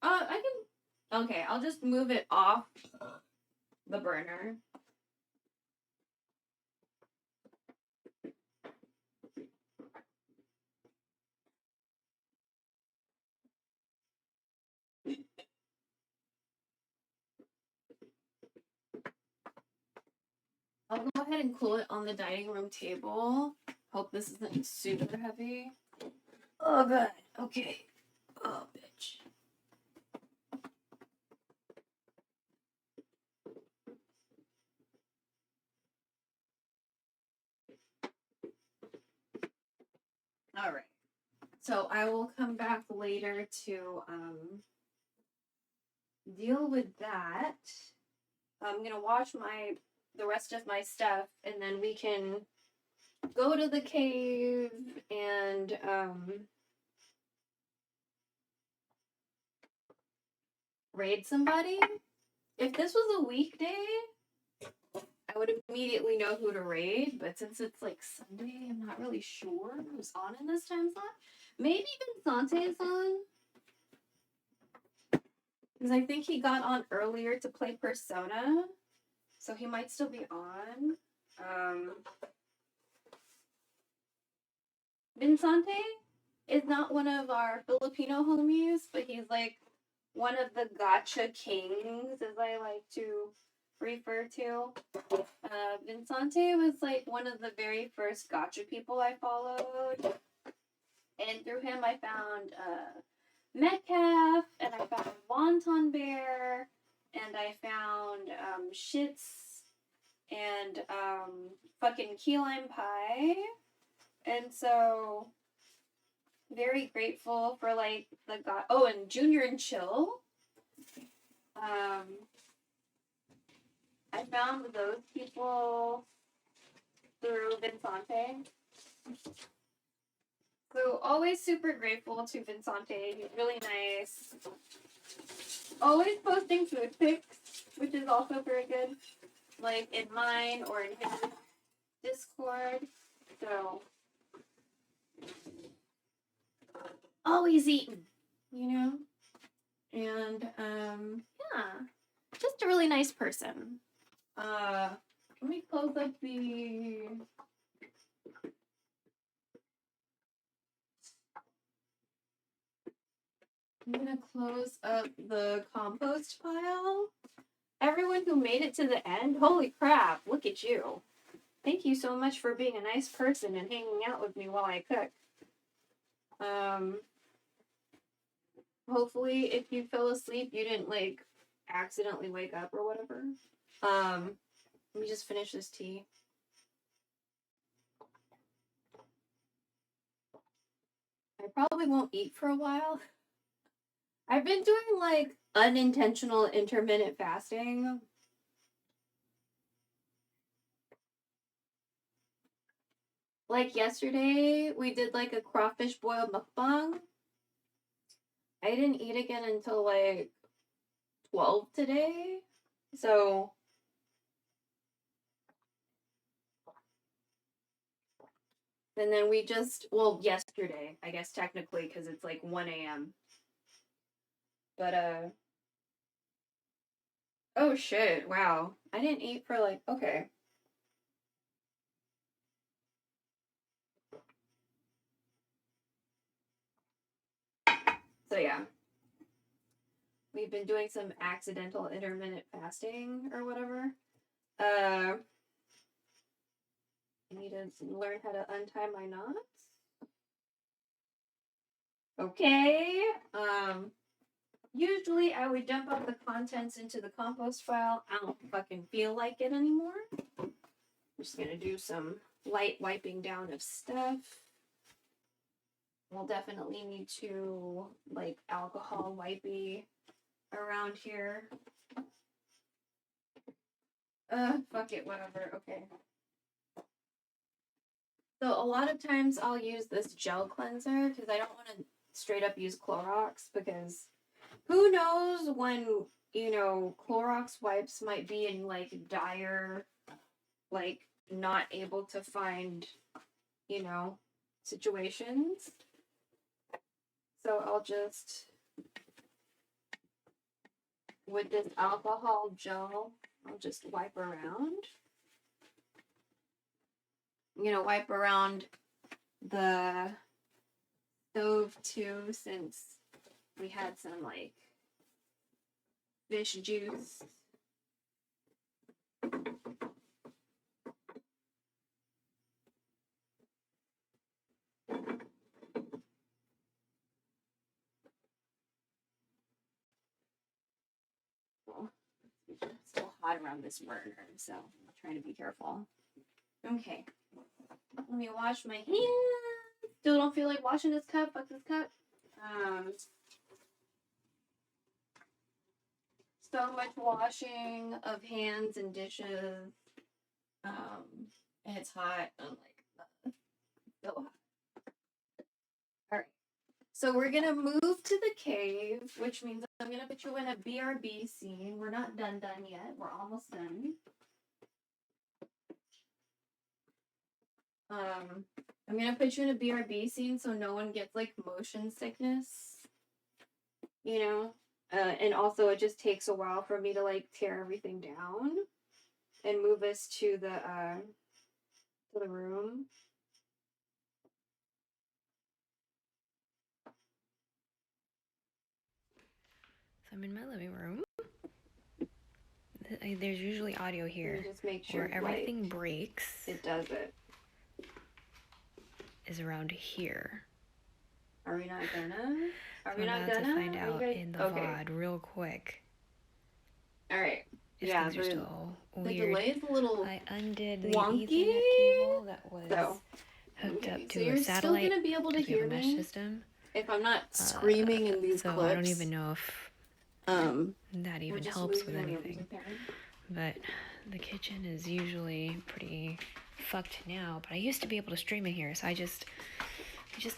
can. Okay, I'll just move it off the burner. I'll go ahead and cool it on the dining room table. Hope this isn't super heavy. Oh, good. Okay. Oh, bitch. So I will come back later to deal with that. I'm gonna wash the rest of my stuff, and then we can go to the cave and raid somebody. If this was a weekday, I would immediately know who to raid, but since it's like Sunday, I'm not really sure who's on in this time slot. Maybe Vincente is on. Because I think he got on earlier to play Persona. So he might still be on. Vincente is not one of our Filipino homies, but he's like one of the gacha kings, as I like to refer to. Vincente was like one of the very first gacha people I followed. And through him I found Metcalf, and I found Wonton Bear, and I found Shits, and fucking Key Lime Pie. And so, very grateful for like the god. Oh, and Junior and Chill. I found those people through Vincente. So always super grateful to Vincente. He's really nice. Always posting food pics, which is also very good. Like in mine or in his Discord. So always eating, you know? And yeah. Just a really nice person. Let me close up the I'm gonna close up the compost pile. Everyone who made it to the end, holy crap, look at you. Thank you so much for being a nice person and hanging out with me while I cook. Hopefully if you fell asleep, you didn't like accidentally wake up or whatever. Let me just finish this tea. I probably won't eat for a while. I've been doing like unintentional intermittent fasting. Like yesterday, we did like a crawfish boil mukbang. I didn't eat again until like 12 today. So and then we just, well, yesterday, I guess technically, because it's like 1 a.m. But oh shit, wow. I didn't eat for like, okay. So yeah. We've been doing some accidental intermittent fasting or whatever. I need to learn how to untie my knots. Okay. Usually I would dump out the contents into the compost file. I don't fucking feel like it anymore. I'm just gonna do some light wiping down of stuff. We'll definitely need to like alcohol wipey around here. Fuck it, whatever. Okay. So a lot of times I'll use this gel cleanser because I don't want to straight up use Clorox, because who knows when, you know, Clorox wipes might be in like dire, like not able to find, you know, situations. So I'll just, with this alcohol gel, I'll just wipe around. I'm gonna wipe around the stove too, since we had some like fish juice. It's still hot around this burner, so I'm trying to be careful. Okay, let me wash my hands. still don't feel like washing this cup. Fuck this cup. So much washing of hands and dishes. And it's hot. I'm like, so hot. Alright. So we're gonna move to the cave, which means I'm gonna put you in a BRB scene. We're not done yet. We're almost done. I'm gonna put you in a BRB scene so no one gets like motion sickness. You know? And also it just takes a while for me to like tear everything down and move us to the room. So I'm in my living room. There's usually audio here. Just make sure where everything breaks. It does it. Is around here. Are we not gonna? Are so we I'm not about gonna? to find out in the VOD real quick. Alright. Yeah, things are still the weird. delay is a little I undid the wonky. Ethernet cable that was hooked up to a satellite. Still gonna be able to hear mesh me system. if I'm not screaming in these so clips. I don't even know if that even helps with anything. But the kitchen is usually pretty fucked now. But I used to be able to stream in here, so I just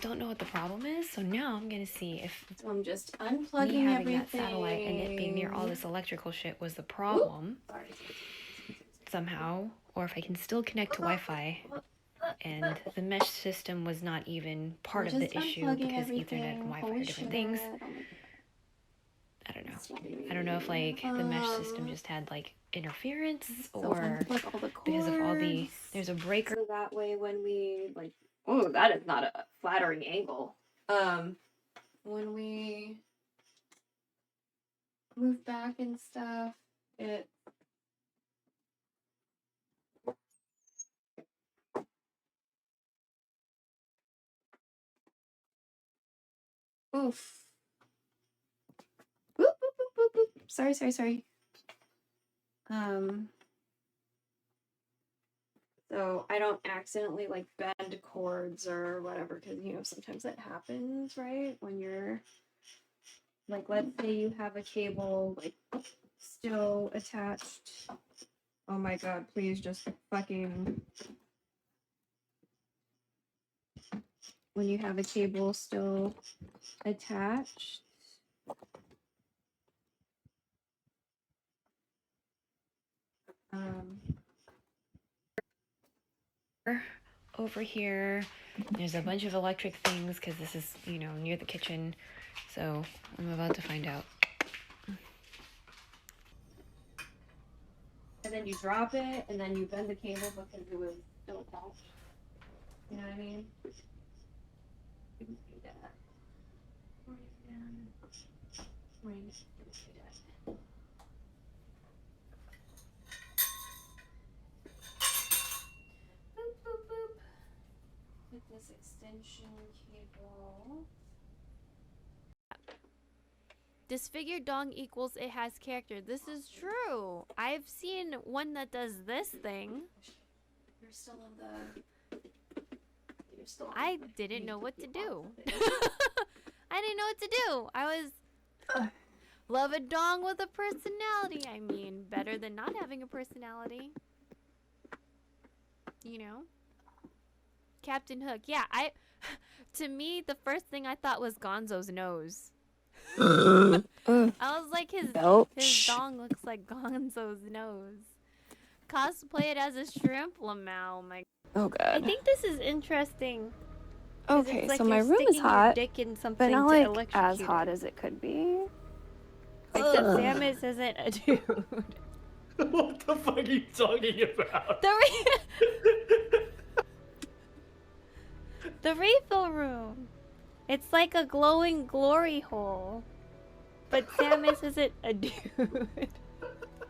don't know what the problem is. So now I'm gonna see if I'm just unplugging me having everything. that satellite and it being near all this electrical shit was the problem. Somehow, or if I can still connect to Wi-Fi. And the mesh system was not even part of the issue because Ethernet and Wi-Fi are different things. I don't know. I don't know if like the mesh system just had like interference or because of all there's a breaker. So that way when we like, oh, that is not a flattering angle. When we move back and stuff, it oof. Boop, boop, boop, boop, boop. Sorry. So I don't accidentally like bend cords or whatever, because you know sometimes that happens, right? When you're like, let's say you have a cable like still attached. Oh my god, please just fucking. When you have a cable still attached. Over here, there's a bunch of electric things because this is, you know, near the kitchen. So I'm about to find out. And then you drop it, and then you bend the cable because it was still attached. You know what I mean? You can do that. Or you can do that. Boop, boop, boop. With this extension cable. Disfigured dong equals it has character. This is true. I've seen one that does this thing. You're still on the. You're still on I the didn't know what to do. I didn't know what to do. I was love a dong with a personality. I mean, better than not having a personality. You know? Captain Hook. Yeah, to me, the first thing I thought was Gonzo's nose. I was like, his dong looks like Gonzo's nose. Cosplay it as a shrimp, lmao. My. Oh god. I think this is interesting. Okay, like so my room is hot, but not like as hot as it could be. Except Samus isn't a dude. What the fuck are you talking about? The refill room. It's like a glowing glory hole. But Samus isn't a dude.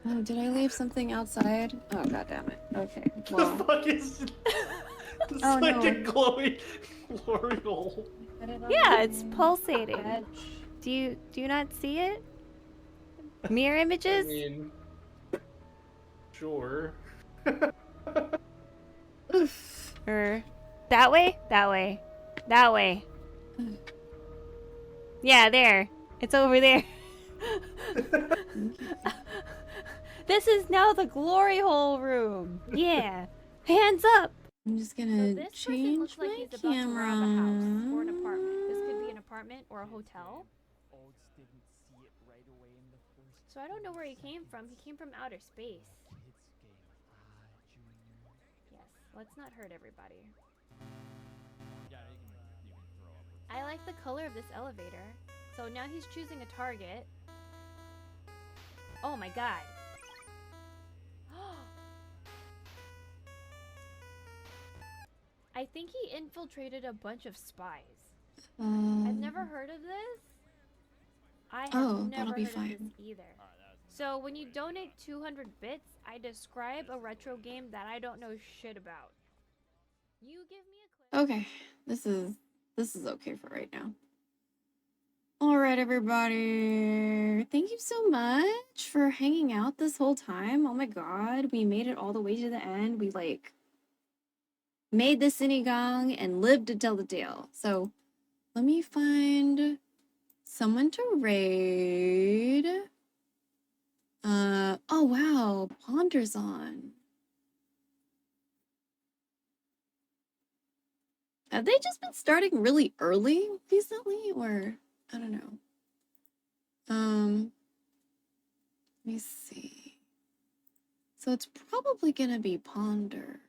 Oh, did I leave something outside? Oh, god damn it. Okay. Well. The fuck is it's like a glowing glory hole. Yeah, it's pulsating. Do you not see it? Mirror images? I mean, sure. Or that way? That way. That way. Yeah, there. It's over there. This is now the glory hole room. Yeah. Hands up. I'm just So gonna this person change looks like my he's about to rob a house camera. or an apartment. This could be an apartment or a hotel. So I don't know where he came from. He came from outer space. Yes, let's not hurt everybody. I like the color of this elevator. So now he's choosing a target. Oh my god. I think he infiltrated a bunch of spies. I've never heard of this. I have that'll never be heard of this either. So when you donate 200 bits, I describe a retro game that I don't know shit about. You give me a clip. Okay, this is okay for right now. All right, everybody. Thank you so much for hanging out this whole time. Oh my god, we made it all the way to the end. We like made the Sinigang and lived to tell the tale. So let me find someone to raid. Oh wow, Ponder's on. Have they just been starting really early recently, or I don't know. Let me see. So it's probably gonna be Ponder.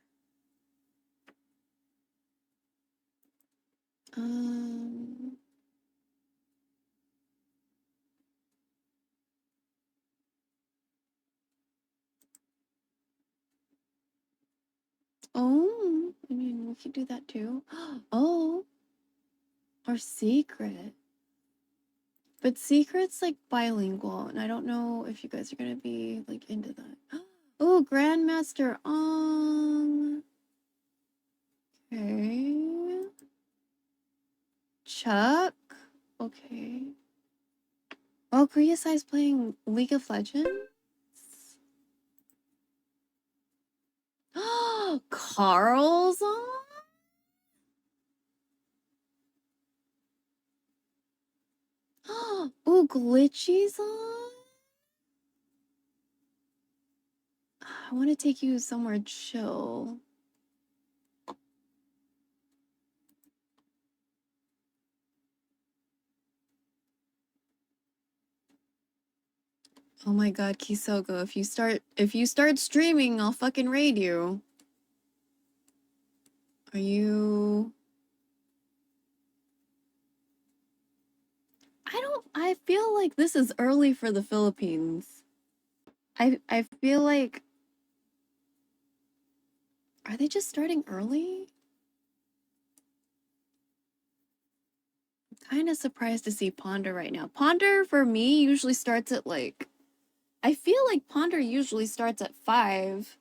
Oh, I mean, we could do that too. Oh, or Secret. But Secret's like bilingual, and I don't know if you guys are gonna be like into that. Oh, Grandmaster Ong. Okay. Chuck. Okay. Oh, Korea Sai's playing League of Legends. Oh, Carl's on. Oh, Glitchy's on. I want to take you somewhere chill. Oh my god, Kisoko, if you start streaming, I'll fucking raid you. Are you... I feel like this is early for the Philippines. I feel like... Are they just starting early? I'm kind of surprised to see Ponder right now. Ponder, for me, usually starts at like... I feel like Ponder usually starts at 5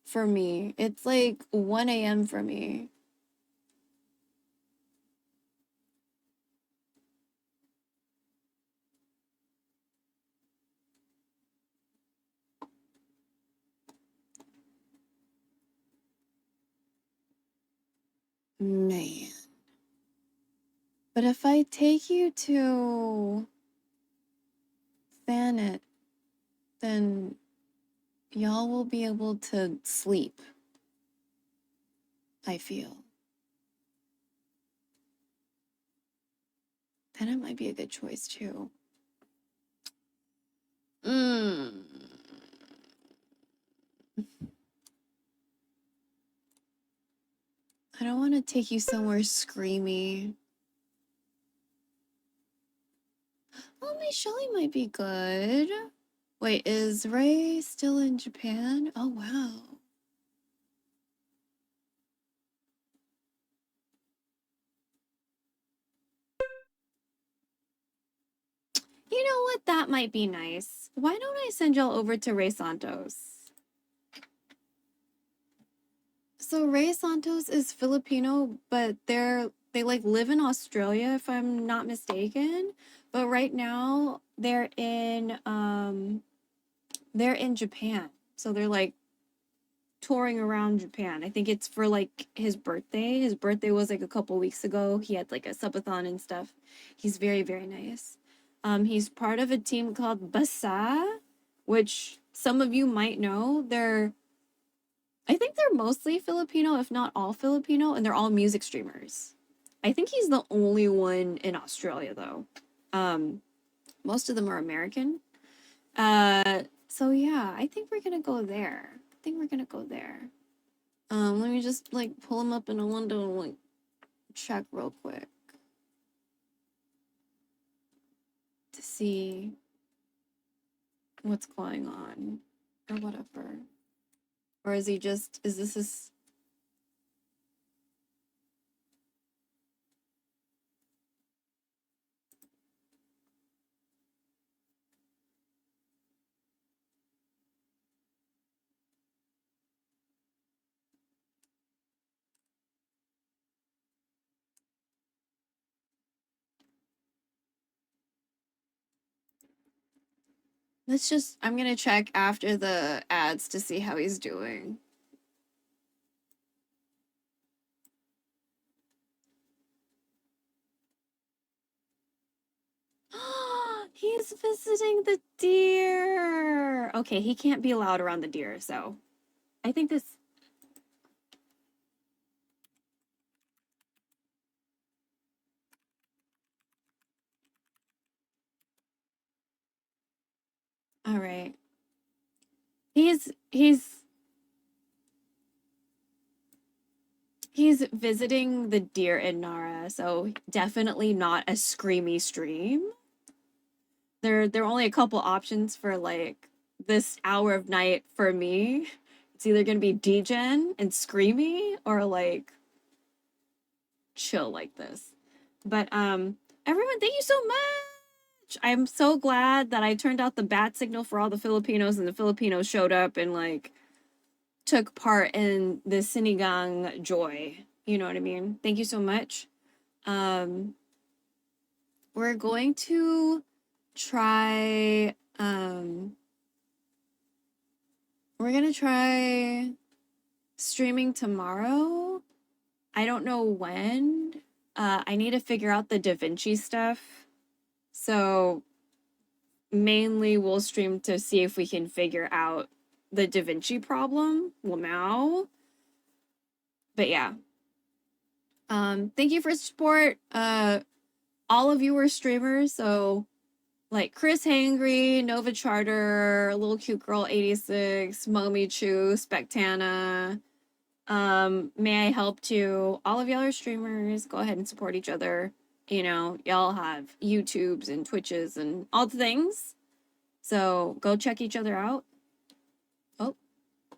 for me. It's like 1 a.m. for me. Man. But if I take you to Thanet, then y'all will be able to sleep. I feel. Thanet might be a good choice too. I don't want to take you somewhere screamy. Oh, my Shelly might be good. Wait, is Ray still in Japan? Oh, wow. You know what? That might be nice. Why don't I send y'all over to Ray Santos? So Ray Santos is Filipino, but they like live in Australia, if I'm not mistaken. But right now they're in Japan. So they're like touring around Japan. I think it's for like his birthday. His birthday was like a couple weeks ago. He had like a subathon and stuff. He's very, very nice. He's part of a team called Basa, which some of you might know. I think they're mostly Filipino, if not all Filipino, and they're all music streamers. I think he's the only one in Australia though. Most of them are American. So yeah, I think we're gonna go there. Let me just like pull him up in a window and like check real quick to see what's going on or whatever. Or is this his? I'm gonna check after the ads to see how he's doing. He's visiting the deer. Okay, he can't be allowed around the deer, so I think this. All right. He's visiting the deer in Nara, so definitely not a screamy stream. There are only a couple options for like this hour of night for me. It's either gonna be degen and screamy or like chill like this. But everyone, thank you so much. I'm so glad that I turned out the bat signal for all the Filipinos and the Filipinos showed up and like took part in the Sinigang joy. You know what I mean? Thank you so much. We're going to try streaming tomorrow. I don't know when. I need to figure out the DaVinci stuff. So mainly we'll stream to see if we can figure out the DaVinci problem, lmao. But yeah. Thank you for support. All of you are streamers, so like Chris Hangry, Nova Charter, Little Cute Girl 86, Mommy Chew, Spectana, May I Help To. All of y'all are streamers. Go ahead and support each other. You know, y'all have YouTubes and Twitches and all the things. So go check each other out.